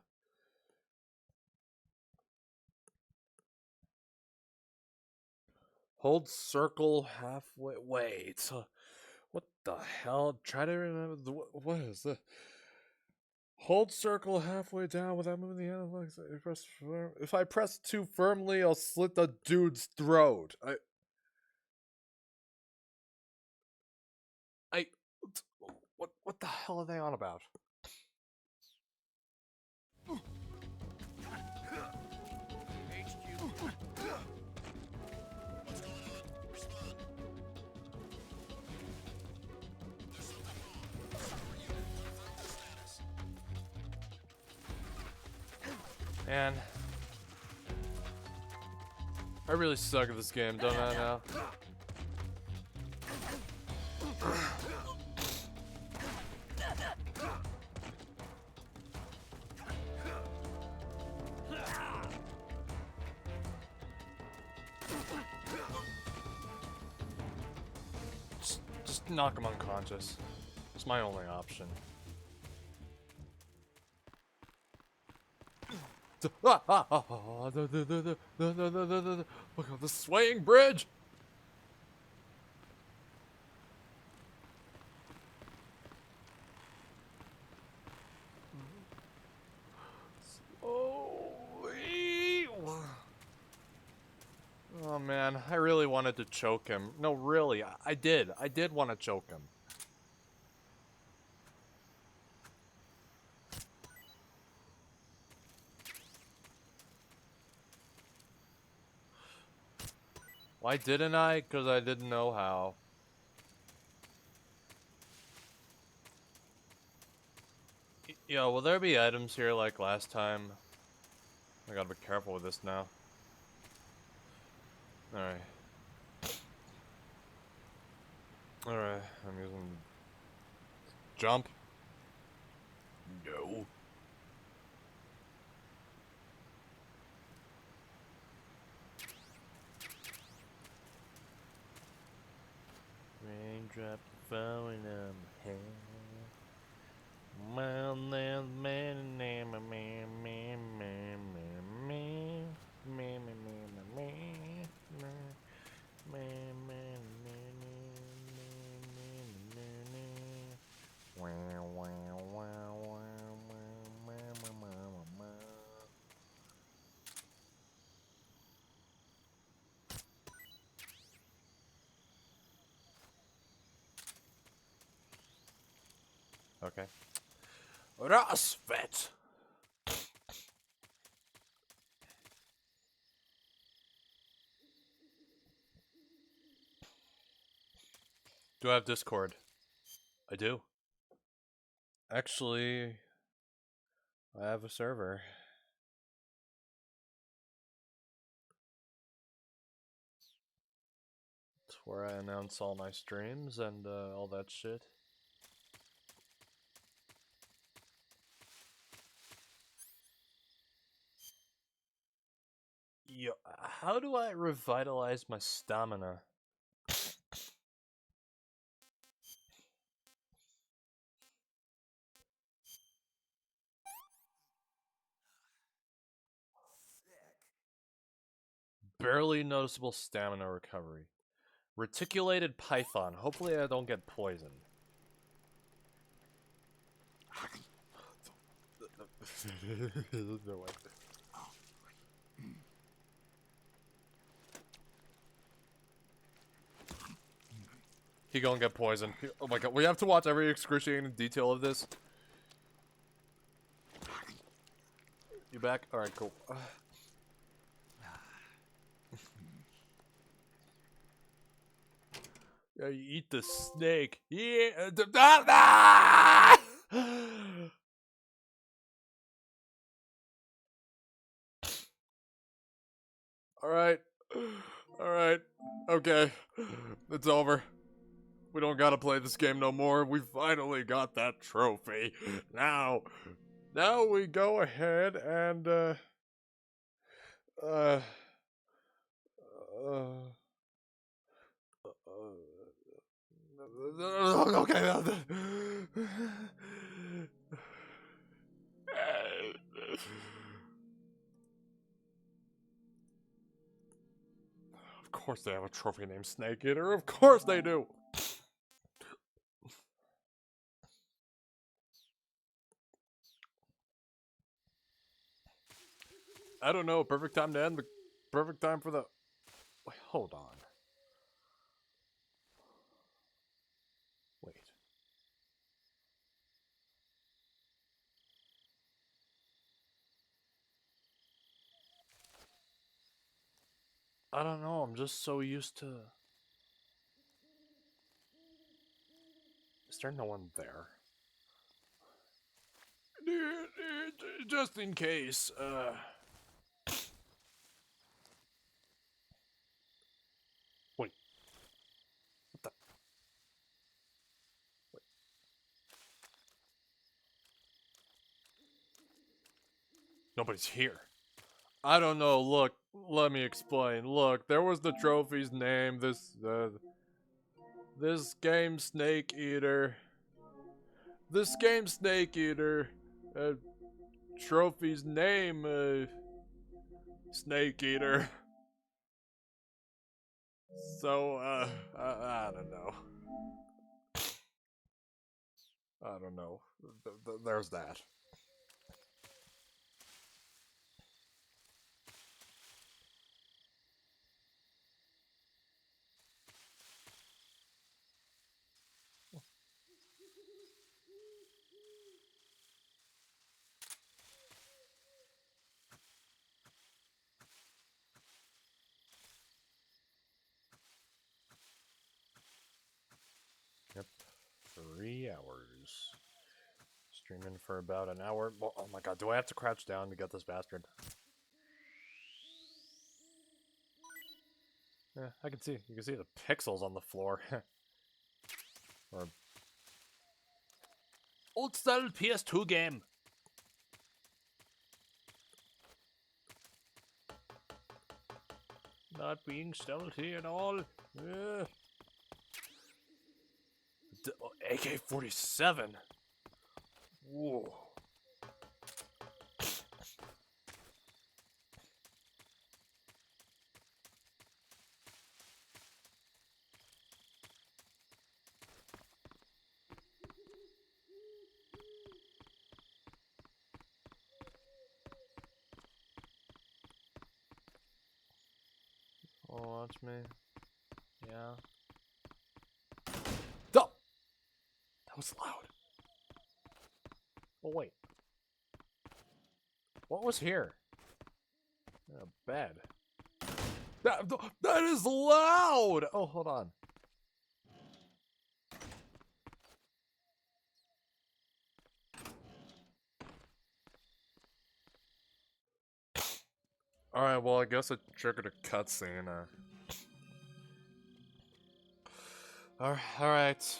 Hold circle halfway. Wait. What the hell? Try to remember. What is this? Hold circle halfway down without moving the hand. If I press too firmly, I'll slit the dude's throat. What the hell are they on about? Man, I really suck at this game, don't I now? Just knock him unconscious. It's my only option. Look at the swaying bridge! Oh man, I really wanted to choke him. No, really, I did. I did want to choke him. Why didn't I? Because I didn't know how. Yo, will there be items here like last time? I gotta be careful with this now. Alright. Alright, I'm using... Jump? No. Raindrop falling on my head. Man, there's man, man, man, man, man, man, man, man, okay. Rasvet. Do I have Discord? I do. Actually, I have a server. It's where I announce all my streams and all that shit. How do I revitalize my stamina? Barely noticeable stamina recovery. Reticulated python. Hopefully I don't get poisoned. No way. He gonna get poisoned. Oh my god, we have to watch every excruciating detail of this. You back? Alright, cool. Yeah, you eat the snake. Yeah. Alright. Alright. Okay. It's over. We don't gotta play this game no more. We finally got that trophy. Now we go ahead and, okay. Of course they have a trophy named Snake Eater. Of course they do. I don't know. Perfect time to end. The perfect time for the. Wait, hold on. Wait. I don't know. I'm just so used to. Is there no one there? Just in case. Wait. What the? Wait. Nobody's here. I don't know. Look, let me explain. Look, there was the trophy's name. This game Snake Eater. This game Snake Eater. Trophy's name. Snake Eater. So, I don't know. I don't know. There's that. Yep. 3 hours. Streaming for about an hour. Oh my god, do I have to crouch down to get this bastard? Yeah, I can see. You can see the pixels on the floor. Or old style PS2 game. Not being stealthy at all. AK-47. Whoa. Oh, watch me. Yeah. Oh! That was loud. Oh, wait. What was here? A bed. That is loud! Oh, hold on. Alright, well, I guess it triggered a cutscene. Alright.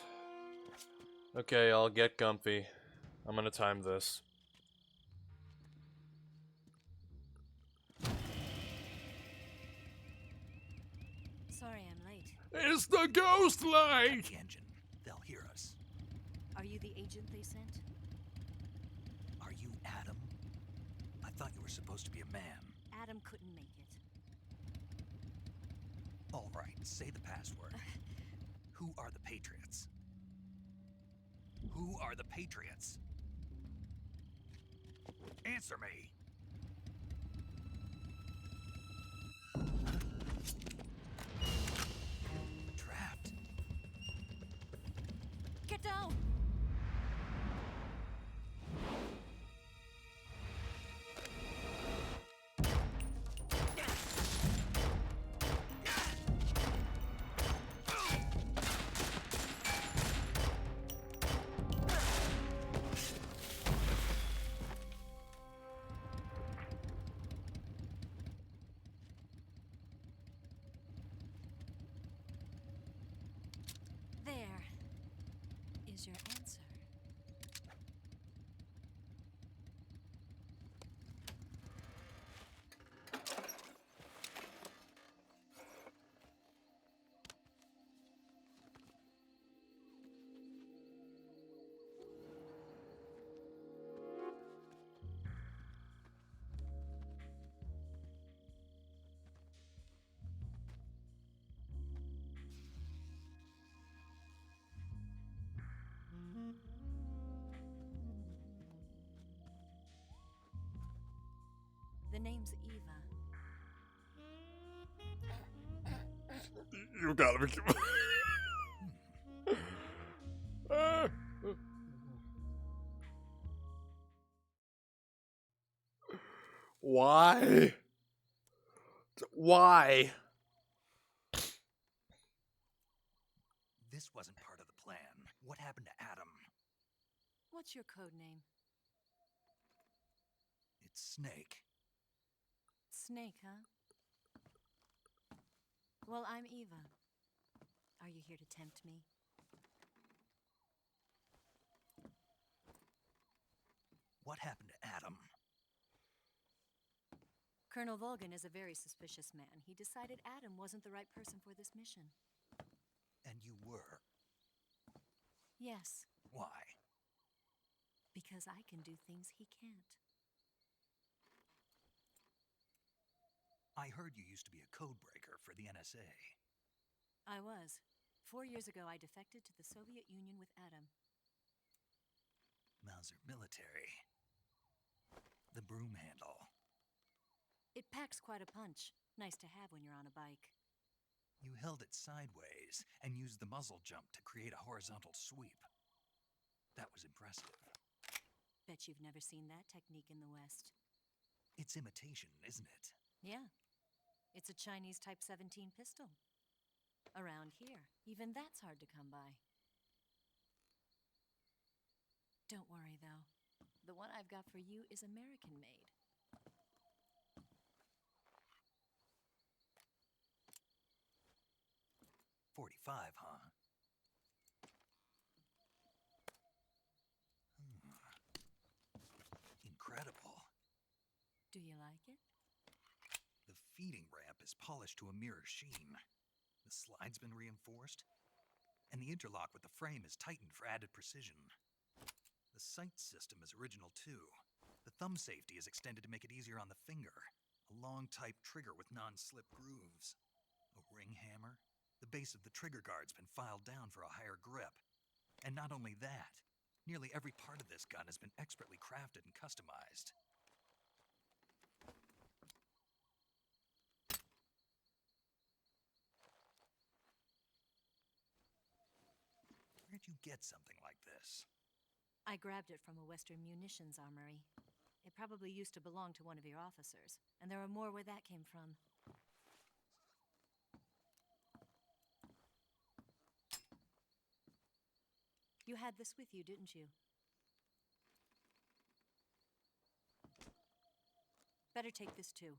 Okay, I'll get comfy. I'm gonna time this. It's the ghost light! The engine. They'll hear us. Are you the agent they sent? Are you Adam? I thought you were supposed to be a man. Adam couldn't make it. All right, say the password. Who are the Patriots? Who are the Patriots? Answer me! Trapped. Get down! There is your answer. The name's Eva. You gotta be. Why? Why? This wasn't part of the plan. What happened to Adam? What's your code name? It's Snake. Snake, huh? Well, I'm Eva. Are you here to tempt me? What happened to Adam? Colonel Volgan is a very suspicious man. He decided Adam wasn't the right person for this mission. And you were. Yes, Why? because I can do things he can't. I heard you used to be a code breaker for the NSA. I was. 4 years ago, I defected to the Soviet Union with Adam. Mauser military. The broom handle. It packs quite a punch. Nice to have when you're on a bike. You held it sideways and used the muzzle jump to create a horizontal sweep. That was impressive. Bet you've never seen that technique in the West. It's imitation, isn't it? Yeah. It's a Chinese Type 17 pistol. Around here, even that's hard to come by. Don't worry, though. The one I've got for you is American-made. .45, huh? Incredible. Do you like it? The feeding ramp is polished to a mirror sheen. The slide's been reinforced, and the interlock with the frame is tightened for added precision. The sight system is original too. The thumb safety is extended to make it easier on the finger. A long type trigger with non-slip grooves. A ring hammer. The base of the trigger guard's been filed down for a higher grip. And not only that, nearly every part of this gun has been expertly crafted and customized. Where'd you get something like this? I grabbed it from a Western munitions armory. It probably used to belong to one of your officers, and there are more where that came from. You had this with you, didn't you? Better take this too.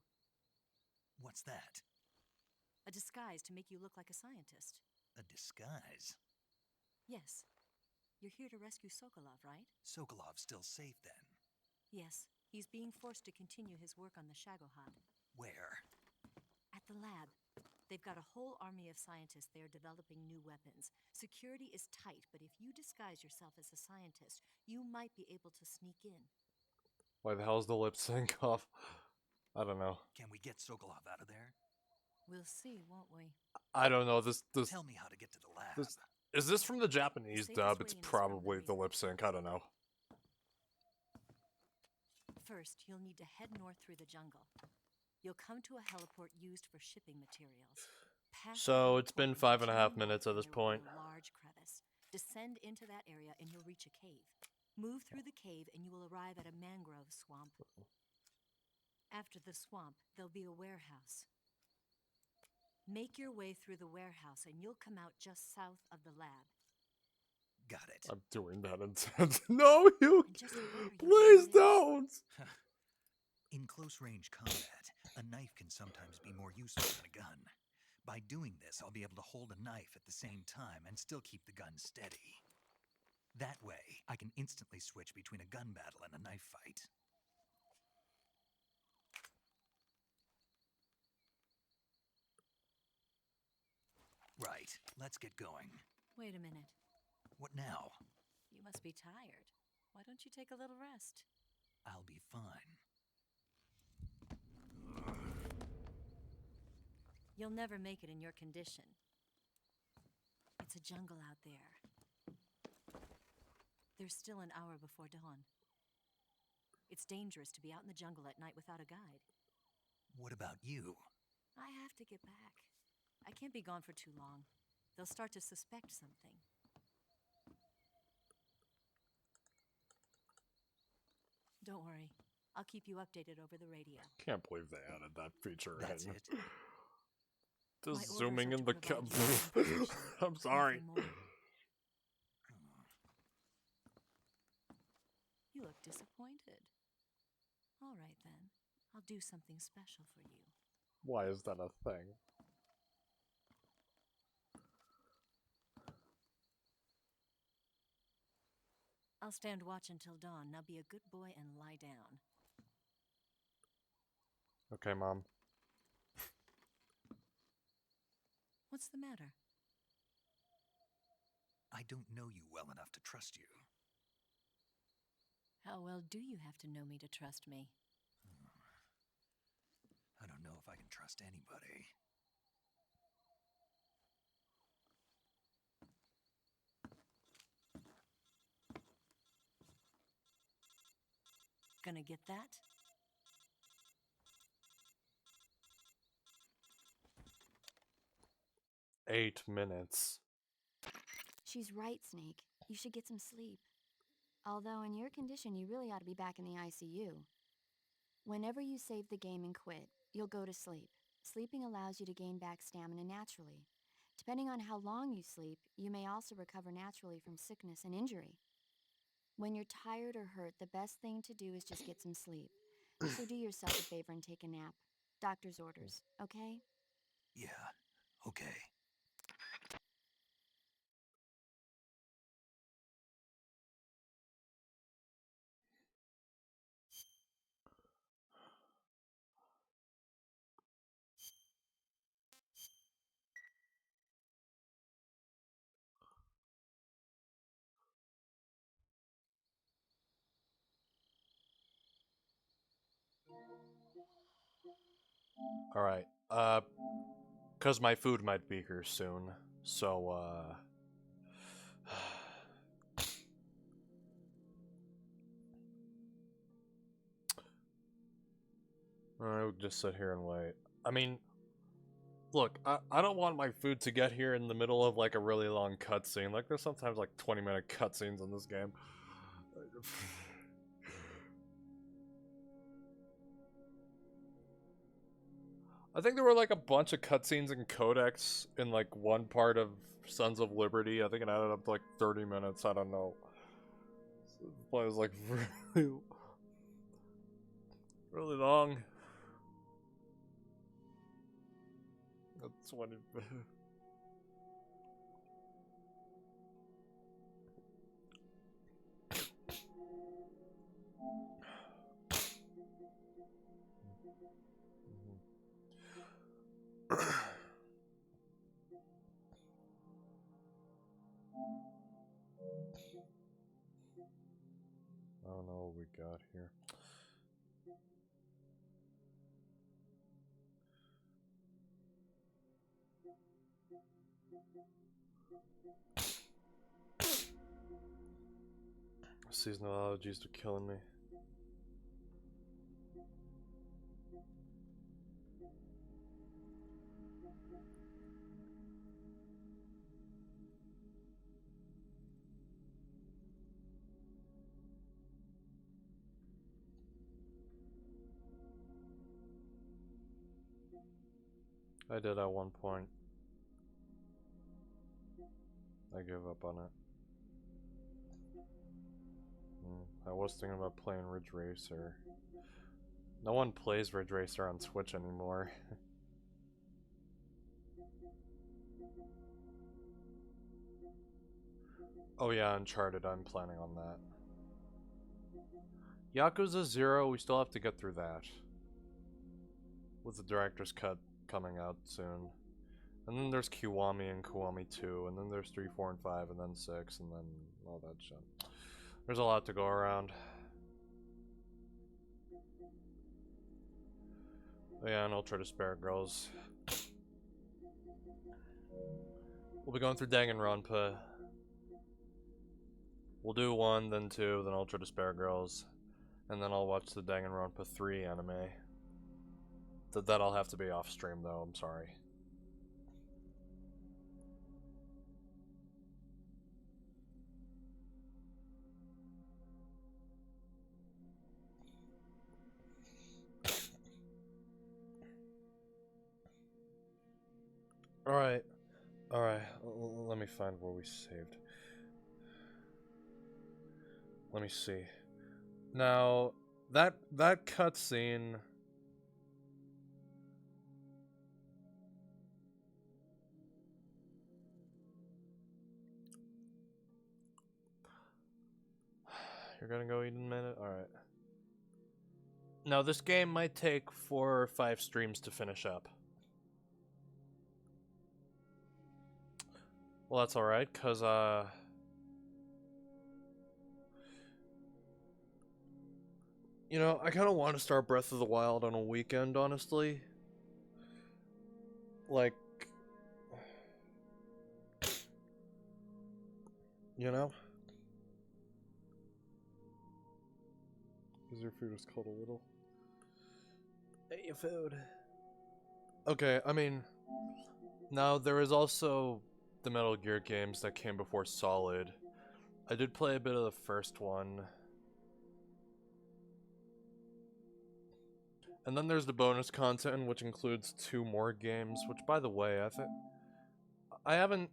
What's that? A disguise to make you look like a scientist. A disguise? Yes. You're here to rescue Sokolov, right? Sokolov's still safe then? Yes. He's being forced to continue his work on the Shagohod. Where? At the lab. They've got a whole army of scientists there developing new weapons. Security is tight, but if you disguise yourself as a scientist, you might be able to sneak in. Why the hell is the lip sync off? I don't know. Can we get Sokolov out of there? We'll see, won't we? I don't know. This Tell me how to get to the lab. Is this from the Japanese Safest dub? way It's in is from the probably the lip sync. I don't know. First, you'll need to head north through the jungle. You'll come to a heliport used for shipping materials. Pass So the it's been heliport 5.5 and turn minutes at north this and there will point. be a large crevice. Descend into that area and you'll reach a cave. Move through the cave and you will arrive at a mangrove swamp. After the swamp, there'll be a warehouse. Make your way through the warehouse and you'll come out just south of the lab. Got it. I'm doing that instead. No, you. And just remember, Please don't. In close-range combat, a knife can sometimes be more useful than a gun. By doing this, I'll be able to hold a knife at the same time and still keep the gun steady. That way, I can instantly switch between a gun battle and a knife fight. Right, let's get going. Wait a minute. What now? You must be tired. Why don't you take a little rest? I'll be fine. You'll never make it in your condition. It's a jungle out there. There's still an hour before dawn. It's dangerous to be out in the jungle at night without a guide. What about you? I have to get back. I can't be gone for too long. They'll start to suspect something. Don't worry. I'll keep you updated over the radio. Can't believe they added that feature That's in. it. Just My zooming orders in are the to provide you with information, I'm sorry. nothing more. You look disappointed. All right then. I'll do something special for you. Why is that a thing? I'll stand watch until dawn. Now be a good boy and lie down. Okay, Mom. What's the matter? I don't know you well enough to trust you. How well do you have to know me to trust me? I don't know if I can trust anybody. Gonna get that? Eight minutes. She's right, Snake. You should get some sleep. Although in your condition, you really ought to be back in the ICU. Whenever you save the game and quit, you'll go to sleep. Sleeping allows you to gain back stamina naturally. Depending on how long you sleep, you may also recover naturally from sickness and injury. When you're tired or hurt, the best thing to do is just get some sleep. So do yourself a favor and take a nap. Doctor's orders, okay? Yeah, okay. Alright, cause my food might be here soon, so, Alright, we'll just sit here and wait. I mean, look, I don't want my food to get here in the middle of, like, a really long cutscene. Like, there's sometimes, like, 20-minute cutscenes in this game. I think there were like a bunch of cutscenes in Codex in like one part of Sons of Liberty. I think it added up to like 30 minutes. I don't know. So it was like really, really long. That's 20. don't know what we got here. Seasonal allergies are killing me. I did at one point. I gave up on it. I was thinking about playing Ridge Racer. No one plays Ridge Racer on Switch anymore. Oh yeah, Uncharted, I'm planning on that. Yakuza 0, we still have to get through that. With the director's cut coming out soon. And then there's Kiwami and Kiwami 2, and then there's 3, 4, and 5, and then 6, and then all that shit. There's a lot to go around. Oh yeah, and Ultra Despair Girls. We'll be going through Danganronpa. We'll do 1, then 2, then Ultra Despair Girls. And then I'll watch the Danganronpa 3 anime. That'll have to be off stream though, I'm sorry. Alright. Alright. Let me find where we saved. Let me see. Now, that cutscene... You're gonna go eat in a minute? Alright. Now, this game might take 4 or 5 streams to finish up. Well, that's alright, because, you know, I kind of want to start Breath of the Wild on a weekend, honestly. Like... You know? Because your food is cold a little. Eat your food. Okay, I mean... Now, there is also the Metal Gear games that came before Solid. I did play a bit of the first one. And then there's the bonus content, which includes 2 more games, which, by the way, I haven't...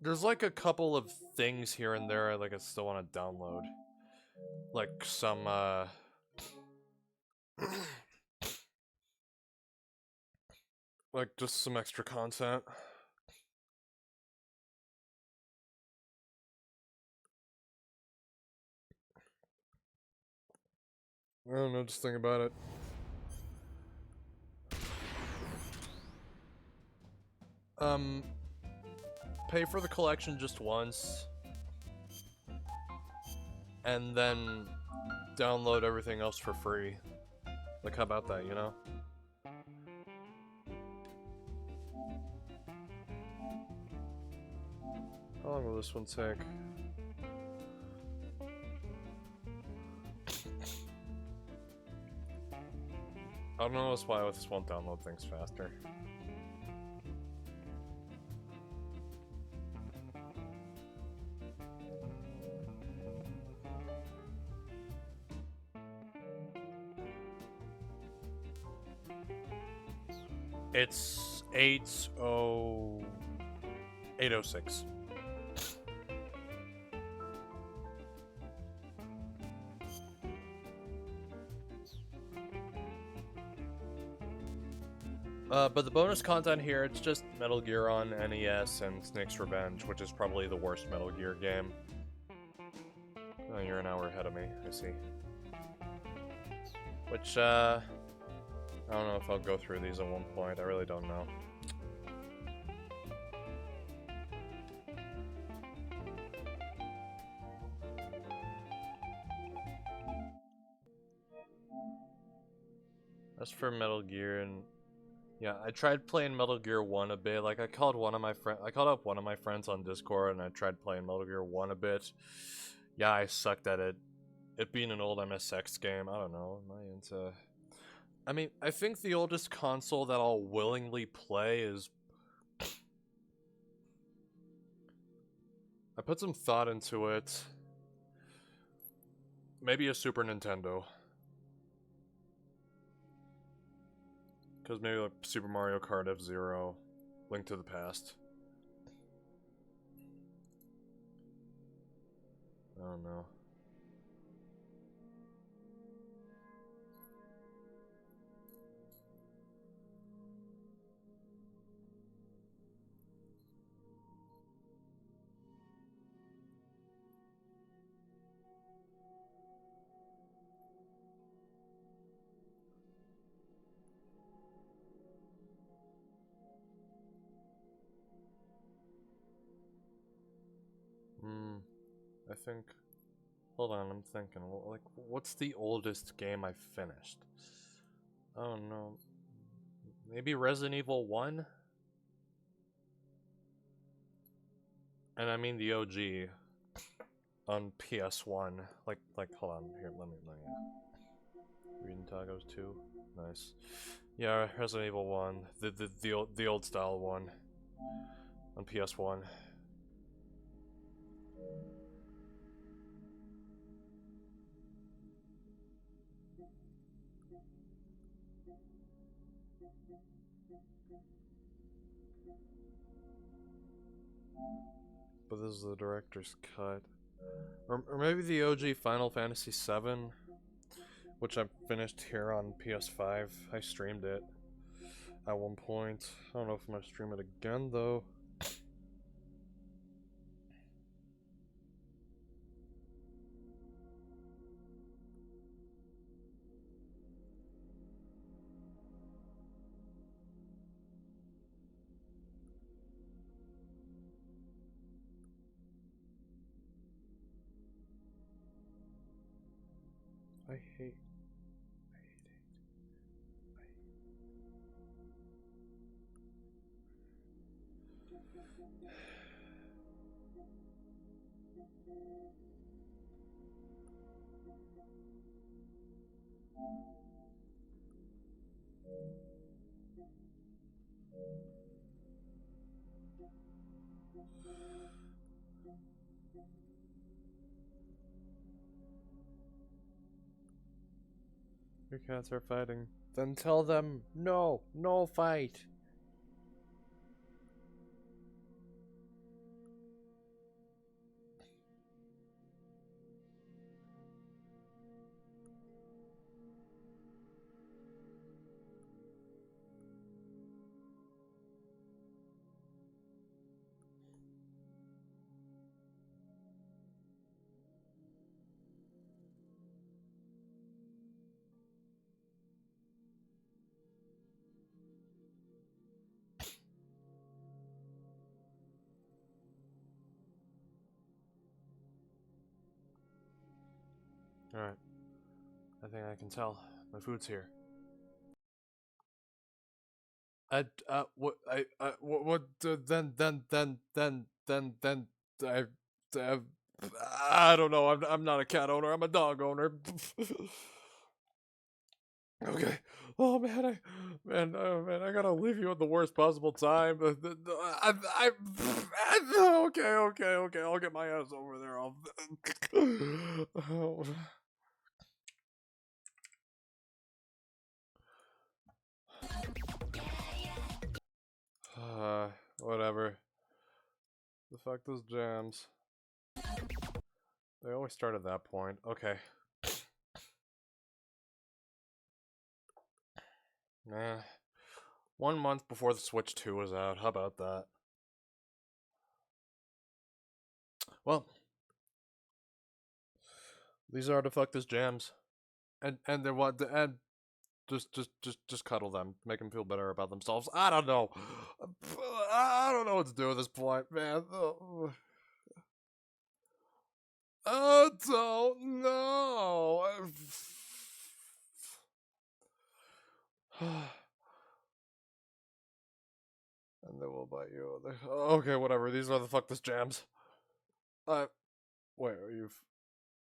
There's like a couple of things here and there I still want to download. Like some, like just some extra content. I don't know, just think about it. Pay for the collection just once. And then download everything else for free. Like, how about that, you know? How long will this one take? I don't know why this won't download things faster. It's 8:06. But the bonus content here, it's just Metal Gear on NES and Snake's Revenge, which is probably the worst Metal Gear game. Oh, you're an hour ahead of me, I see. Which, I don't know if I'll go through these at one point, I really don't know. As for Metal Gear, and yeah, I tried playing Metal Gear 1 a bit. Like I called up one of my friends on Discord and I tried playing Metal Gear 1 a bit. Yeah, I sucked at it. It being an old MSX game, I don't know, am I into... I mean, I think the oldest console that I'll willingly play is... I put some thought into it. Maybe a Super Nintendo. Because maybe like Super Mario Kart F-Zero, Link to the Past. I don't know. I think... Hold on, I'm thinking. Like, what's the oldest game I finished? I don't know. Maybe Resident Evil 1? And I mean the OG on PS1. Like, hold on, here, let me. Reading Tacos 2, nice. Yeah, Resident Evil 1, the old style one on PS1. But this is the director's cut. Or maybe the OG Final Fantasy VII, which I finished here on PS5. I streamed it at one point. I don't know if I'm gonna stream it again though. I hate it. Your cats are fighting. Then tell them, no, no fight. Alright. I think I can tell. My food's here. I don't know. I'm not a cat owner. I'm a dog owner. Okay. Oh man, I gotta leave you at the worst possible time. Okay. I'll get my ass over there. Whatever. The fuck those jams. They always start at that point. Okay. Nah. 1 month before the Switch 2 was out. How about that? Well, these are the fuck this jams. And they're what and just cuddle them. Make them feel better about themselves. I don't know. I don't know what to do at this point, man. I don't know. about you. Okay, whatever. These are the fuck this jams. Wait, are you?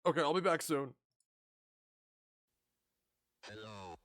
Okay, I'll be back soon. Hello.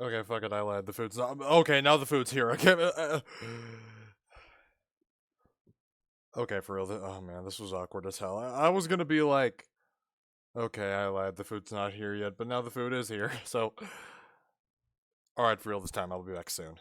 Okay, fuck it, I lied. The food's not. Okay, now the food's here. Okay, okay, for real. Oh man, this was awkward as hell. I was gonna be like, okay, I lied. The food's not here yet, but now the food is here. So, alright, for real this time. I'll be back soon.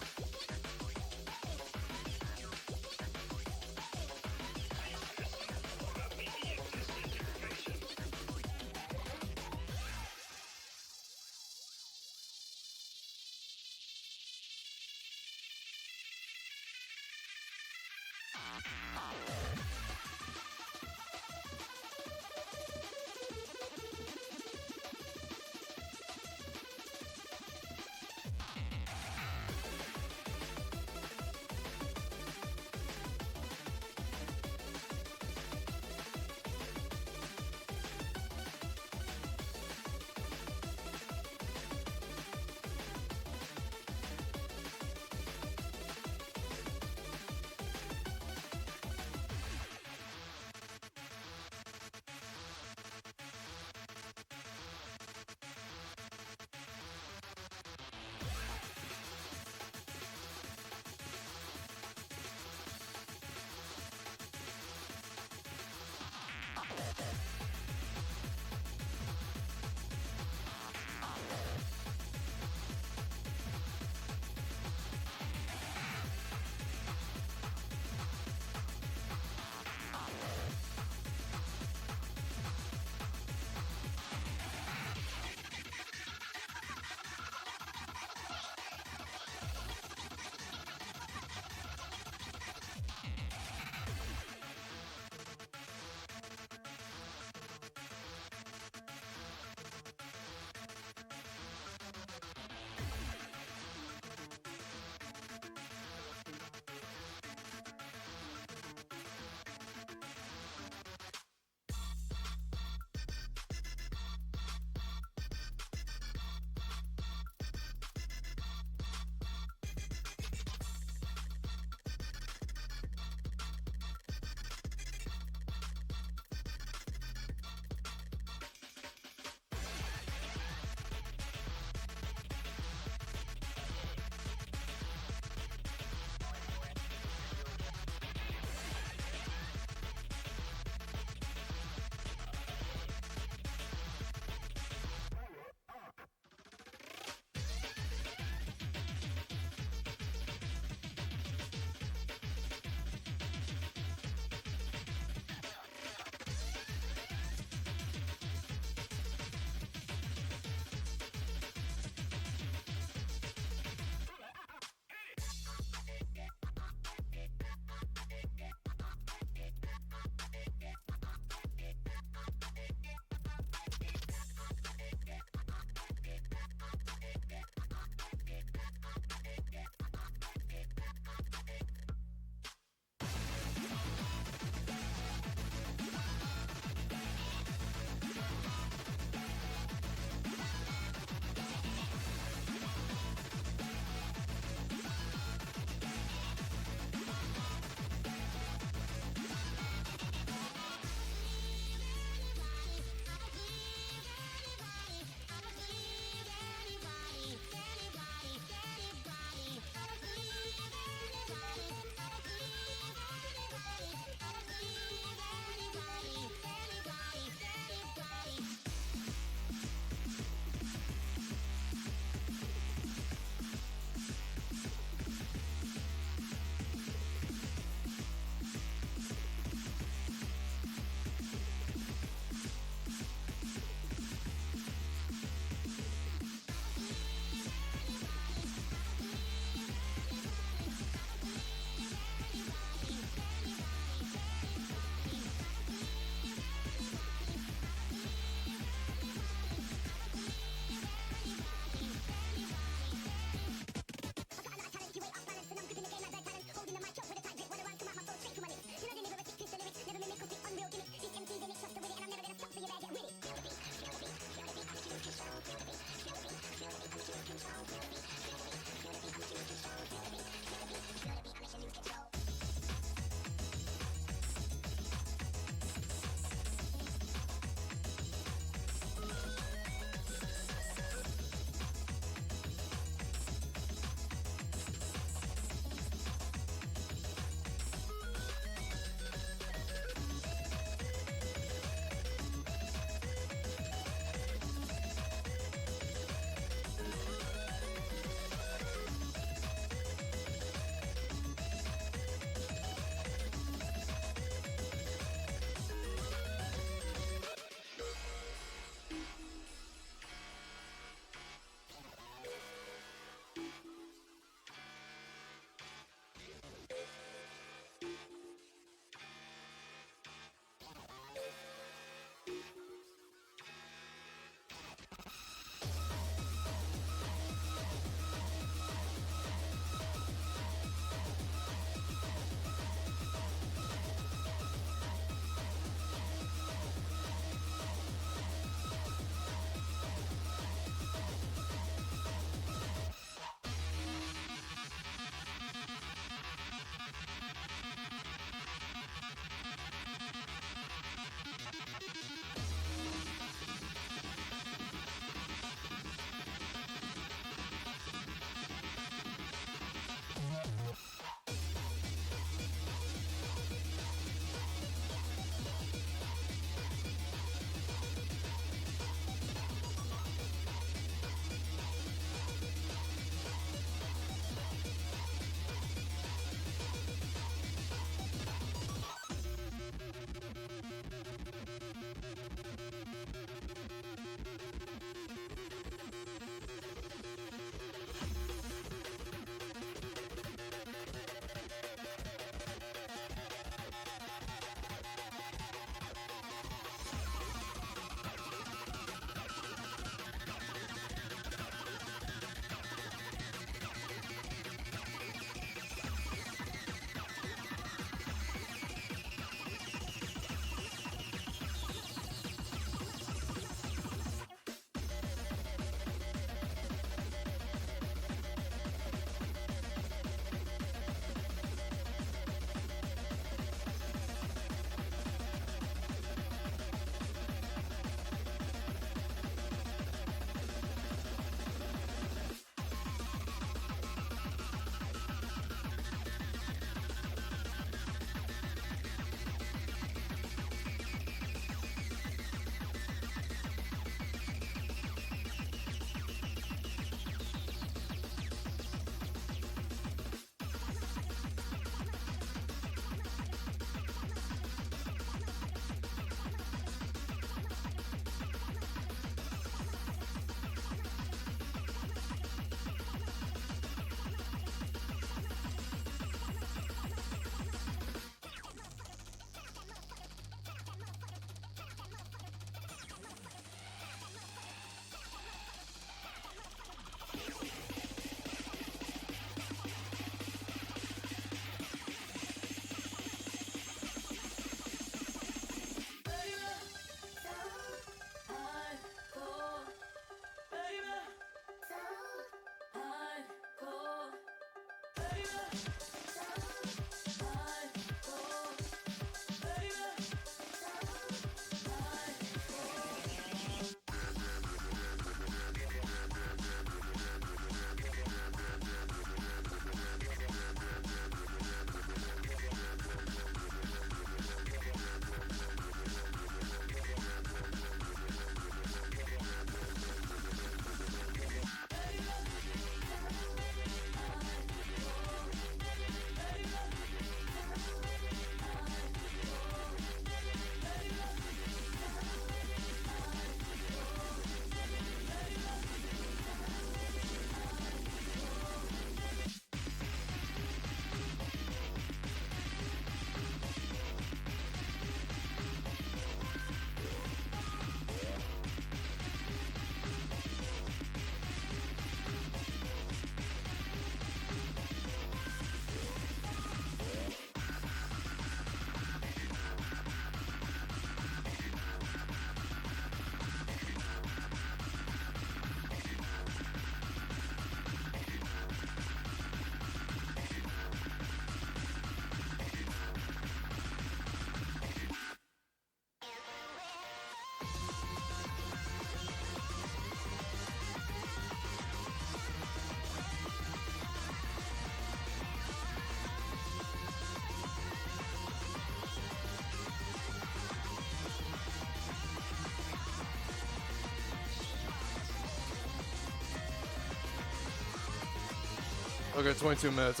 Okay, 22 minutes.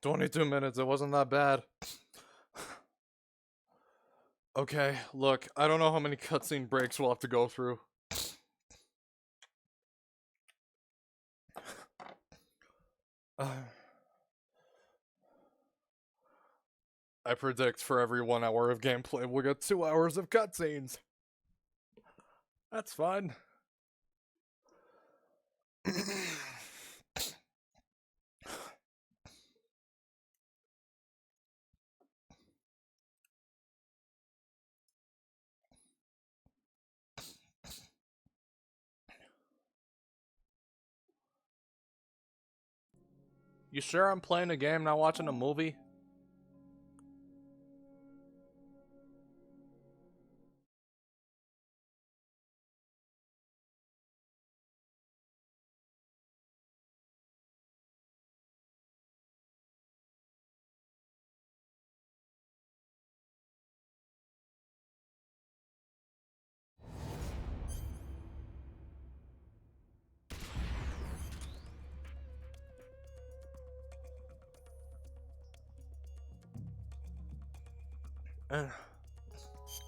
22 minutes. It wasn't that bad. Okay, look, I don't know how many cutscene breaks we'll have to go through. I predict for every 1 hour of gameplay, we'll get 2 hours of cutscenes. That's fine. You sure I'm playing a game, not watching a movie?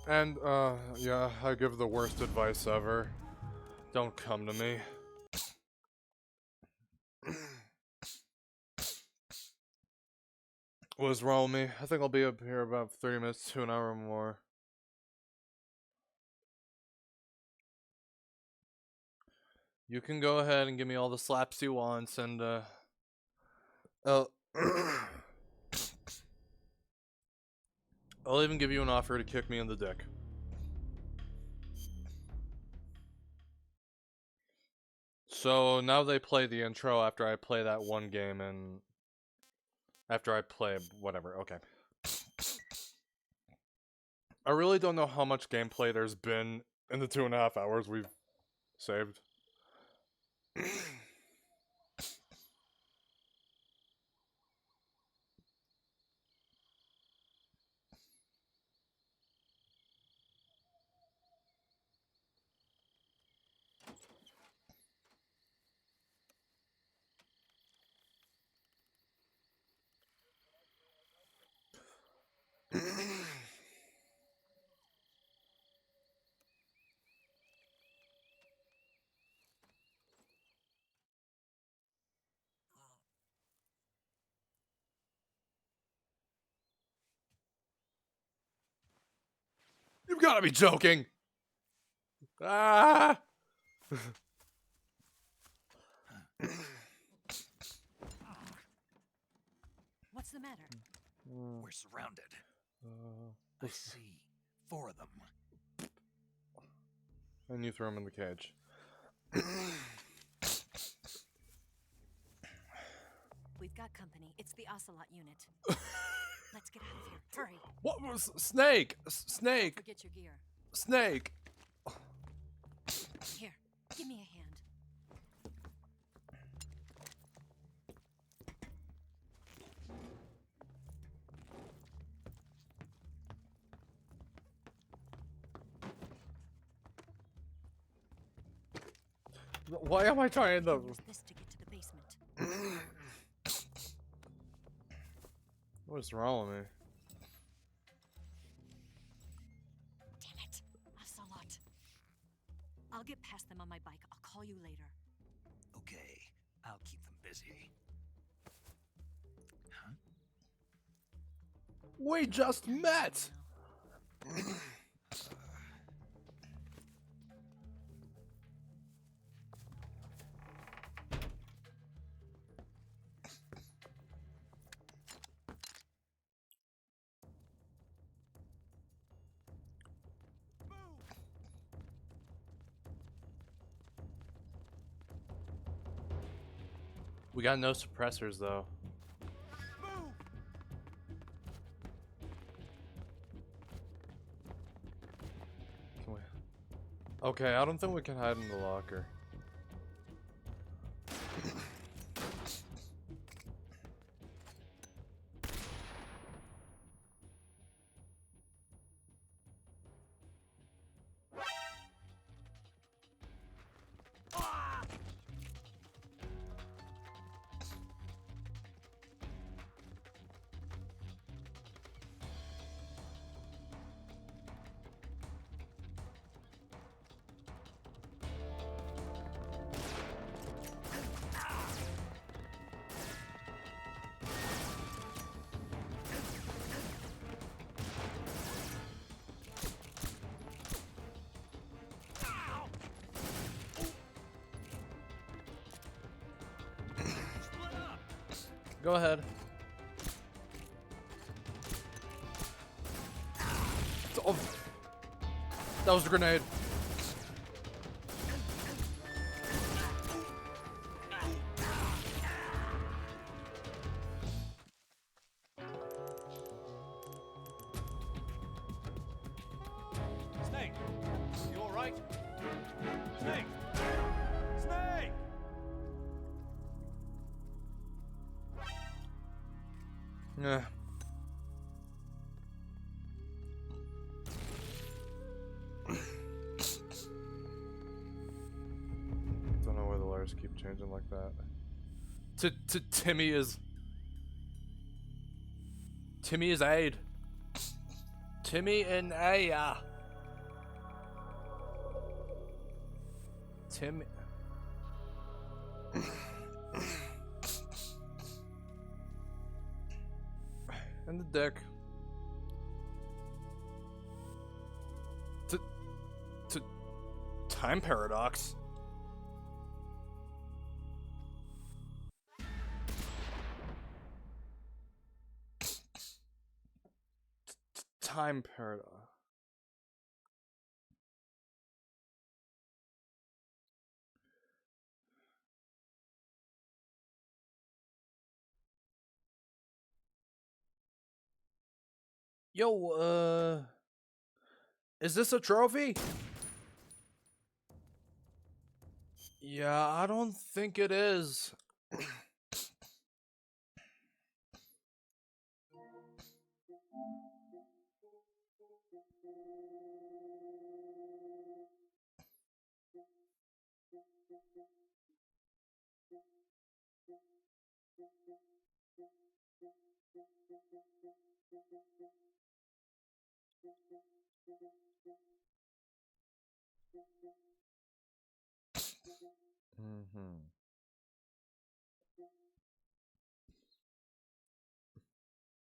And, yeah, I give the worst advice ever. Don't come to me. What's wrong with me? I think I'll be up here about 30 minutes to an hour more. You can go ahead and give me all the slaps you want, and, I'll even give you an offer to kick me in the dick. So now they play the intro after I play that one game, and after I play whatever. Okay. I really don't know how much gameplay there's been in the 2.5 hours we've saved. You've got to be joking! Ah! What's the matter? We're surrounded. I see 4 of them. And you throw him in the cage. got company. It's the Ocelot unit. Let's get out of here. Hurry. What was Snake? Snake. Don't forget your gear. Snake. Here, give me a hand. Why am I trying to? Use this to get to the basement. What's wrong with me? Damn it, Ocelot. I'll get past them on my bike. I'll call you later. Okay, I'll keep them busy. Huh? We just met. We got no suppressors though. Can we? Okay, I don't think we can hide in the locker. Go ahead. Oh, that was a grenade. Snake! You alright? Snake! Snake! Yeah. Don't know why the letters keep changing like that. Timmy is aid. Timmy and Aya. Timmy. And the deck. To time paradox. Time paradox. Yo, is this a trophy? Yeah, I don't think it is.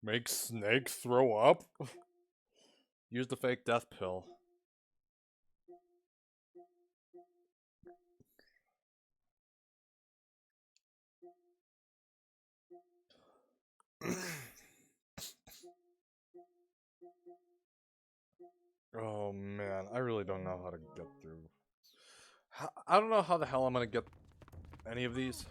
Make Snake throw up? Use the fake death pill. Oh man, I really don't know how to get through. I don't know how the hell I'm gonna get any of these.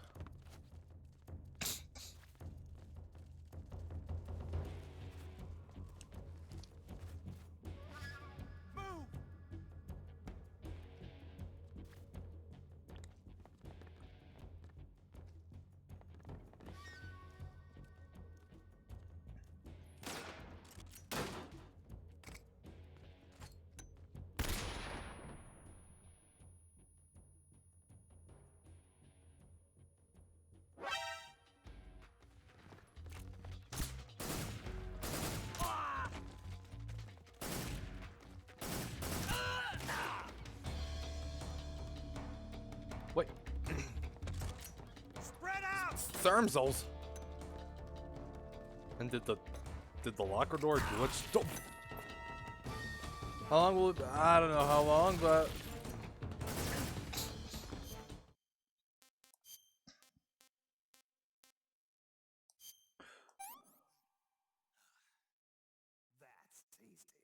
thermals. And did the locker door glitch? How long will it? I don't know how long, but. That's tasty.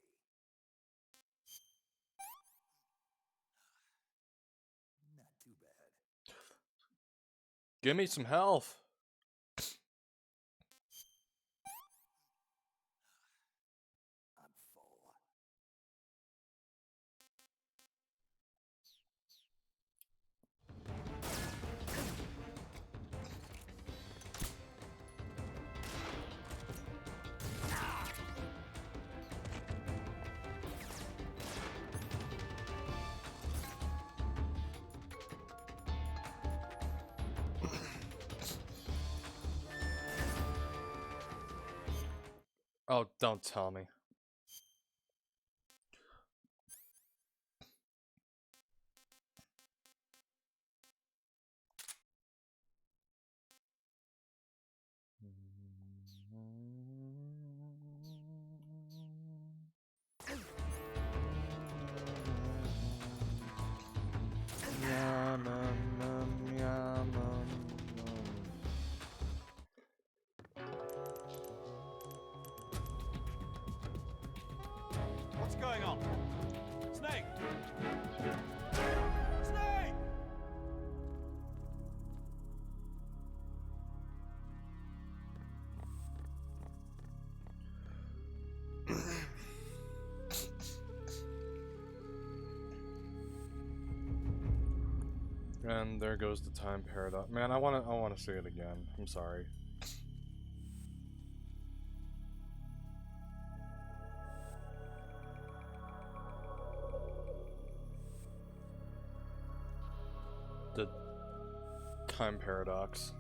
Not too bad. Give me some health. I'm full. Oh, don't tell me. What's going on? Snake! Snake! And there goes the time paradox. Man, I wanna see it again. I'm sorry. The time paradox.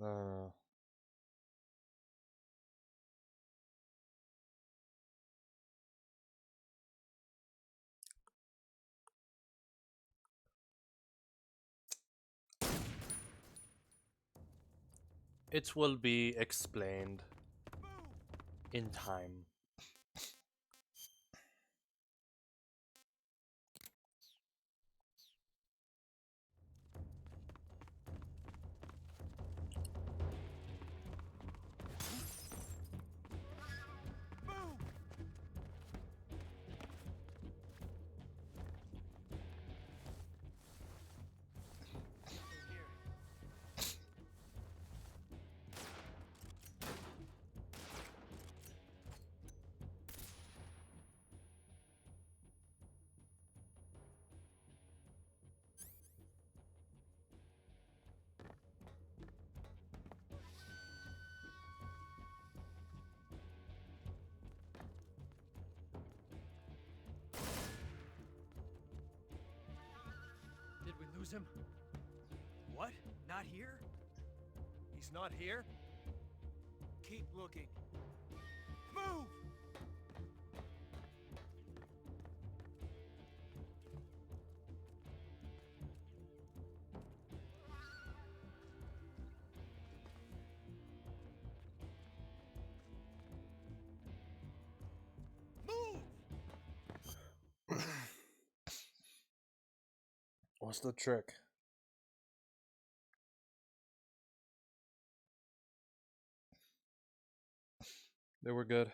Uh, it will be explained in time. Did we lose him? What? Not here? He's not here? Keep looking. Move! What's the trick? They were good.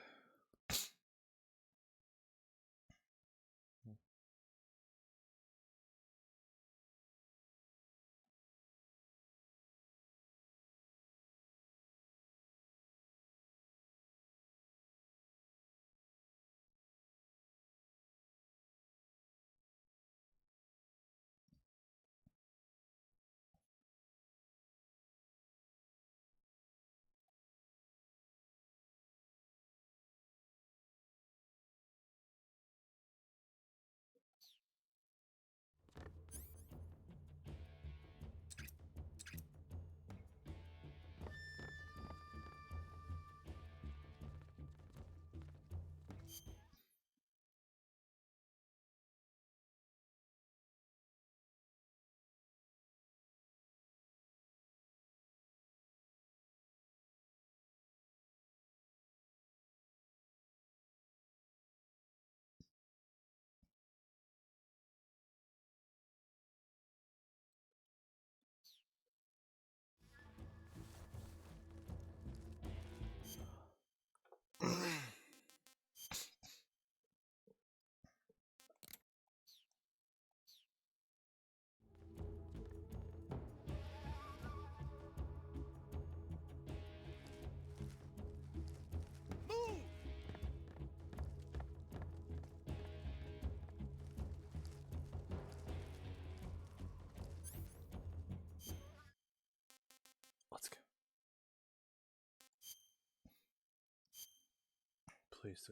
Please.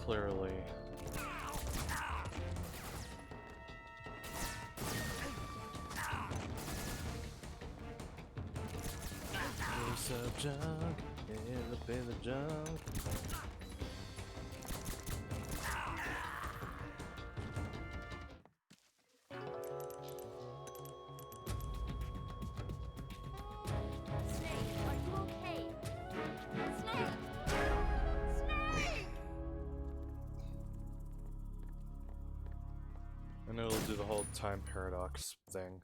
Clearly. Piece of junk, in the bin of junk. Snake, are you okay? Snake! Snake! And it'll do the whole time paradox thing.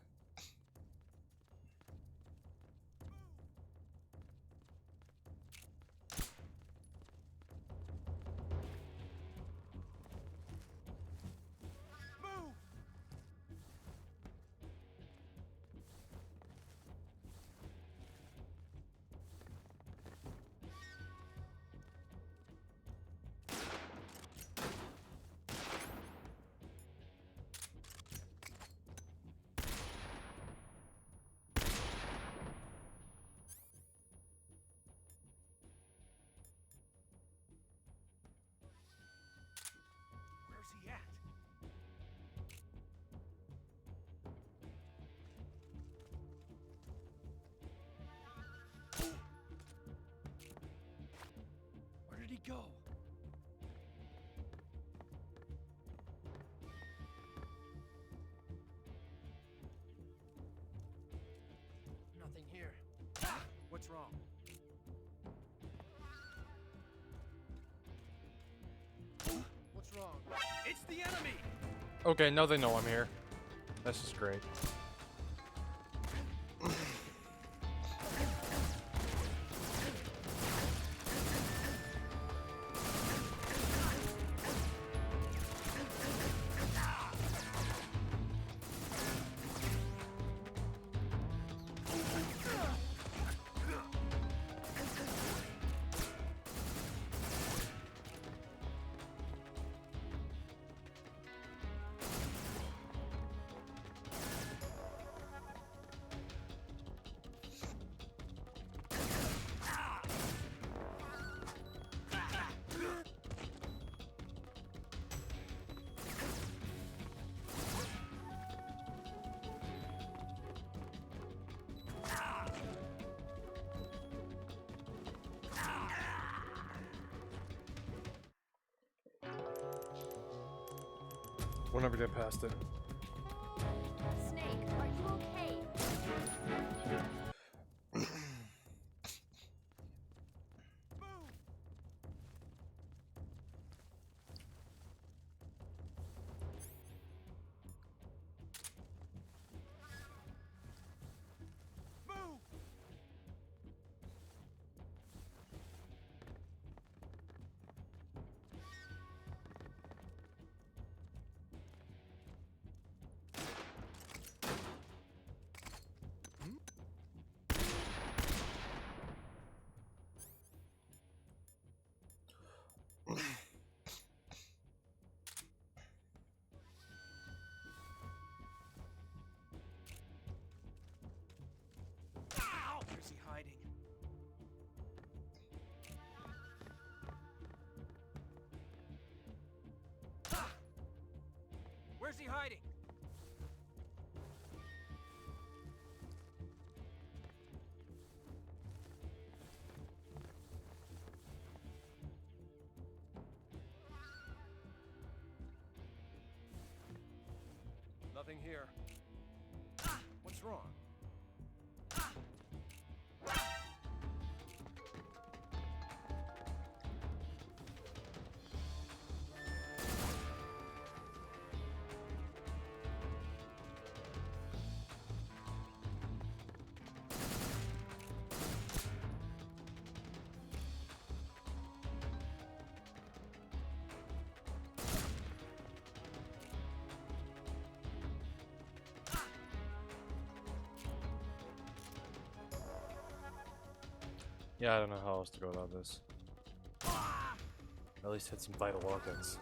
Where's he at? Where did he go? Nothing here. What's wrong? What's wrong? It's the enemy! Okay, now they know I'm here. This is great. We'll never get past it. Snake, are you okay? Where's he hiding? Where's he hiding? Nothing here. What's wrong? Yeah, I don't know how else to go about this. At least hit some vital organs.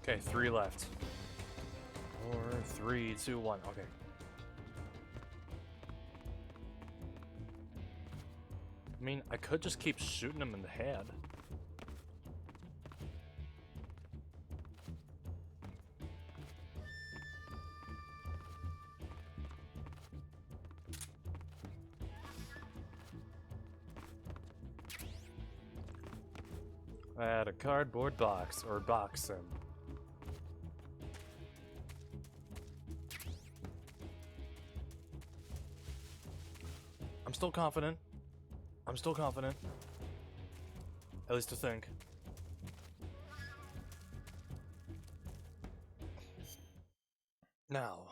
Okay, 3 left. 4, 3, 2, 1. Okay. I mean, I could just keep shooting him in the head. I had a cardboard box, or box him. I'm still confident. I'm still confident. At least to think. Now,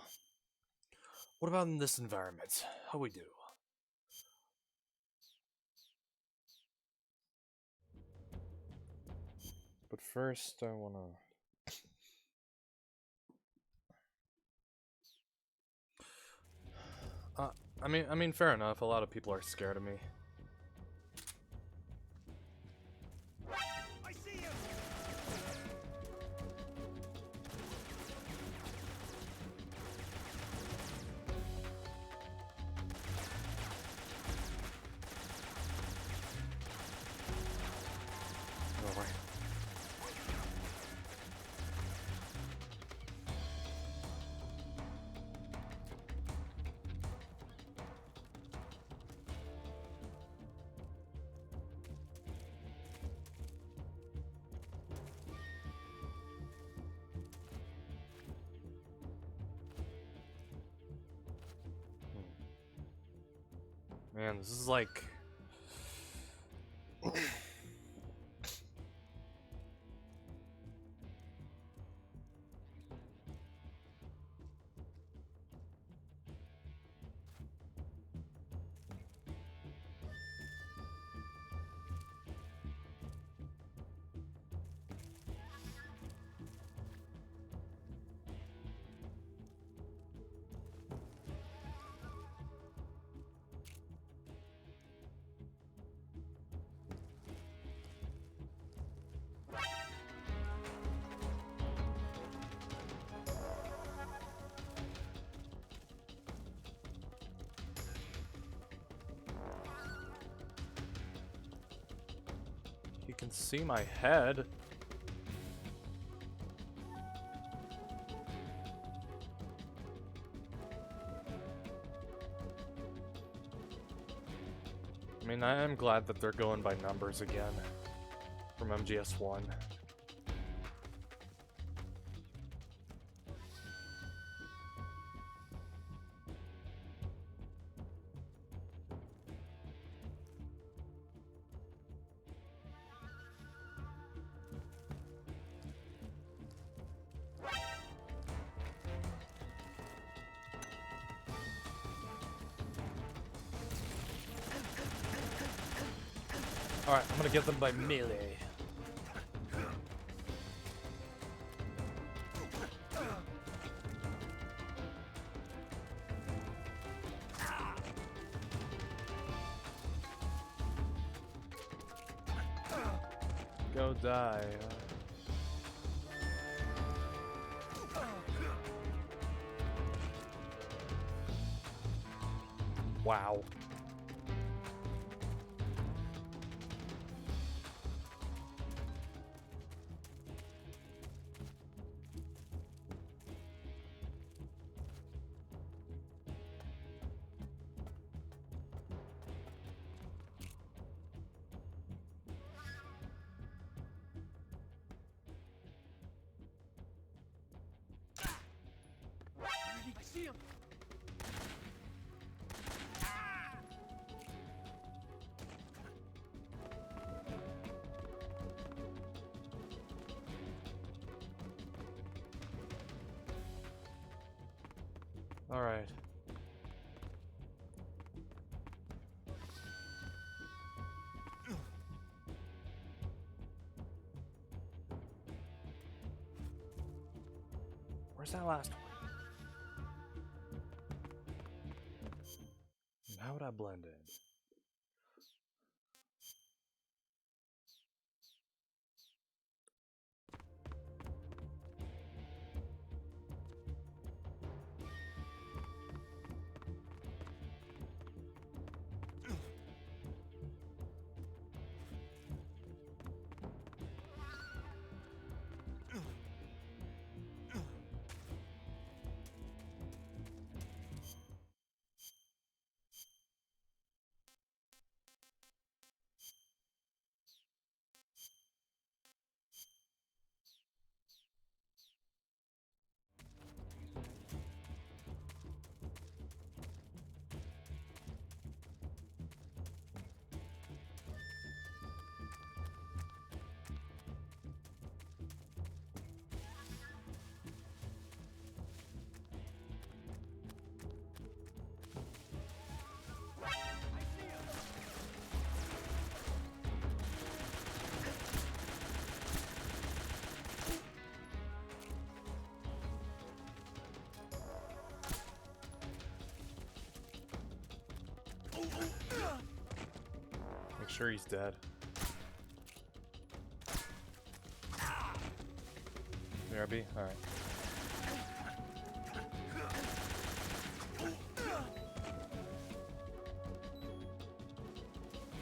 what about in this environment? How we do? But first, I wanna... I mean, fair enough. A lot of people are scared of me. I see you! All right. Man, this is like... You can see my head. I mean, I am glad that they're going by numbers again from MGS1. Alright, I'm gonna get them by melee. Go die. Wow. I see him! All right. Where's that last one? And how would I blend in? Make sure he's dead. BRB? Alright.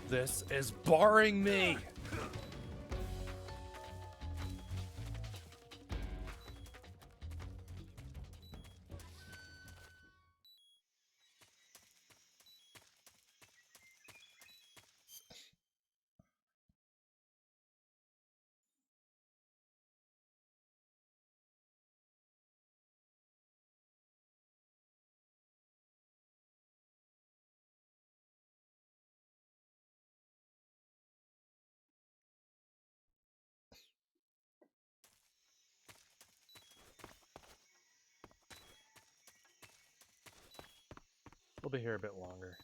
This is barring me! We'll be here a bit longer.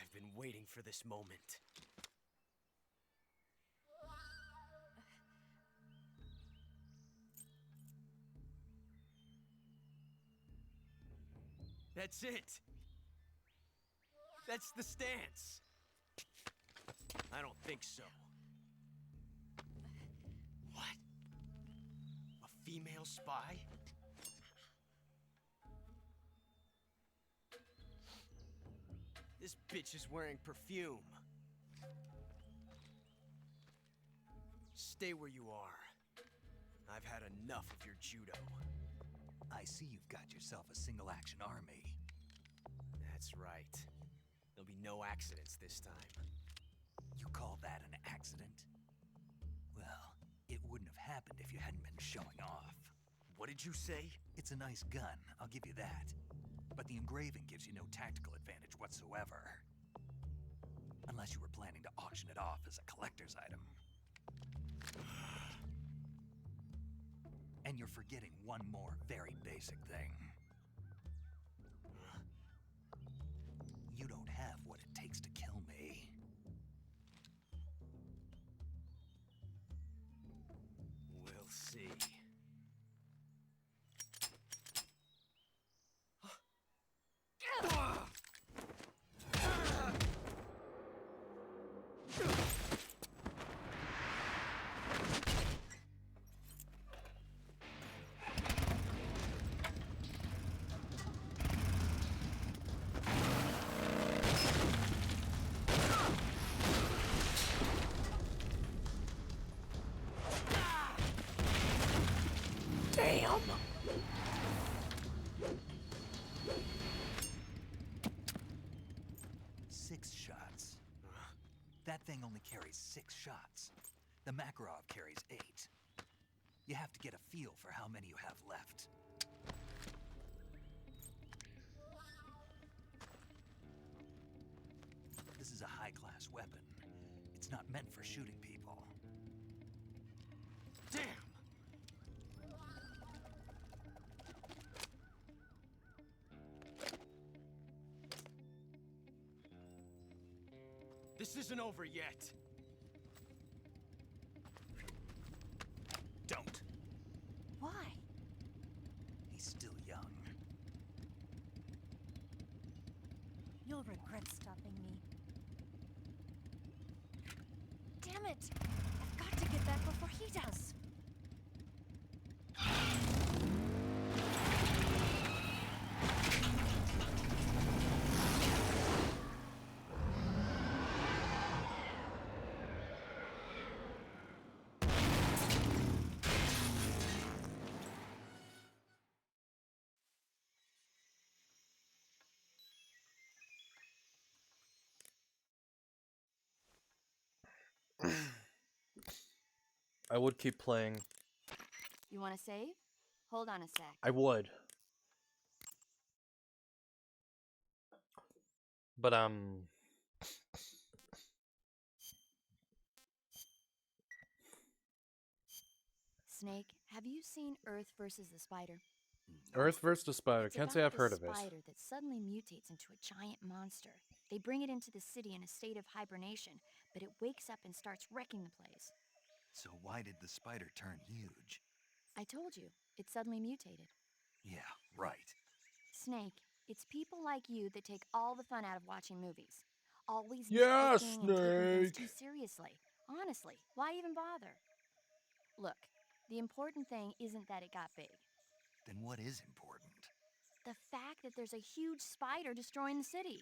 I've been waiting for this moment. That's it. That's the stance. I don't think so. What? female spy? This bitch is wearing perfume. Stay where you are. I've had enough of your judo. I see you've got yourself a single-action army. That's right. There'll be no accidents this time. You call that an accident? Well, it wouldn't have happened if you hadn't been showing off. What did you say? It's a nice gun, I'll give you that. But the engraving gives you no tactical advantage whatsoever. Unless you were planning to auction it off as a collector's item. And you're forgetting one more very basic thing. You don't have what it takes to kill me. We'll see. Damn! 6 shots. That thing only carries 6 shots. The Makarov carries 8. You have to get a feel for how many you have left. This is a high-class weapon. It's not meant for shooting people. Damn! This isn't over yet. Don't. Why? He's still young. You'll regret stopping me. Damn it! I've got to get back before he does. I would keep playing. You want to save? Hold on a sec. I would. But, Snake, have you seen Earth versus the Spider? Earth versus the Spider. It's Can't about say I've this heard of it. spider that suddenly mutates into a giant monster. They bring it into the city in a state of hibernation, but it wakes up and starts wrecking the place. So why did the spider turn huge? I told you, it suddenly mutated. Yeah, right. Snake, it's people like you that take all the fun out of watching movies. Always Yeah, nitpicking and taking things Snake. too seriously. Honestly, why even bother? Look, the important thing isn't that it got big. Then what is important? The fact that there's a huge spider destroying the city.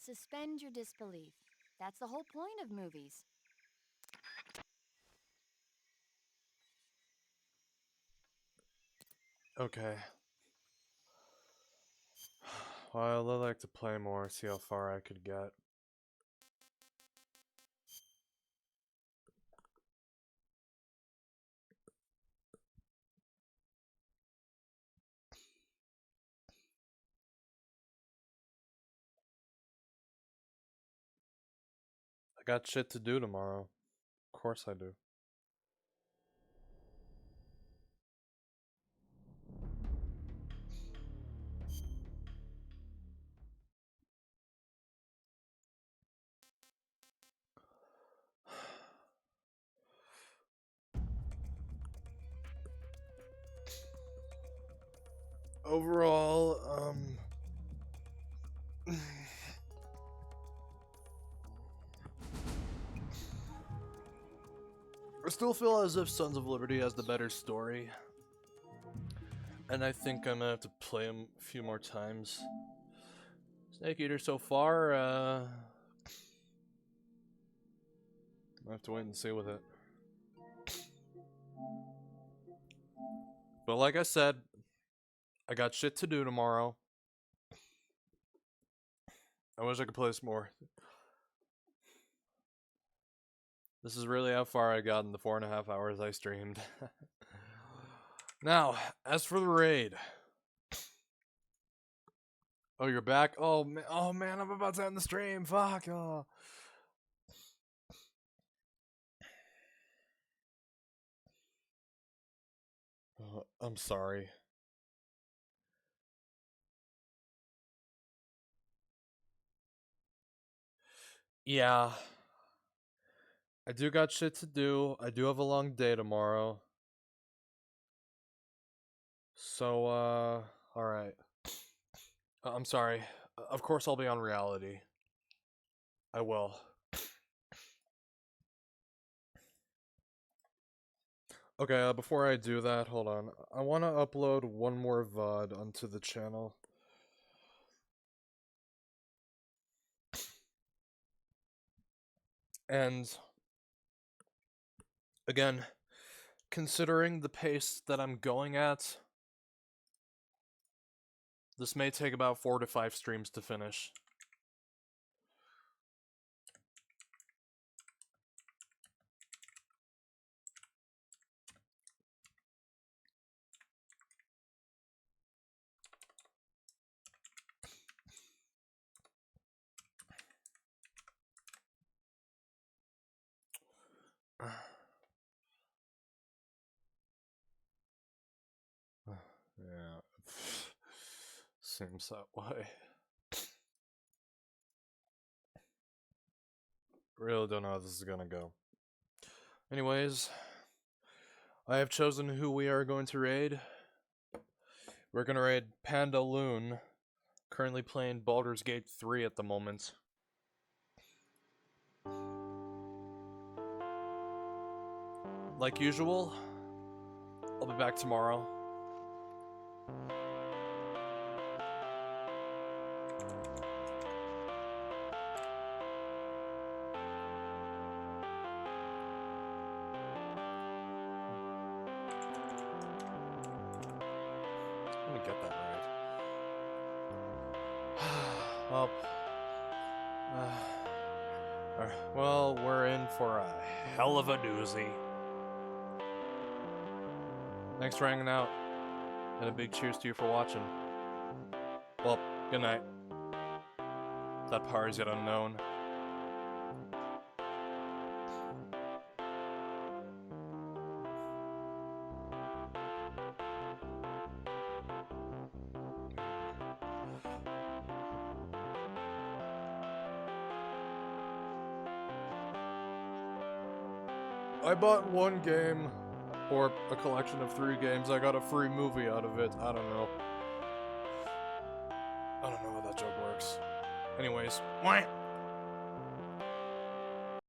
Suspend your disbelief. That's the whole point of movies. Okay. Well, I'd like to play more, see how far I could get. I got shit to do tomorrow. Of course I do. Overall, I still feel as if Sons of Liberty has the better story. And I think I'm gonna have to play him a few more times. Snake Eater so far, I have to wait and see with it. But like I said, I got shit to do tomorrow. I wish I could play this more. This is really how far I got in the 4.5 hours I streamed. Now, as for the raid. Oh, you're back? Oh man, I'm about to end the stream. Fuck. Oh. I'm sorry. Yeah. I do got shit to do. I do have a long day tomorrow. So, alright. I'm sorry. Of course I'll be on reality. I will. Okay, before I do that, hold on. I want to upload one more VOD onto the channel. And again, considering the pace that I'm going at, this may take about 4 to 5 streams to finish. Yeah, seems that way. Really don't know how this is gonna go. Anyways, I have chosen who we are going to raid. We're gonna raid Panda Loon, currently playing Baldur's Gate 3 at the moment. Like usual, I'll be back tomorrow. Let me get that right. Well, we're in for a hell of a doozy. Thanks for hanging out, and a big cheers to you for watching. Well, good night. That power is yet unknown. I bought one game, or a collection of 3 games. I got a free movie out of it. I don't know. I don't know how that joke works. Anyways,